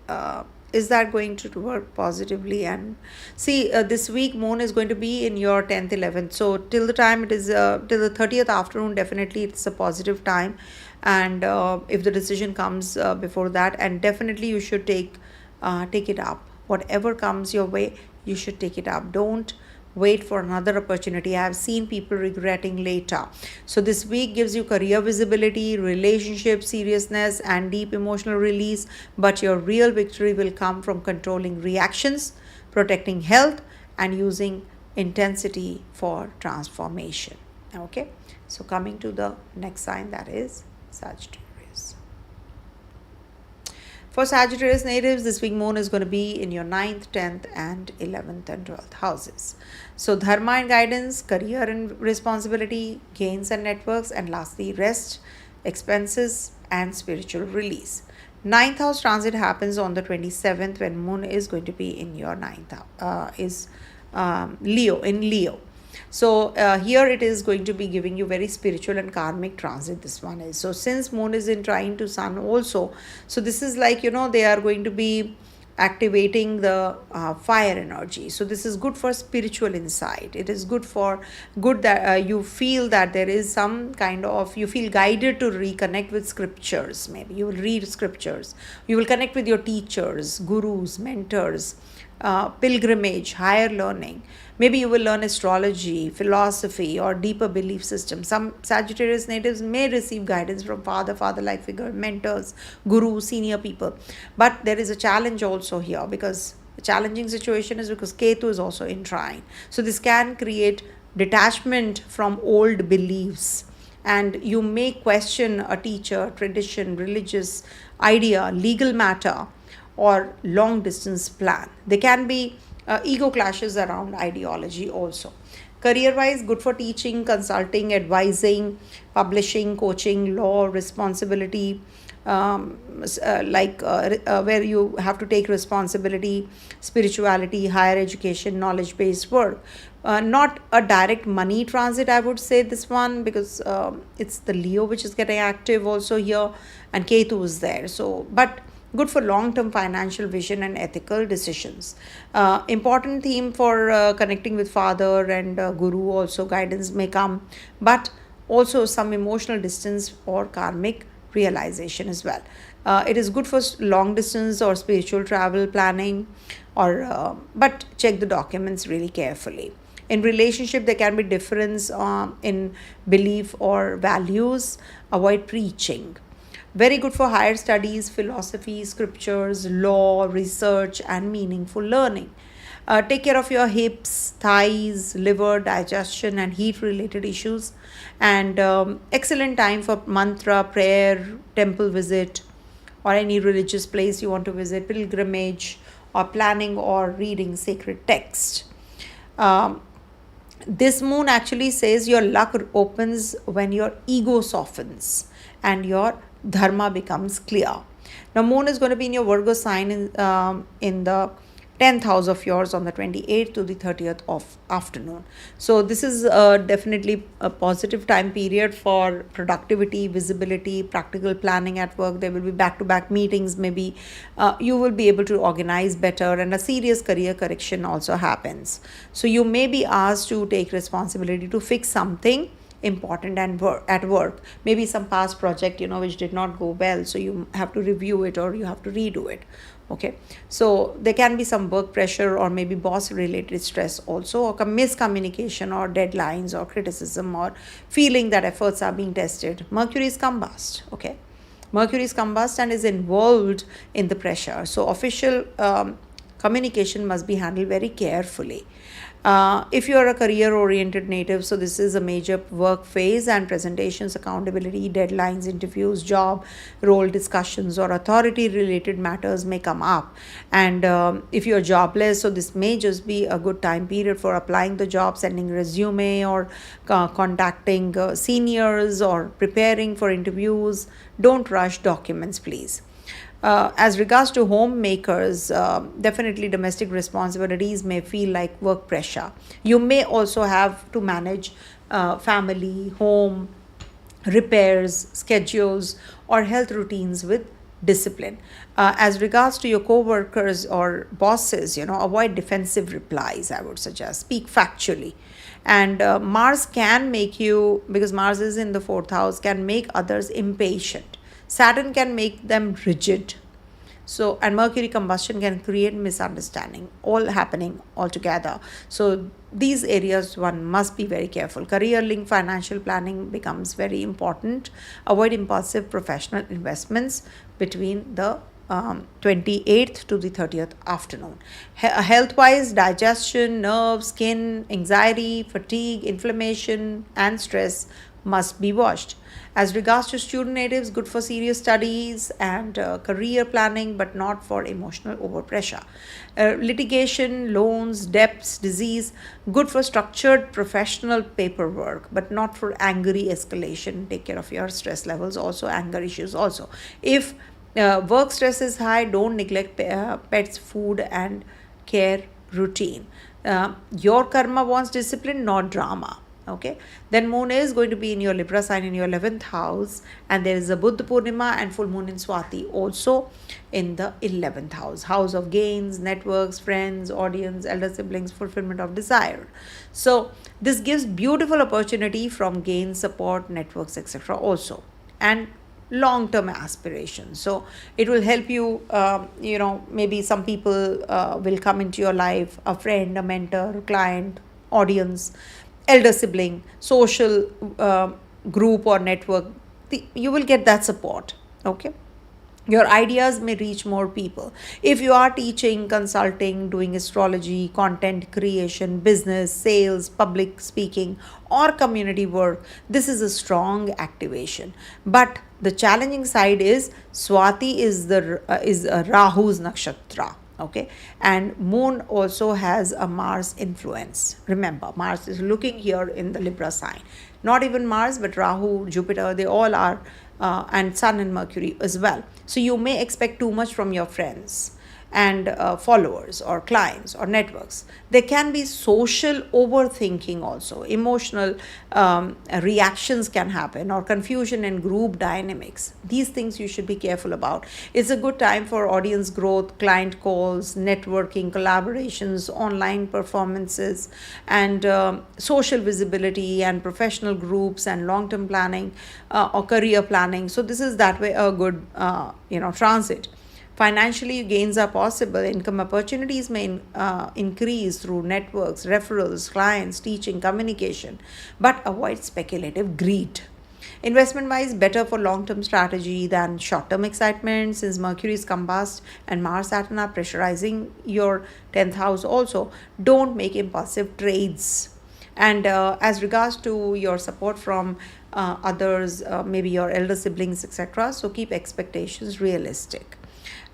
Is that going to work positively? And see, this week moon is going to be in your 10th, 11th. So till the time it is till the 30th afternoon, definitely it's a positive time. And if the decision comes before that, and definitely you should take it up. Whatever comes your way, you should take it up. Don't wait for another opportunity. I have seen people regretting later. So this week gives you career visibility, relationship seriousness, and deep emotional release. But your real victory will come from controlling reactions, protecting health, and using intensity for transformation. Okay, so coming to the next sign, that is Sagittarius. For Sagittarius natives, this week moon is going to be in your 9th, 10th, and 11th and 12th houses. So dharma and guidance, career and responsibility, gains and networks, and lastly rest, expenses, and spiritual release. 9th house transit happens on the 27th when moon is going to be in your 9th house, Leo. So here it is going to be giving you very spiritual and karmic transit. This one is, so since moon is in trine to sun also, so this is like, they are going to be activating the fire energy. So this is good for spiritual insight. It is good that you feel that there is some kind of, you feel guided to reconnect with scriptures. Maybe you will read scriptures, you will connect with your teachers, gurus, mentors, pilgrimage, higher learning. Maybe you will learn astrology, philosophy, or deeper belief systems. Some Sagittarius natives may receive guidance from father-like figure, mentors, gurus, senior people. But there is a challenge also here, because the challenging situation is because Ketu is also in trine. So this can create detachment from old beliefs, and you may question a teacher, tradition, religious idea, legal matter, or long distance plan. There can be ego clashes around ideology also. Career wise, good for teaching, consulting, advising, publishing, coaching, law, responsibility, where you have to take responsibility, spirituality, higher education, knowledge based work. Not a direct money transit, I would say, this one, because it's the Leo which is getting active also here, and Ketu is there. So, but good for long-term financial vision and ethical decisions. Important theme for connecting with father and guru, also guidance may come, but also some emotional distance or karmic realization as well. It is good for long distance or spiritual travel planning, or but check the documents really carefully. In relationship, there can be difference in belief or values. Avoid preaching. Very good for higher studies, philosophy, scriptures, law, research, and meaningful learning. Take care of your hips, thighs, liver, digestion, and heat related issues. And excellent time for mantra, prayer, temple visit, or any religious place you want to visit, pilgrimage, or planning or reading sacred text. This moon actually says your luck opens when your ego softens and your dharma becomes clear. Now, moon is going to be in your Virgo sign in the 10th house of yours on the 28th to the 30th of afternoon. So this is definitely a positive time period for productivity, visibility, practical planning at work. There will be back-to-back meetings. Maybe you will be able to organize better, and a serious career correction also happens. So you may be asked to take responsibility to fix something important and at work, maybe some past project which did not go well, so you have to review it or you have to redo it. Okay, so there can be some work pressure or maybe boss related stress also, or miscommunication or deadlines or criticism or feeling that efforts are being tested. Mercury is combust. Okay, Mercury is combust and is involved in the pressure, so official communication must be handled very carefully. If you are a career-oriented native, so this is a major work phase, and presentations, accountability, deadlines, interviews, job role discussions, or authority-related matters may come up. And if you are jobless, so this may just be a good time period for applying the job, sending resume, or contacting seniors, or preparing for interviews. Don't rush documents, please. As regards to homemakers, definitely domestic responsibilities may feel like work pressure. You may also have to manage family, home, repairs, schedules, or health routines with discipline. As regards to your co-workers or bosses, avoid defensive replies, I would suggest. Speak factually. And Mars can make you, because Mars is in the 4th house, can make others impatient. Saturn can make them rigid. So, and Mercury combustion can create misunderstanding, all happening all together. So these areas one must be very careful. Career link financial planning becomes very important. Avoid impulsive professional investments between the 28th to the 30th afternoon. Health-wise, digestion, nerves, skin, anxiety, fatigue, inflammation, and stress must be watched. As regards to student natives, good for serious studies and career planning, but not for emotional overpressure. Litigation, loans, debts, disease, good for structured professional paperwork, but not for angry escalation. Take care of your stress levels, also anger issues also. If work stress is high, don't neglect pets, food, and care routine. Your karma wants discipline, not drama. Okay, then moon is going to be in your Libra sign in your 11th house, and there is a Buddha Purnima and full moon in Swati also in the 11th house, house of gains, networks, friends, audience, elder siblings, fulfillment of desire. So this gives beautiful opportunity from gains, support, networks, etc. also, and long-term aspirations. So it will help you, maybe some people will come into your life, a friend, a mentor, a client, audience, elder sibling, social group or network. You will get that support. Okay, your ideas may reach more people. If you are teaching, consulting, doing astrology, content creation, business, sales, public speaking, or community work, this is a strong activation. But the challenging side is Swati is Rahu's nakshatra. Okay, and moon also has a Mars influence. Remember, Mars is looking here in the Libra sign. Not even Mars, but Rahu, Jupiter, they all are, and Sun and Mercury as well. So you may expect too much from your friends and followers or clients or networks. There can be social overthinking also. Emotional reactions can happen, or confusion in group dynamics. These things you should be careful about. It's a good time for audience growth, client calls, networking, collaborations, online performances, and social visibility and professional groups and long-term planning or career planning. So this is that way a good transit. Financially, gains are possible. Income opportunities may increase through networks, referrals, clients, teaching, communication, but avoid speculative greed. Investment-wise, better for long-term strategy than short-term excitement, since Mercury is combust and Mars, Saturn are pressurizing your 10th house also. Don't make impulsive trades. And as regards to your support from others, maybe your elder siblings, etc., so keep expectations realistic.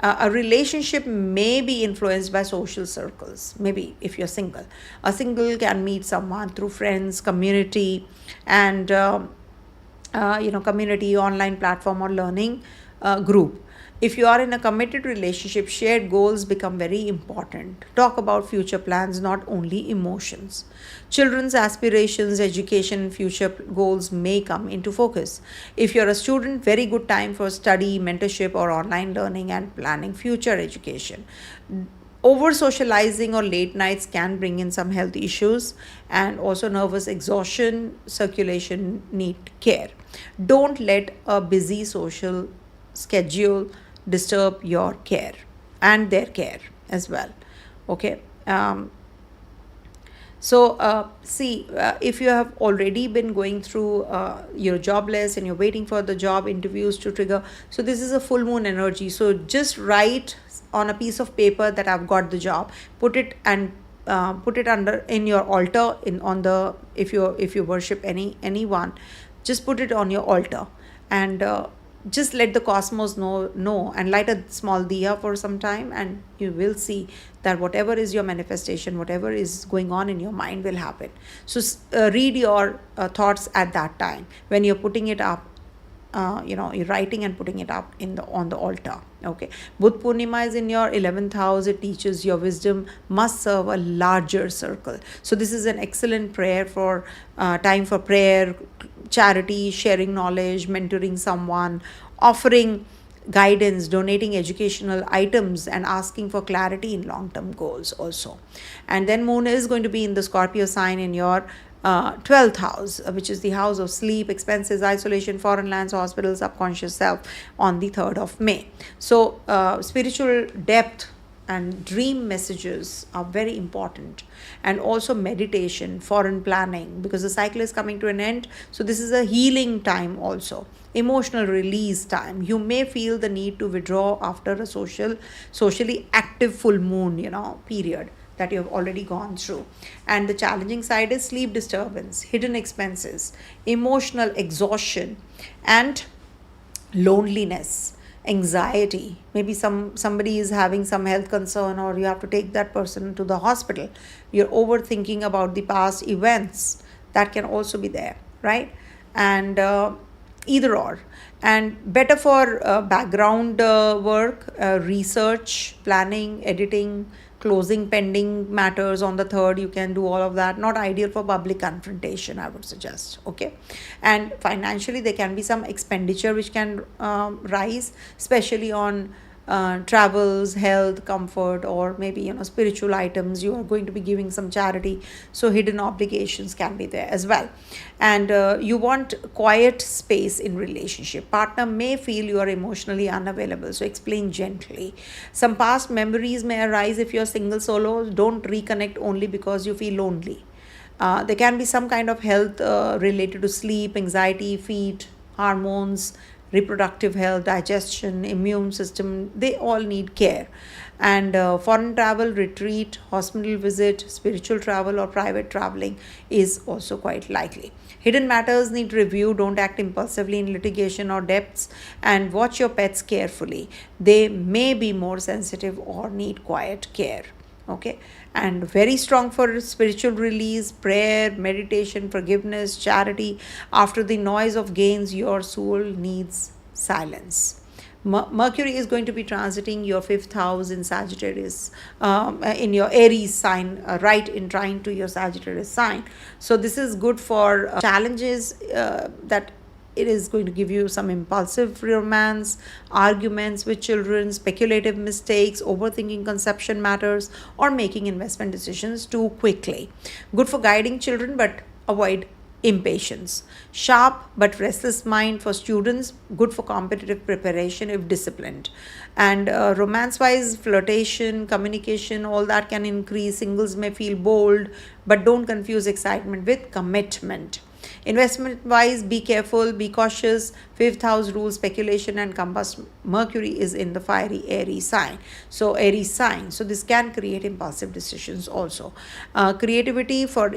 A relationship may be influenced by social circles. Maybe if you're single, a single can meet someone through friends, community, and community, online platform, or learning group. If you are in a committed relationship, shared goals become very important. Talk about future plans, not only emotions. Children's aspirations, education, future goals may come into focus. If you're a student, very good time for study, mentorship, or online learning and planning future education. Over socializing or late nights can bring in some health issues, and also nervous exhaustion, circulation need care. Don't let a busy social schedule disturb your care and their care as well. Okay. If you have already been going through you're jobless and you're waiting for the job interviews to trigger, so this is a full moon energy. So just write on a piece of paper that I've got the job, put it under in your altar, if you worship anyone, just put it on your altar, and just let the cosmos know, and light a small diya for some time, and you will see that whatever is your manifestation, whatever is going on in your mind will happen. So read your thoughts at that time when you're putting it up. You're writing and putting it up on the altar. Okay, Buddha Purnima is in your 11th house. It teaches your wisdom must serve a larger circle. So this is an excellent prayer for time for prayer, charity, sharing knowledge, mentoring someone, offering guidance, donating educational items, and asking for clarity in long-term goals also. And then moon is going to be in the Scorpio sign in your 12th house, which is the house of sleep, expenses, isolation, foreign lands, hospitals, subconscious self, on the 3rd of May. So spiritual depth and dream messages are very important, and also meditation, foreign planning, because the cycle is coming to an end. So this is a healing time also, emotional release time. You may feel the need to withdraw after a socially active full moon period that you have already gone through. And the challenging side is sleep disturbance, hidden expenses, emotional exhaustion, and loneliness, anxiety. Maybe somebody is having some health concern, or you have to take that person to the hospital. You're overthinking about the past events. That can also be there, right? And either or. And better for background work, research, planning, editing, closing pending matters on the 3rd. You can do all of that. Not ideal for public confrontation, I would suggest. Okay. And financially, there can be some expenditure which can rise, especially on travels, health, comfort, or maybe spiritual items. You are going to be giving some charity, so hidden obligations can be there as well. And you want quiet space in relationship. Partner may feel you are emotionally unavailable, so explain gently. Some past memories may arise if you're single, solo. Don't reconnect only because you feel lonely. There can be some kind of health related to sleep, anxiety, feet, hormones, reproductive health, digestion, immune system. They all need care. And foreign travel, retreat, hospital visit, spiritual travel, or private traveling is also quite likely. Hidden matters need review. Don't act impulsively in litigation or debts, and watch your pets carefully. They may be more sensitive or need quiet care. Okay. And very strong for spiritual release, prayer, meditation, forgiveness, charity. After the noise of gains, your soul needs silence. Mercury is going to be transiting your 5th house in Sagittarius, in your Aries sign, right in trine to your Sagittarius sign. So this is good for challenges that it is going to give you some impulsive romance, arguments with children, speculative mistakes, overthinking conception matters, or making investment decisions too quickly. Good for guiding children, but avoid impatience. Sharp but restless mind for students, good for competitive preparation if disciplined. And romance wise, flirtation, communication, all that can increase. Singles may feel bold, but don't confuse excitement with commitment. Investment wise, be careful, be cautious. 5th house rules speculation and combust. Mercury is in the fiery Aries sign. So Aries sign. So this can create impulsive decisions also. Creativity for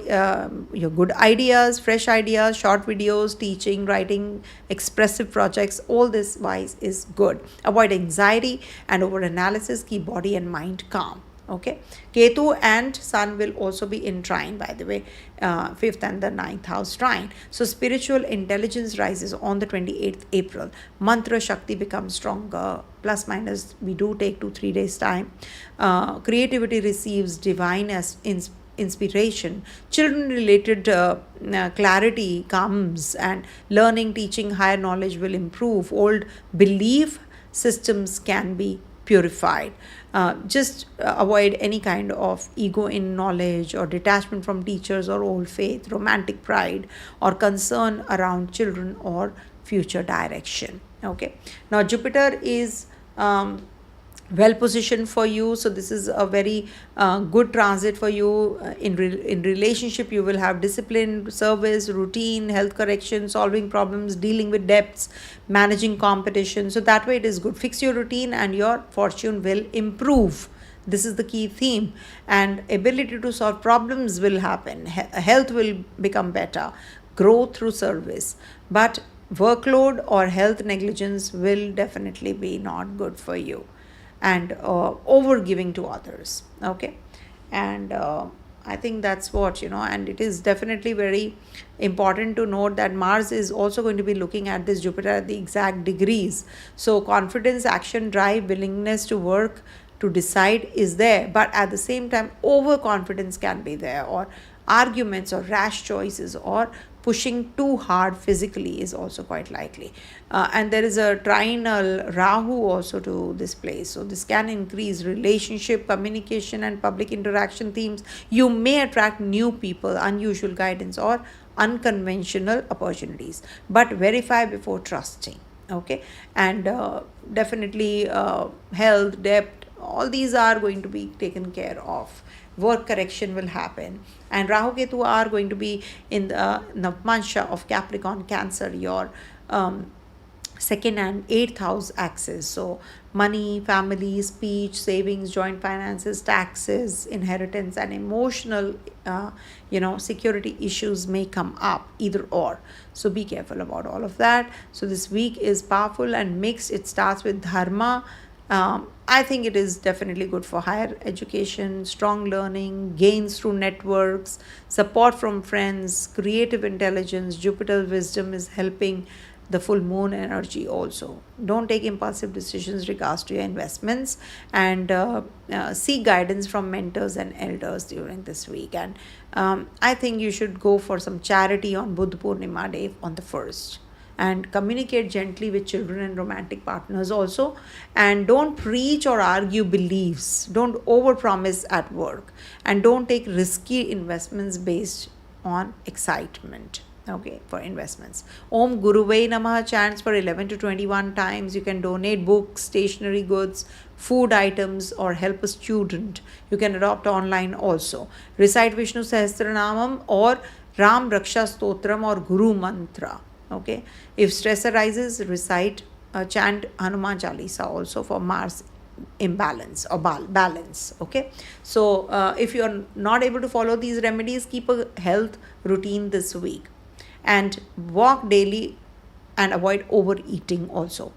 your good ideas, fresh ideas, short videos, teaching, writing, expressive projects. All this wise is good. Avoid anxiety and over analysis. Keep body and mind calm. Okay. Ketu and Sun will also be in trine, by the way, 5th and the 9th house trine. So spiritual intelligence rises on the 28th April. Mantra Shakti becomes stronger. Plus minus, we do take 2-3 days time. Creativity receives divine inspiration. Children related clarity comes, and learning, teaching, higher knowledge will improve. Old belief systems can be purified. Just avoid any kind of ego in knowledge or detachment from teachers or old faith, romantic pride, or concern around children or future direction. Okay. Now Jupiter is well positioned for you, so this is a very good transit for you. In relationship, you will have discipline, service, routine, health correction, solving problems, dealing with debts, managing competition. So that way it is good. Fix your routine and your fortune will improve. This is the key theme. And ability to solve problems will happen. Health will become better. Growth through service. But workload or health negligence will definitely be not good for you. And over giving to others. Okay. And I think that's what, and it is definitely very important to note that Mars is also going to be looking at this Jupiter at the exact degrees. So confidence, action, drive, willingness to work, to decide is there, but at the same time overconfidence can be there, or arguments or rash choices, or pushing too hard physically is also quite likely. And there is a trinal Rahu also to this place. So this can increase relationship, communication, and public interaction themes. You may attract new people, unusual guidance, or unconventional opportunities, but verify before trusting. Okay. And definitely health, debt, all these are going to be taken care of. Work correction will happen. And Rahu Ketu are going to be in the Navmansha of Capricorn, Cancer, your 2nd and 8th house axis. So money, family, speech, savings, joint finances, taxes, inheritance, and emotional security issues may come up, either or. So be careful about all of that. So this week is powerful and mixed. It starts with dharma. I think it is definitely good for higher education, strong learning, gains through networks, support from friends, creative intelligence. Jupiter wisdom is helping the full moon energy also. Don't take impulsive decisions regards to your investments, and seek guidance from mentors and elders during this week. And I think you should go for some charity on Buddha Purnima day on the 1st, and communicate gently with children and romantic partners also. And don't preach or argue beliefs. Don't overpromise at work, and don't take risky investments based on excitement. Okay, for investments. Om Guruvai Namaha chants for 11 to 21 times. You can donate books, stationery goods, food items, or help a student. You can adopt online also. Recite Vishnu Sahasranamam or Ram Raksha Stotram or Guru Mantra. Okay, if stress arises, recite, chant Hanuman Chalisa also for Mars imbalance or balance. Okay, so if you are not able to follow these remedies, keep a health routine this week, and walk daily and avoid overeating also.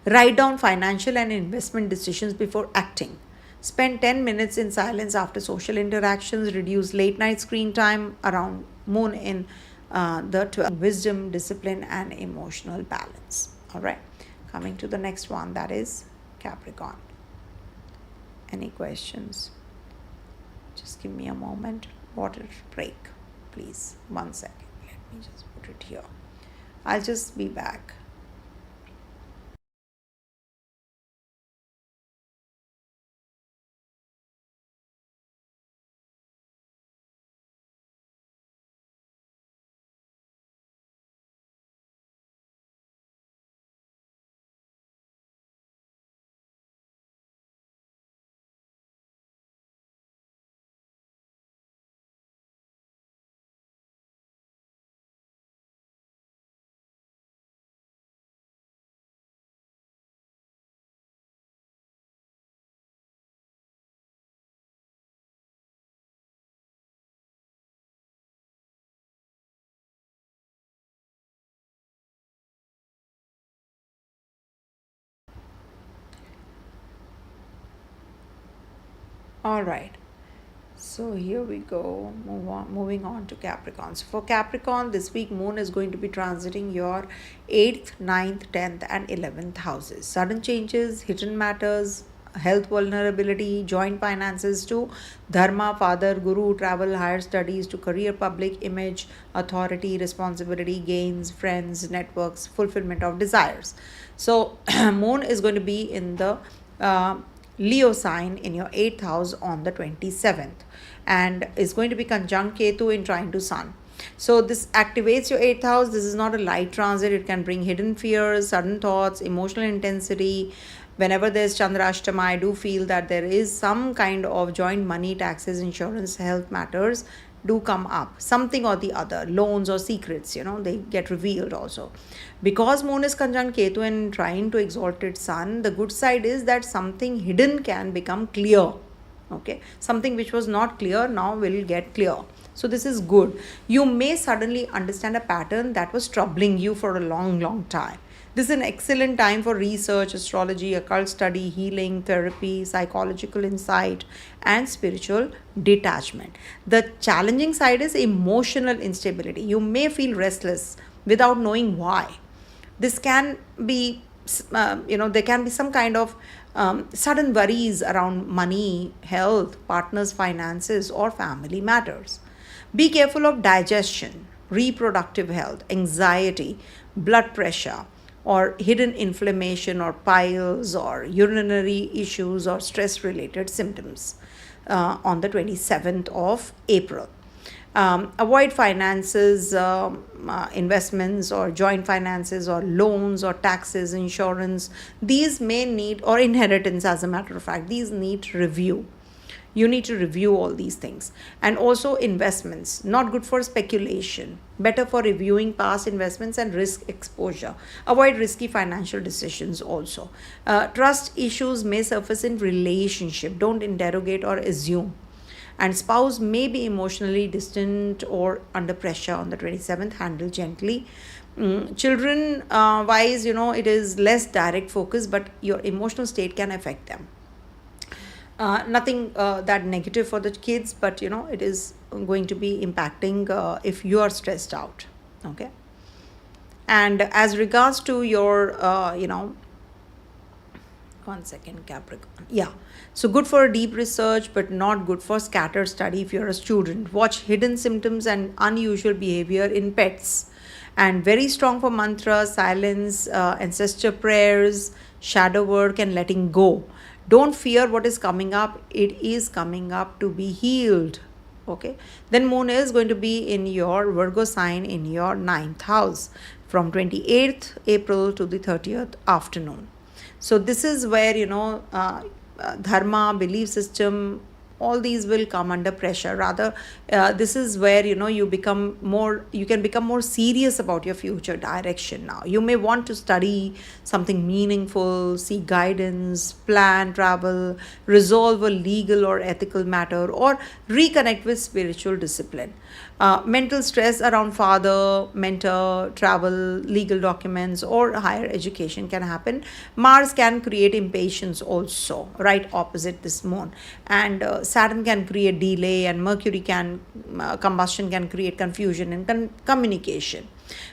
Write down financial and investment decisions before acting. Spend 10 minutes in silence after social interactions. Reduce late night screen time around moon in the 12. Wisdom, discipline, and emotional balance. All right, coming to the next one, that is Capricorn. Any questions? Just give me a moment. Water break, please. 1 second. Let me just put it here. I'll just be back. All right. So here we go. Moving on to Capricorn. So for Capricorn, this week moon is going to be transiting your 8th, 9th, 10th, and 11th houses. Sudden changes, hidden matters, health vulnerability, joint finances to dharma, father, guru, travel, higher studies to career, public image, authority, responsibility, gains, friends, networks, fulfillment of desires. So moon is going to be in the Leo sign in your 8th house on the 27th, and is going to be conjunct Ketu in trine to Sun. So this activates your 8th house. This is not a light transit. It can bring hidden fears, sudden thoughts, emotional intensity. Whenever there's Chandrashtama, I do feel that there is some kind of joint money, taxes, insurance, health matters do come up, something or the other, loans or secrets, they get revealed also. Because moon is conjunct Ketu and trying to exalted Sun, the good side is that something hidden can become clear. Okay, something which was not clear now will get clear. So this is good. You may suddenly understand a pattern that was troubling you for a long time. This is an excellent time for research, astrology, occult study, healing, therapy, psychological insight, and spiritual detachment. The challenging side is emotional instability. You may feel restless without knowing why. This can be, there can be some kind of sudden worries around money, health, partners' finances, or family matters. Be careful of digestion, reproductive health, anxiety, blood pressure, or hidden inflammation, or piles, or urinary issues, or stress related symptoms on the 27th of April. Avoid finances, investments, or joint finances, or loans, or taxes, insurance. These may need, or inheritance, as a matter of fact, these need review. You need to review all these things. And also investments, not good for speculation, better for reviewing past investments and risk exposure. Avoid risky financial decisions also. Trust issues may surface in relationship. Don't interrogate or assume. And spouse may be emotionally distant or under pressure on the 27th. Handle gently. Children wise, it is less direct focus, but your emotional state can affect them. Nothing that negative for the kids, but it is going to be impacting if you are stressed out. Okay. And as regards to your, one second, Capricorn. Yeah. So good for deep research, but not good for scattered study if you're a student. Watch hidden symptoms and unusual behavior in pets. And very strong for mantra, silence, ancestor prayers, shadow work, and letting go. Don't fear what is coming up. It is coming up to be healed. Okay. Then moon is going to be in your Virgo sign in your 9th house from 28th April to the 30th afternoon. So this is where, dharma, belief system, all these will come under pressure. Rather, this is where, you can become more serious about your future direction now. You may want to study something meaningful, seek guidance, plan travel, resolve a legal or ethical matter, or reconnect with spiritual discipline. Mental stress around father, mentor, travel, legal documents, or higher education can happen. Mars can create impatience also, right opposite this moon. And Saturn can create delay, and Mercury can, combustion can create confusion and communication.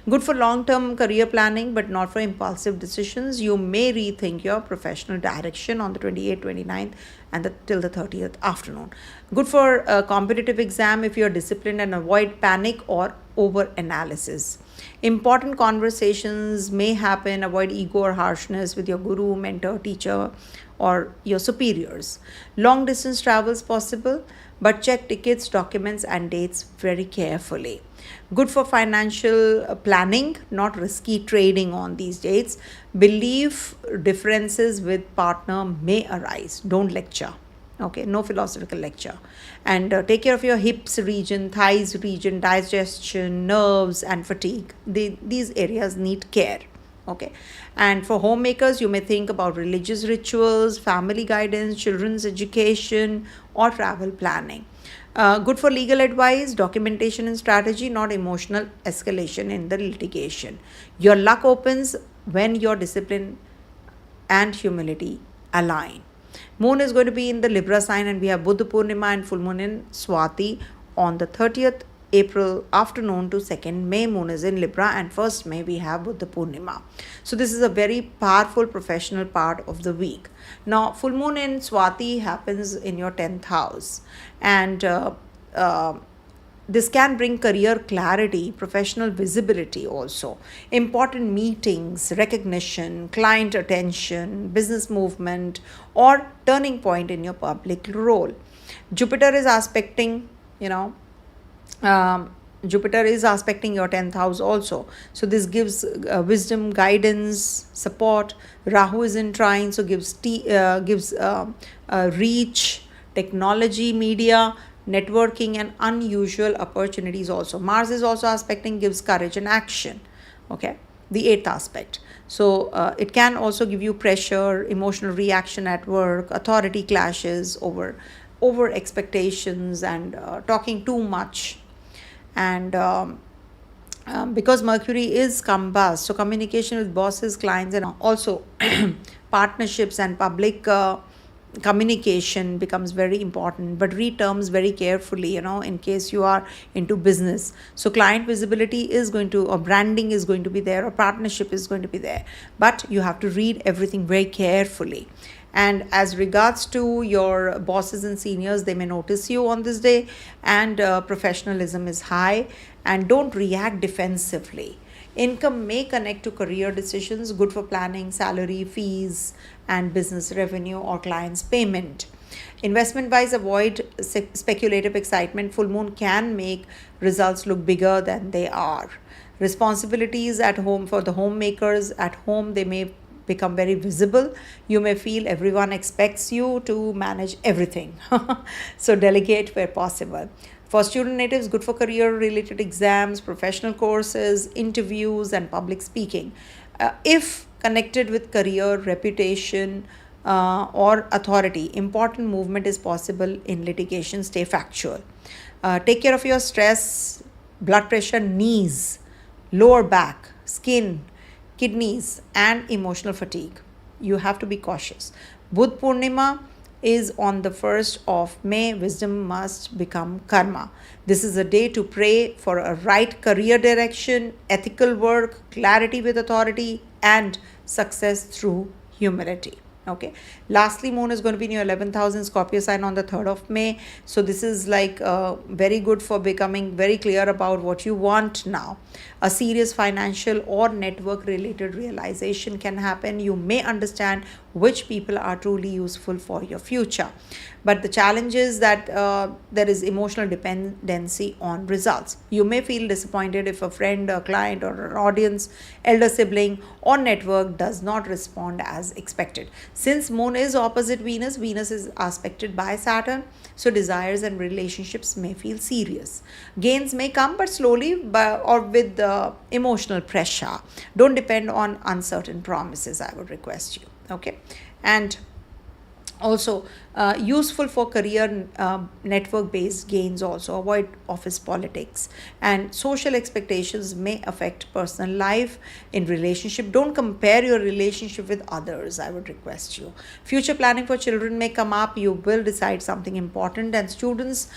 Good for long-term career planning, but not for impulsive decisions. You may rethink your professional direction on the 28th, 29th, and till the 30th afternoon. Good for a competitive exam if you're disciplined and avoid panic or over-analysis. Important conversations may happen. Avoid ego or harshness with your guru, mentor, teacher, or your superiors. Long distance travel is possible, but check tickets, documents, and dates very carefully. Good for financial planning, not risky trading on these dates. Belief differences with partner may arise. Don't lecture. Okay, no philosophical lecture. And take care of your hips region, thighs region, digestion, nerves, and fatigue. These areas need care. Okay. And for homemakers, you may think about religious rituals, family guidance, children's education, or travel planning. Good for legal advice, documentation and strategy, not emotional escalation in the litigation. Your luck opens when your discipline and humility align. Moon is going to be in the Libra sign, and we have Buddha Purnima and full moon in Swati on the 30th April afternoon to 2nd May. Moon is in Libra, and 1st May we have Buddha Purnima. So this is a very powerful professional part of the week. Now full moon in Swati happens in your 10th house, and this can bring career clarity, professional visibility also, important meetings, recognition, client attention, business movement, or turning point in your public role. Jupiter is aspecting, Jupiter is aspecting your 10th house also. So this gives wisdom, guidance, support. Rahu is in trine, so gives reach, technology, media, networking, and unusual opportunities also. Mars is also aspecting, gives courage and action. Okay, the 8th aspect. So it can also give you pressure, emotional reaction at work, authority clashes over expectations, and talking too much. And because Mercury is combust, so communication with bosses, clients, and also partnerships and public communication becomes very important. But read terms very carefully, in case you are into business. So client visibility is going to, or branding is going to be there, or partnership is going to be there, but you have to read everything very carefully. And as regards to your bosses and seniors, they may notice you on this day, and professionalism is high, and don't react defensively. Income may connect to career decisions, good for planning, salary, fees, and business revenue or clients' payment. Investment wise, avoid speculative excitement. Full moon can make results look bigger than they are. Responsibilities at home for the homemakers, at home they may become very visible. You may feel everyone expects you to manage everything. So delegate where possible. For student natives, good for career related exams, professional courses, interviews, and public speaking. If connected with career, reputation, or authority, important movement is possible in litigation. Stay factual. Take care of your stress, blood pressure, knees, lower back, skin, kidneys, and emotional fatigue. You have to be cautious. Buddha Purnima is on the 1st of May. Wisdom must become karma. This is a day to pray for a right career direction, ethical work, clarity with authority, and success through humility. Okay, lastly, moon is going to be in your 11th house in Scorpio sign on the 3rd of May. So this is like very good for becoming very clear about what you want now. A serious financial or network related realization can happen. You may understand which people are truly useful for your future, but the challenge is that there is emotional dependency on results. You may feel disappointed if a friend, a client, or an audience, elder sibling, or network does not respond as expected. Since moon is opposite Venus, Venus is aspected by Saturn, so desires and relationships may feel serious. Gains may come, but slowly or with emotional pressure. Don't depend on uncertain promises, I would request you. Okay, and also useful for career network based gains. Also avoid office politics, and social expectations may affect personal life. In relationship, don't compare your relationship with others, I would request you. Future planning for children may come up. You will decide something important. And students,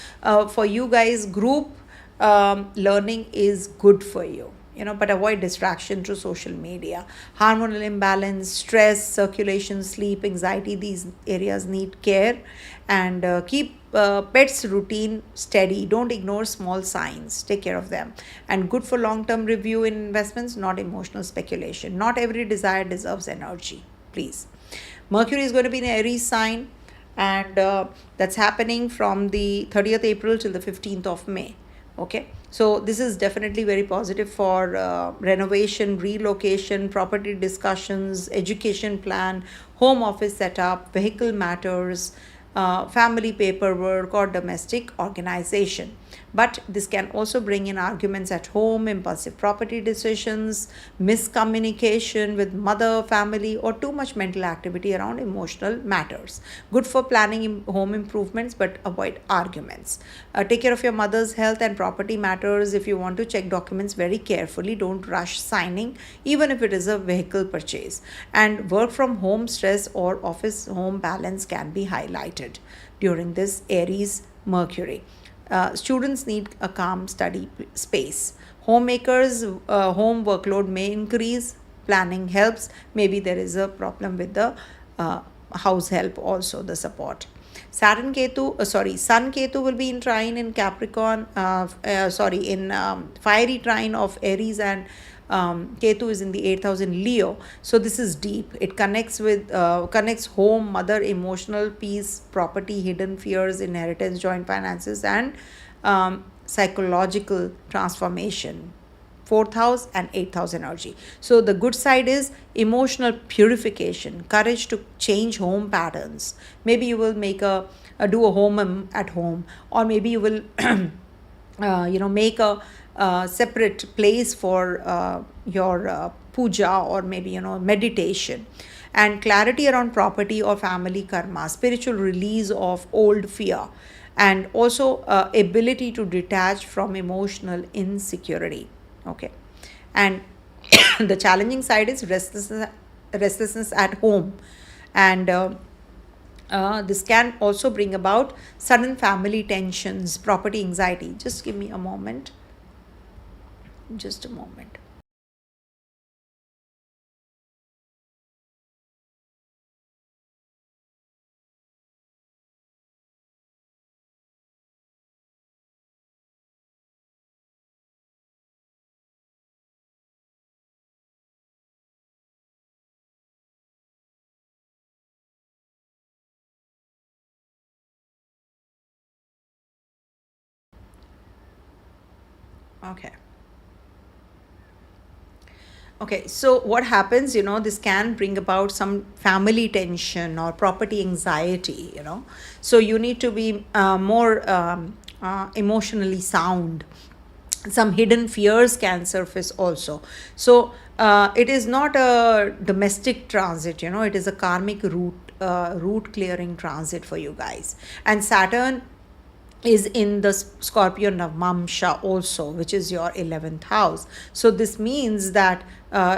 for you guys, group learning is good for you, but avoid distraction through social media. Hormonal imbalance, stress, circulation, sleep, anxiety, these areas need care. And keep pets routine steady. Don't ignore small signs, take care of them. And good for long-term review in investments, not emotional speculation. Not every desire deserves energy, please. Mercury is going to be in Aries sign, and that's happening from the 30th April till the 15th of May. Okay, so this is definitely very positive for renovation, relocation, property discussions, education plan, home office setup, vehicle matters, family paperwork, or domestic organization. But this can also bring in arguments at home, impulsive property decisions, miscommunication with mother, family, or too much mental activity around emotional matters. Good for planning home improvements, but avoid arguments. Take care of your mother's health and property matters. If you want to check documents very carefully, don't rush signing, even if it is a vehicle purchase. And work from home stress or office home balance can be highlighted during this Aries Mercury. Students need a calm study space. Homemakers, home workload may increase. Planning helps. Maybe there is a problem with the house help also, the support. Sun Ketu will be in trine in Capricorn, in fiery trine of Aries, and Ketu is in the 8th house in Leo. So this is deep. It connects home, mother, emotional peace, property, hidden fears, inheritance, joint finances, and psychological transformation. 4th house and 8th house energy. So the good side is emotional purification, courage to change home patterns. Maybe you will do a home at home, or maybe you will make a separate place for your puja, or maybe meditation. And clarity around property or family karma, spiritual release of old fear, and also ability to detach from emotional insecurity. Okay, and the challenging side is restlessness at home, and this can also bring about sudden family tensions, property anxiety. Just give me a moment. Just a moment. Okay, so what happens, this can bring about some family tension or property anxiety, So you need to be more emotionally sound. Some hidden fears can surface also. So it is not a domestic transit, it is a karmic root clearing transit for you guys. And Saturn is in the Scorpio Navamsha also, which is your 11th house. So this means that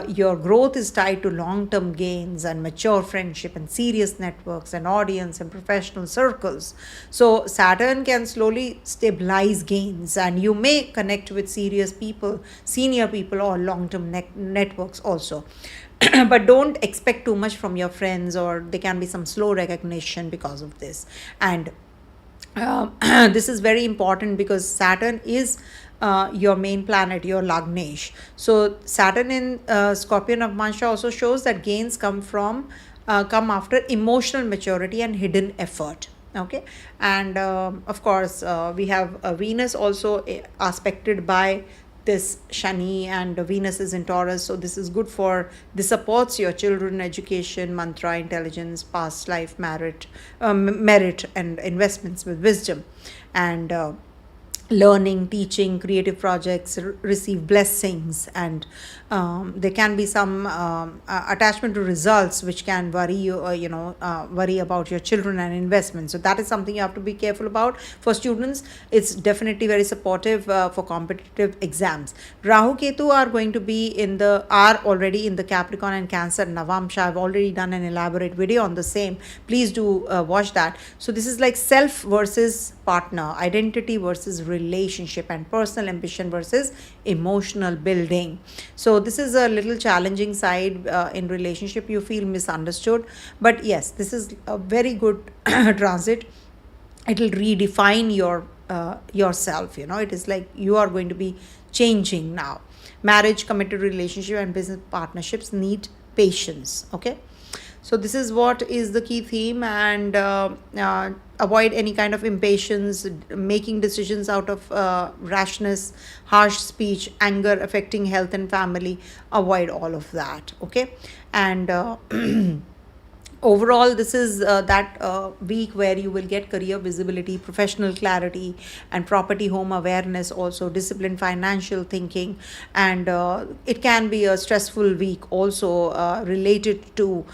your growth is tied to long-term gains and mature friendship and serious networks and audience and professional circles. So Saturn can slowly stabilize gains, and you may connect with serious people, senior people, or long-term networks also. But don't expect too much from your friends, or there can be some slow recognition because of this. And this is very important because Saturn is your main planet, your Lagnesh. So Saturn in Scorpion of Mansha also shows that gains come after emotional maturity and hidden effort. Okay, and of course we have Venus also aspected by this Shani, and Venus is in Taurus, so this supports your children education, mantra, intelligence, past life merit and investments with wisdom, and learning, teaching, creative projects receive blessings, and there can be some attachment to results which can worry you, worry about your children and investments. So that is something you have to be careful about. For students, it's definitely very supportive for competitive exams. Rahu Ketu are going to be are already in the Capricorn and Cancer Navamsha. I've already done an elaborate video on the same. Please do watch that. So this is like self versus partner, identity versus relationship, and personal ambition versus emotional building. So this is a little challenging side in relationship. You feel misunderstood, but yes, this is a very good transit. It will redefine yourself. It is like you are going to be changing now. Marriage, committed relationship, and business partnerships need patience. Okay, so this is what is the key theme, and avoid any kind of impatience, making decisions out of rashness, harsh speech, anger affecting health and family. Avoid all of that. Okay, and overall, this is that week where you will get career visibility, professional clarity, and property home awareness, also disciplined financial thinking. And it can be a stressful week also, related to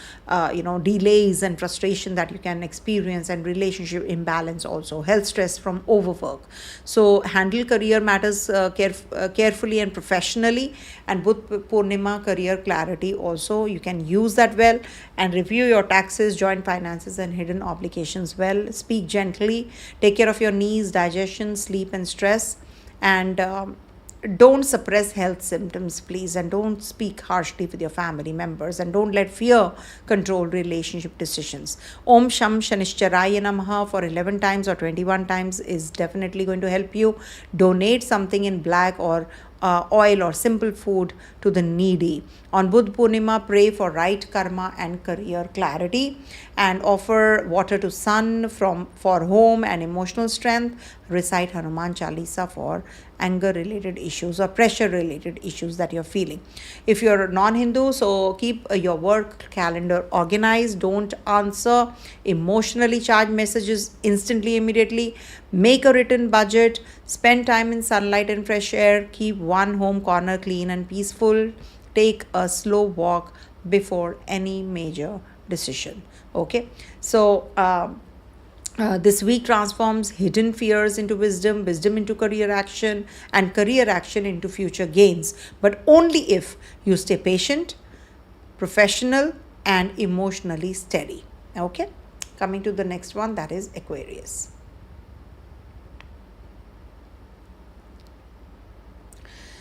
delays and frustration that you can experience, and relationship imbalance, also health stress from overwork. So handle career matters carefully and professionally. And Budh Purnima, career clarity also, you can use that well. And review your taxes, joint finances, and hidden obligations well. Speak gently. Take care of your knees, digestion, sleep, and stress. And don't suppress health symptoms, please. And don't speak harshly with your family members. And don't let fear control relationship decisions. Om Sham Shanishcharaya Namaha for 11 times or 21 times is definitely going to help you. Donate something in black or oil or simple food to the needy. On Budh Purnima, pray for right karma and career clarity, and offer water to sun for home and emotional strength. Recite Hanuman Chalisa for anger related issues or pressure related issues that you're feeling. If you're non-Hindu, so keep your work calendar organized. Don't answer emotionally charged messages instantly, immediately. Make a written budget. Spend time in sunlight and fresh air. Keep one home corner clean and peaceful. Take a slow walk before any major decision. Okay, so this week transforms hidden fears into wisdom, wisdom into career action, and career action into future gains. But only if you stay patient, professional, and emotionally steady. Okay, coming to the next one, that is Aquarius.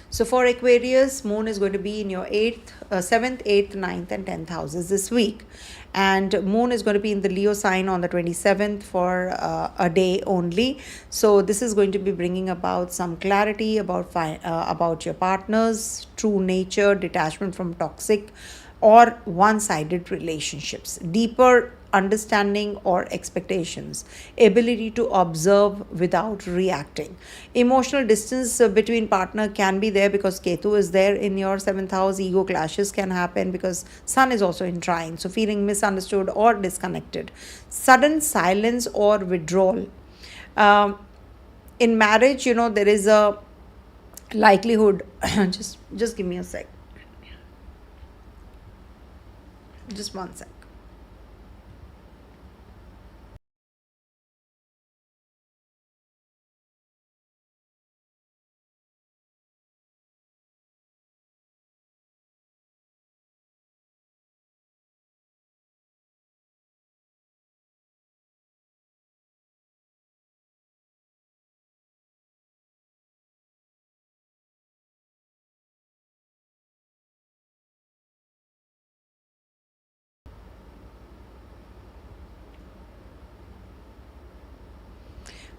So for Aquarius, moon is going to be in your 7th, 8th, 9th, and 10th houses this week. And moon is going to be in the Leo sign on the 27th for a day only. So this is going to be bringing about some clarity about your partner's true nature, detachment from toxic or one-sided relationships, deeper understanding or expectations, ability to observe without reacting. Emotional distance between partner can be there because Ketu is there in your 7th house. Ego clashes can happen because Sun is also in trine, so feeling misunderstood or disconnected. Sudden silence or withdrawal. In marriage, there is a likelihood just give me a sec. Just one sec.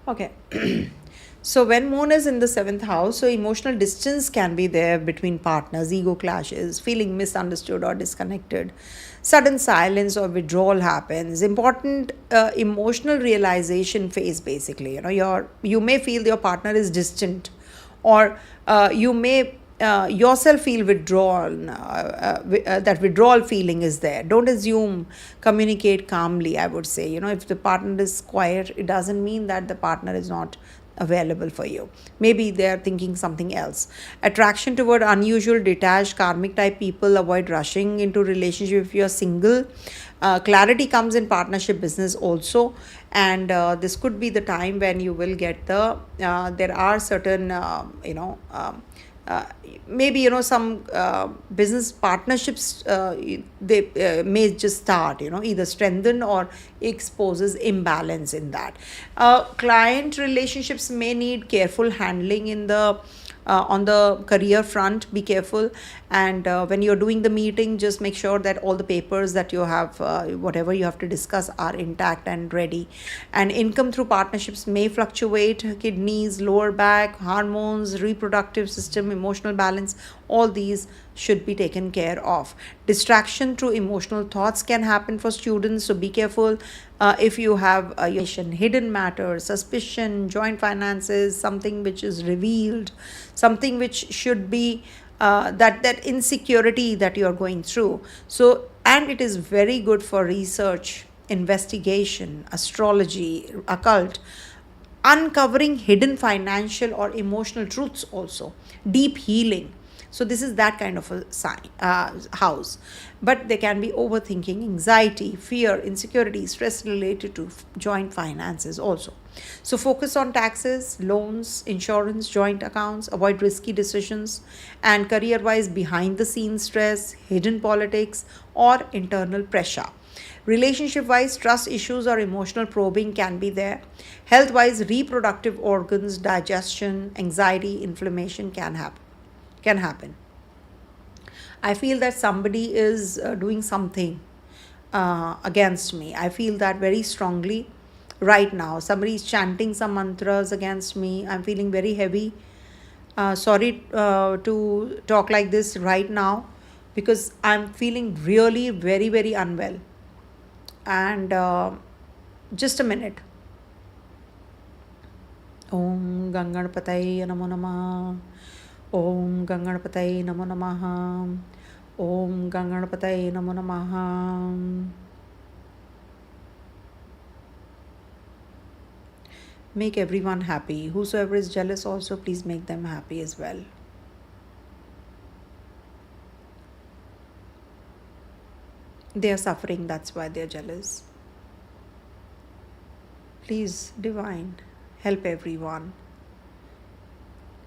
Okay. So when moon is in the seventh house, so emotional distance can be there between partners, ego clashes, feeling misunderstood or disconnected, sudden silence or withdrawal happens. Important emotional realization phase, basically. You may feel your partner is distant, or you may yourself feel withdrawn. That withdrawal feeling is there. Don't assume. Communicate calmly, I would say. If the partner is quiet, it doesn't mean that the partner is not available for you. Maybe they are thinking something else. Attraction toward unusual, detached, karmic type people. Avoid rushing into relationship if you are single. Clarity comes in partnership business also, and this could be the time when you will get the there are certain uh, maybe some business partnerships, they may just start, either strengthen or exposes imbalance in that. Client relationships may need careful handling in the on the career front. Be careful, and when you're doing the meeting, just make sure that all the papers that you have, whatever you have to discuss, are intact and ready. And income through partnerships may fluctuate. Kidneys, lower back, hormones, reproductive system, emotional balance, all these should be taken care of. Distraction through emotional thoughts can happen for students, so be careful. If you have hidden matters, suspicion, joint finances, something which is revealed, something which should be that insecurity that you are going through. So, and it is very good for research, investigation, astrology, occult, uncovering hidden financial or emotional truths also, deep healing. So this is that kind of a house. But there can be overthinking, anxiety, fear, insecurity, stress related to joint finances also. So focus on taxes, loans, insurance, joint accounts. Avoid risky decisions. And career wise, behind the scenes stress, hidden politics, or internal pressure. Relationship wise, trust issues or emotional probing can be there. Health wise, reproductive organs, digestion, anxiety, inflammation can happen. I feel that somebody is doing something against me. I feel that very strongly right now. Somebody is chanting some mantras against me. I'm feeling very heavy. Sorry to talk like this right now, because I'm feeling really very, very unwell. And just a minute. Om Ganganapataye Namo Namah. Om Ganganapataye Namo Namaha. Om Ganganapataye Namo Namaha. Make everyone happy. Whosoever is jealous also, please make them happy as well. They are suffering, that's why they are jealous. Please, Divine, help everyone.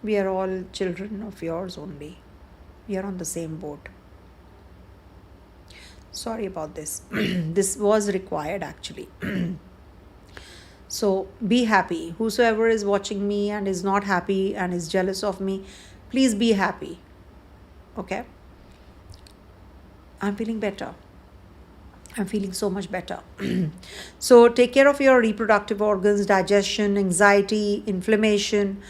We are all children of yours only. We are on the same boat. Sorry about this. This was required actually. So be happy. Whosoever is watching me and is not happy and is jealous of me, please be happy. Okay? I'm feeling better. I'm feeling so much better. So take care of your reproductive organs, digestion, anxiety, inflammation.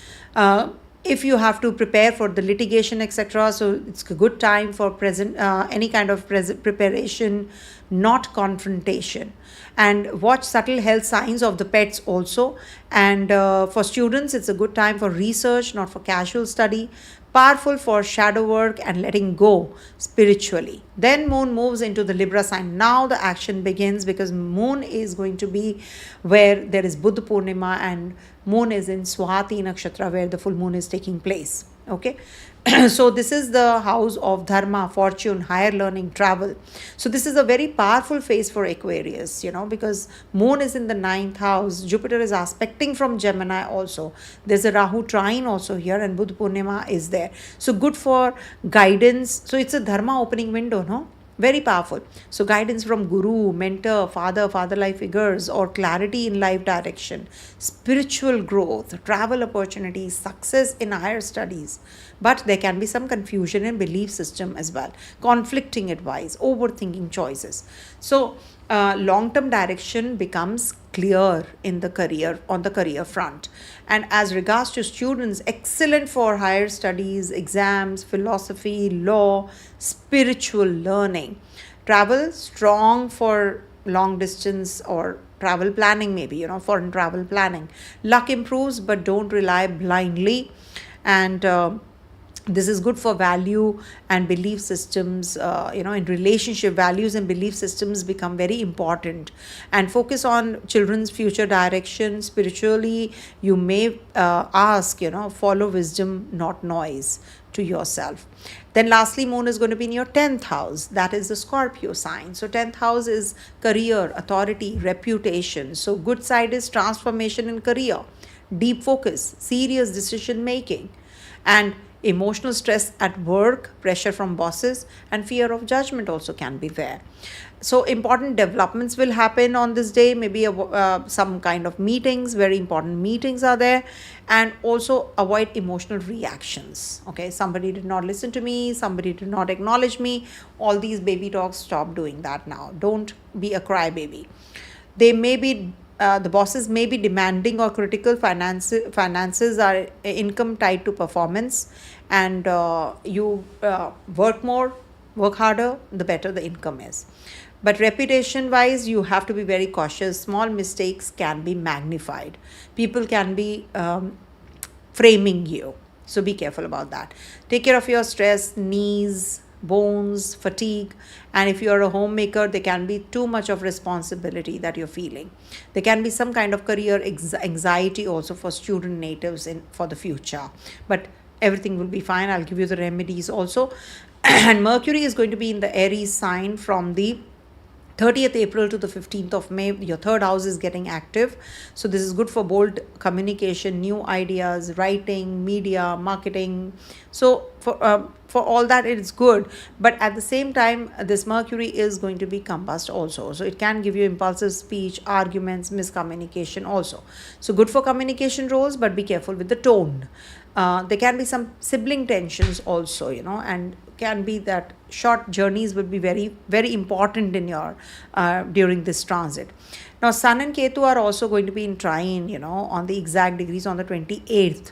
If you have to prepare for the litigation, etc., so it's a good time for any kind of preparation, not confrontation. And watch subtle health signs of the pets also. And for students, it's a good time for research, not for casual study. Powerful for shadow work and letting go spiritually. Then moon moves into the Libra sign. Now the action begins, because moon is going to be where there is Buddha Purnima, and moon is in Swati Nakshatra, where the full moon is taking place. Okay. So this is the house of dharma, fortune, higher learning, travel. So this is a very powerful phase for Aquarius, because moon is in the ninth house. Jupiter is aspecting from Gemini also. There's a Rahu trine also here, and Buddha Purnima is there. So good for guidance. So it's a dharma opening window, no? Very powerful. So guidance from guru, mentor, father life figures, or clarity in life direction, spiritual growth, travel opportunities, success in higher studies. But there can be some confusion in belief system as well, conflicting advice, overthinking choices. So long-term direction becomes clear in the career, on the career front. And as regards to students, excellent for higher studies, exams, philosophy, law, spiritual learning. Travel, strong for long distance or travel planning, maybe, foreign travel planning. Luck improves, but don't rely blindly. And this is good for value and belief systems. In relationship, values and belief systems become very important. And focus on children's future direction. Spiritually, you may ask, follow wisdom, not noise, to yourself. Then lastly, moon is going to be in your 10th house. That is the Scorpio sign. So 10th house is career, authority, reputation. So good side is transformation in career, deep focus, serious decision making, and emotional stress at work, pressure from bosses, and fear of judgment also can be there. So important developments will happen on this day. Maybe some kind of meetings, very important meetings are there. And also avoid emotional reactions. Okay, somebody did not listen to me, somebody did not acknowledge me. All these baby talks, stop doing that now. Don't be a crybaby. They may be the bosses may be demanding or critical. Finances are income tied to performance, and you work more, work harder, the better the income is. But reputation wise, you have to be very cautious. Small mistakes can be magnified. People can be framing you. So be careful about that. Take care of your stress, knees, bones, fatigue. And if you're a homemaker, there can be too much of responsibility that you're feeling. There can be some kind of career anxiety also for student natives for the future. But everything will be fine. I'll give you the remedies also. And Mercury is going to be in the Aries sign from the 30th April to the 15th of May. Your third house is getting active. So this is good for bold communication, new ideas, writing, media, marketing. So for all that, it is good. But at the same time, this Mercury is going to be combust also. So it can give you impulsive speech, arguments, miscommunication also. So good for communication roles, but be careful with the tone. There can be some sibling tensions also, and can be that short journeys will be very, very important in your during this transit. Now, Sun and Ketu are also going to be in trine, on the exact degrees on the 28th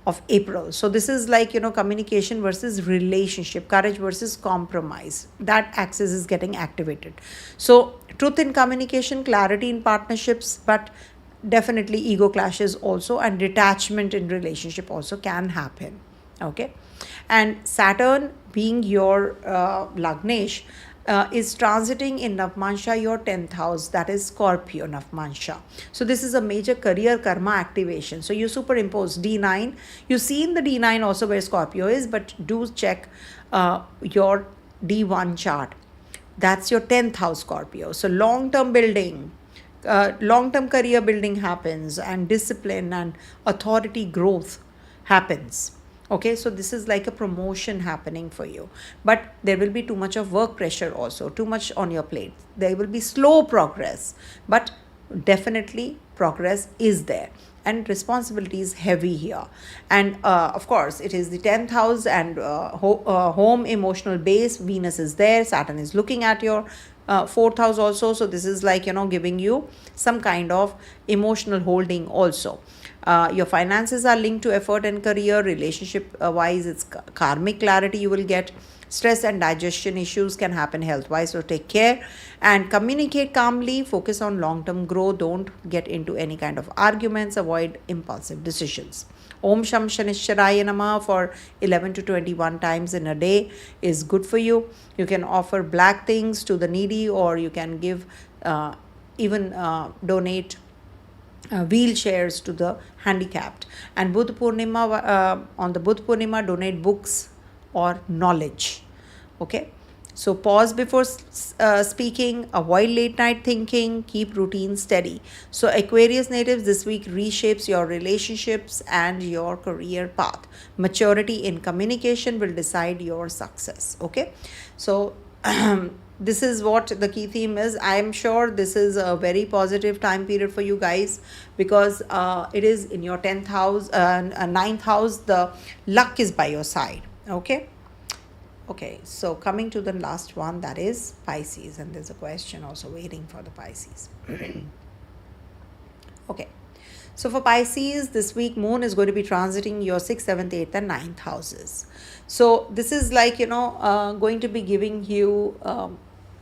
of April. So this is like, communication versus relationship, courage versus compromise. That axis is getting activated. So truth in communication, clarity in partnerships, but definitely ego clashes also, and detachment in relationship also can happen. Okay. And Saturn, being your Lagnesh, is transiting in Navmansha, your 10th house, that is Scorpio Navmansha. So this is a major career karma activation. So you superimpose D9. You see in the D9 also where Scorpio is, but do check your D1 chart. That's your 10th house Scorpio. So long-term building, long-term career building happens, and discipline and authority growth happens. Okay, so this is like a promotion happening for you. But there will be too much of work pressure also, too much on your plate. There will be slow progress, but definitely progress is there. And responsibility is heavy here. And of course, it is the 10th house and home emotional base. Venus is there. Saturn is looking at your 4th house also. So this is like, giving you some kind of emotional holding also. Your finances are linked to effort and career. Relationship wise, it's karmic clarity you will get. Stress and digestion issues can happen health wise, so take care and communicate calmly. Focus on long term growth. Don't get into any kind of arguments. Avoid impulsive decisions. Om Sham Shanishwaraya Namah for 11 to 21 times in a day is good for you. You can offer black things to the needy, or you can give even donate wheelchairs to the handicapped. And Buddha Purnima, on the Buddha Purnima, donate books or knowledge. Okay, so pause before speaking, avoid late night thinking, keep routine steady. So Aquarius natives, this week reshapes your relationships and your career path. Maturity in communication will decide your success. Okay, so this is what the key theme is. I am sure this is a very positive time period for you guys, because it is in your 10th house, 9th house. The luck is by your side. Okay, Okay, so coming to the last one, that is Pisces, and there's a question also waiting for the Pisces. Okay, so for Pisces, this week Moon is going to be transiting your 6th, 7th, 8th and 9th houses. So this is like, going to be giving you,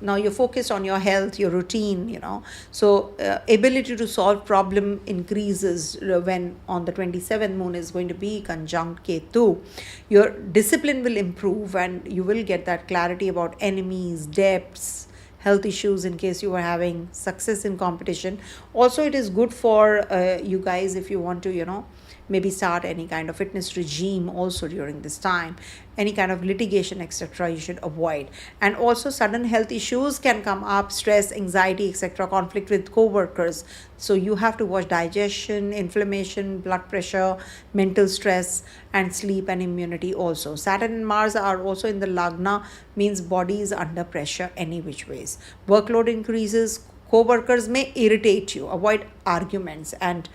now you're focused on your health, your routine, So ability to solve problem increases when on the 27th Moon is going to be conjunct Ketu. Your discipline will improve and you will get that clarity about enemies, debts, health issues in case you are having success in competition. Also, it is good for you guys if you want to, maybe start any kind of fitness regime also during this time. Any kind of litigation, etc., you should avoid. And also, sudden health issues can come up, stress, anxiety, etc., conflict with co-workers. So you have to watch digestion, inflammation, blood pressure, mental stress, and sleep and immunity also. Saturn and Mars are also in the Lagna, means body is under pressure any which ways. Workload increases, co-workers may irritate you. Avoid arguments, and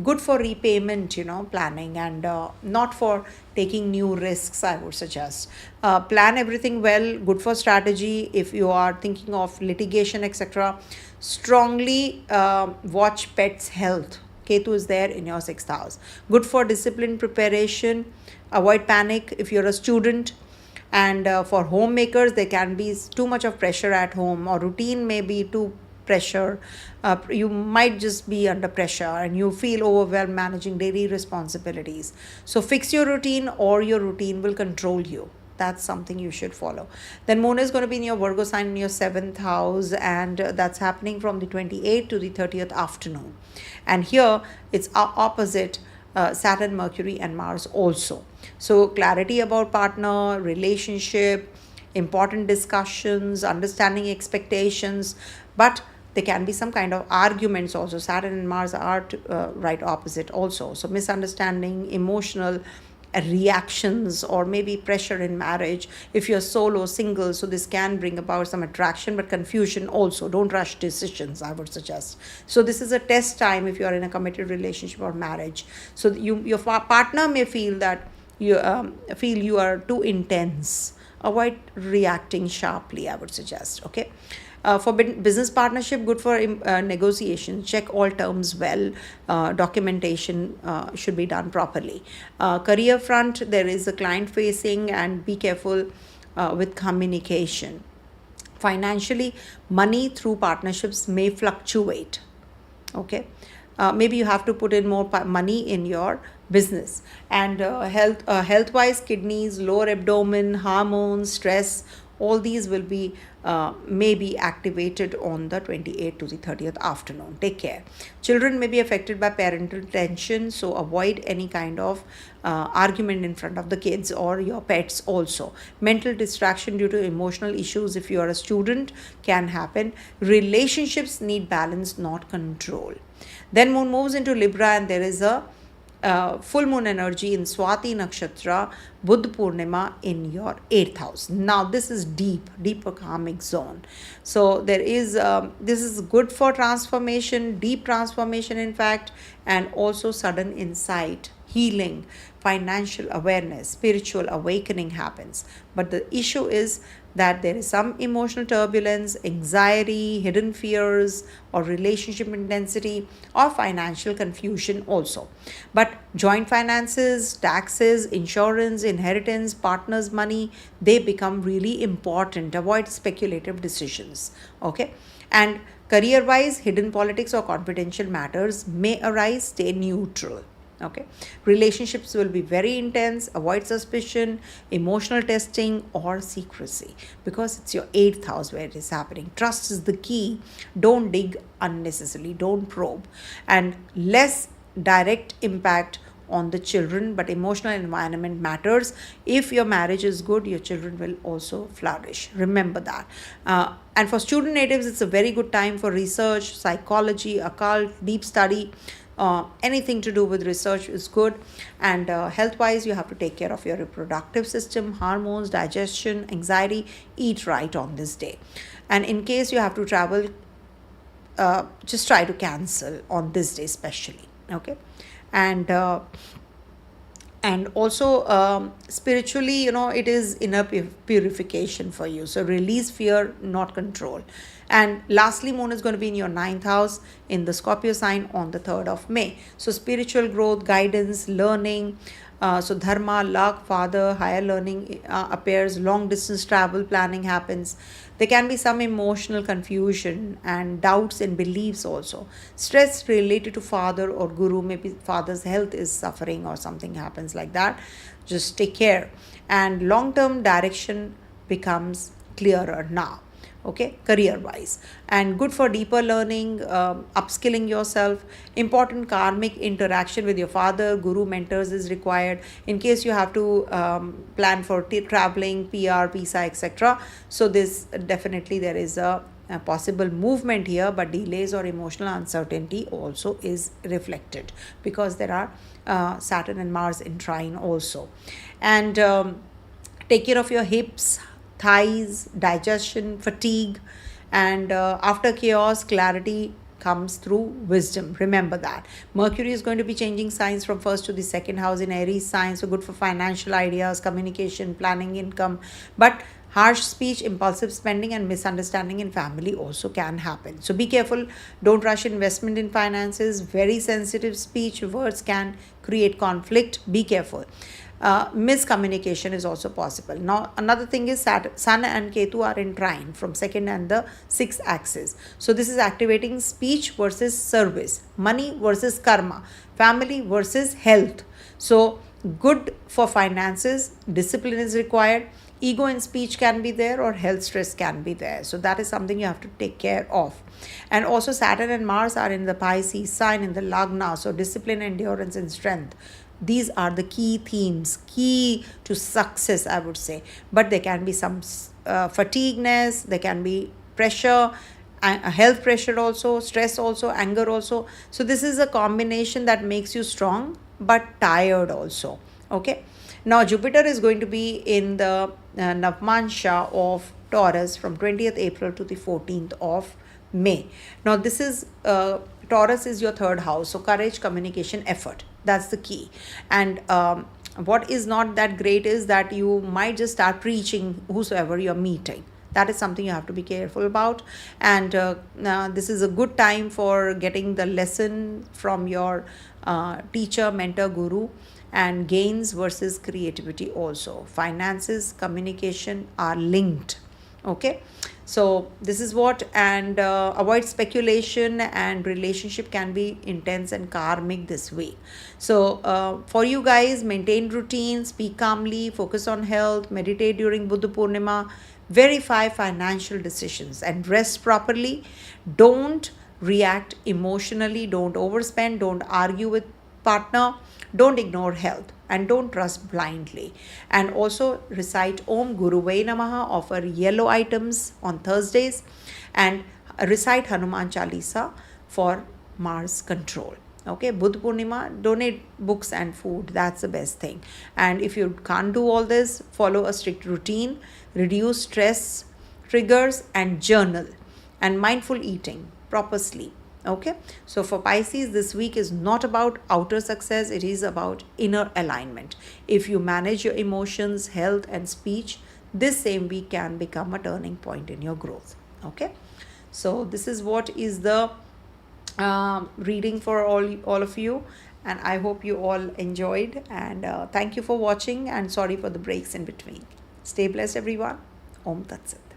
good for repayment, planning, and not for taking new risks, I would suggest. Plan everything well, good for strategy. If you are thinking of litigation, etc., strongly watch pets' health. Ketu is there in your 6th house. Good for discipline preparation. Avoid panic if you're a student. And for homemakers, there can be too much of pressure at home, or routine may be too pressure. You might just be under pressure and you feel overwhelmed managing daily responsibilities. So fix your routine, or your routine will control you. That's something you should follow. Then Moon is going to be in your Virgo sign in your 7th house, and that's happening from the 28th to the 30th afternoon. And here it's opposite Saturn, Mercury, and Mars also. So clarity about partner, relationship, important discussions, understanding expectations, but there can be some kind of arguments also. Saturn and Mars are right opposite also. So misunderstanding, emotional reactions, or maybe pressure in marriage if you're solo, single. So this can bring about some attraction but confusion also. Don't rush decisions, I would suggest. So this is a test time if you are in a committed relationship or marriage. So your partner may feel that you are too intense. Avoid reacting sharply, I would suggest. Okay. For business partnership, good for negotiation. Check all terms well. Documentation should be done properly. Career front, there is a client facing, and be careful with communication. Financially, money through partnerships may fluctuate. Okay. Maybe you have to put in more money in your business. And health wise, kidneys, lower abdomen, hormones, stress, all these will be may be activated on the 28th to the 30th afternoon. Take care. Children may be affected by parental tension, so avoid any kind of argument in front of the kids or your pets also. Mental distraction due to emotional issues if you are a student can happen. Relationships need balance, not control. Then Moon moves into Libra, and there is a full moon energy in Swati Nakshatra, Buddha Purnima in your 8th house. Now this is deeper karmic zone. So there is this is good for transformation, deep transformation in fact, and also sudden insight, healing, financial awareness, spiritual awakening happens. But the issue is that there is some emotional turbulence, anxiety, hidden fears, or relationship intensity, or financial confusion also. But joint finances, taxes, insurance, inheritance, partners' money, they become really important. Avoid speculative decisions. Okay. And career-wise, hidden politics or confidential matters may arise. Stay neutral. Okay. Relationships will be very intense. Avoid suspicion, emotional testing, or secrecy, because it's your 8th house where it is happening. Trust is the key. Don't dig unnecessarily. Don't probe. And less direct impact on the children, but emotional environment matters. If your marriage is good, your children will also flourish. Remember that. And for student natives, it's a very good time for research, psychology, occult, deep study. Anything to do with research is good. And health wise, you have to take care of your reproductive system, hormones, digestion, anxiety. Eat right on this day. And in case you have to travel, just try to cancel on this day especially. Okay. And And also spiritually, it is inner purification for you. So release fear, not control. And lastly, moon is going to be in your 9th house in the Scorpio sign on the 3rd of May. So spiritual growth, guidance, learning, so dharma, luck, father, higher learning appears, long distance travel planning happens. There can be some emotional confusion and doubts in beliefs also. Stress related to father or guru, maybe father's health is suffering or something happens like that. Just take care. And long-term direction becomes clearer now. Okay, career wise, and good for deeper learning, upskilling yourself. Important karmic interaction with your father, guru, mentors is required in case you have to plan for traveling, PR, visa, etc. So this definitely there is a possible movement here, but delays or emotional uncertainty also is reflected because there are Saturn and Mars in trine also. And take care of your hips, thighs, digestion, fatigue, and after chaos, clarity comes through wisdom. Remember that. Mercury is going to be changing signs from 1st to the 2nd house in Aries sign, so good for financial ideas, communication, planning, income. But harsh speech, impulsive spending, and misunderstanding in family also can happen. So be careful. Don't rush investment in finances. Very sensitive speech, words can create conflict. Be careful. Miscommunication is also possible. Now, another thing is Sun and Ketu are in trine from 2nd and the 6th axis. So this is activating speech versus service, money versus karma, family versus health. So good for finances, discipline is required. Ego in speech can be there, or health stress can be there. So that is something you have to take care of. And also Saturn and Mars are in the Pisces sign in the Lagna. So discipline, endurance, and strength. These are the key themes, key to success, I would say. But there can be some fatigueness, there can be pressure, health pressure also, stress also, anger also. So this is a combination that makes you strong but tired also. Okay. Now Jupiter is going to be in the Navmansha of Taurus from 20th April to the 14th of May. Now this is Taurus is your 3rd house, so courage, communication, effort. That's the key. And what is not that great is that you might just start preaching whosoever you're meeting. That is something you have to be careful about. And this is a good time for getting the lesson from your teacher, mentor, guru, and gains versus creativity also. Finances, communication are linked. Okay. So this is what, and avoid speculation, and relationship can be intense and karmic this week. So for you guys, maintain routine, speak calmly, focus on health, meditate during Buddha Purnima, verify financial decisions, and rest properly. Don't react emotionally, don't overspend, don't argue with partner, don't ignore health, and don't trust blindly. And also recite Om Guruvai Namaha, offer yellow items on Thursdays, and recite Hanuman Chalisa for Mars control. Okay, Buddha Purnima, donate books and food. That's the best thing. And if you can't do all this, follow a strict routine, reduce stress triggers, and journal, and mindful eating, proper sleep. Okay, so for Pisces, this week is not about outer success, it is about inner alignment. If you manage your emotions, health, and speech, this same week can become a turning point in your growth. Okay, so this is what is the reading for all of you, and I hope you all enjoyed, and thank you for watching, and sorry for the breaks in between. Stay blessed, everyone. Om Tat Sat.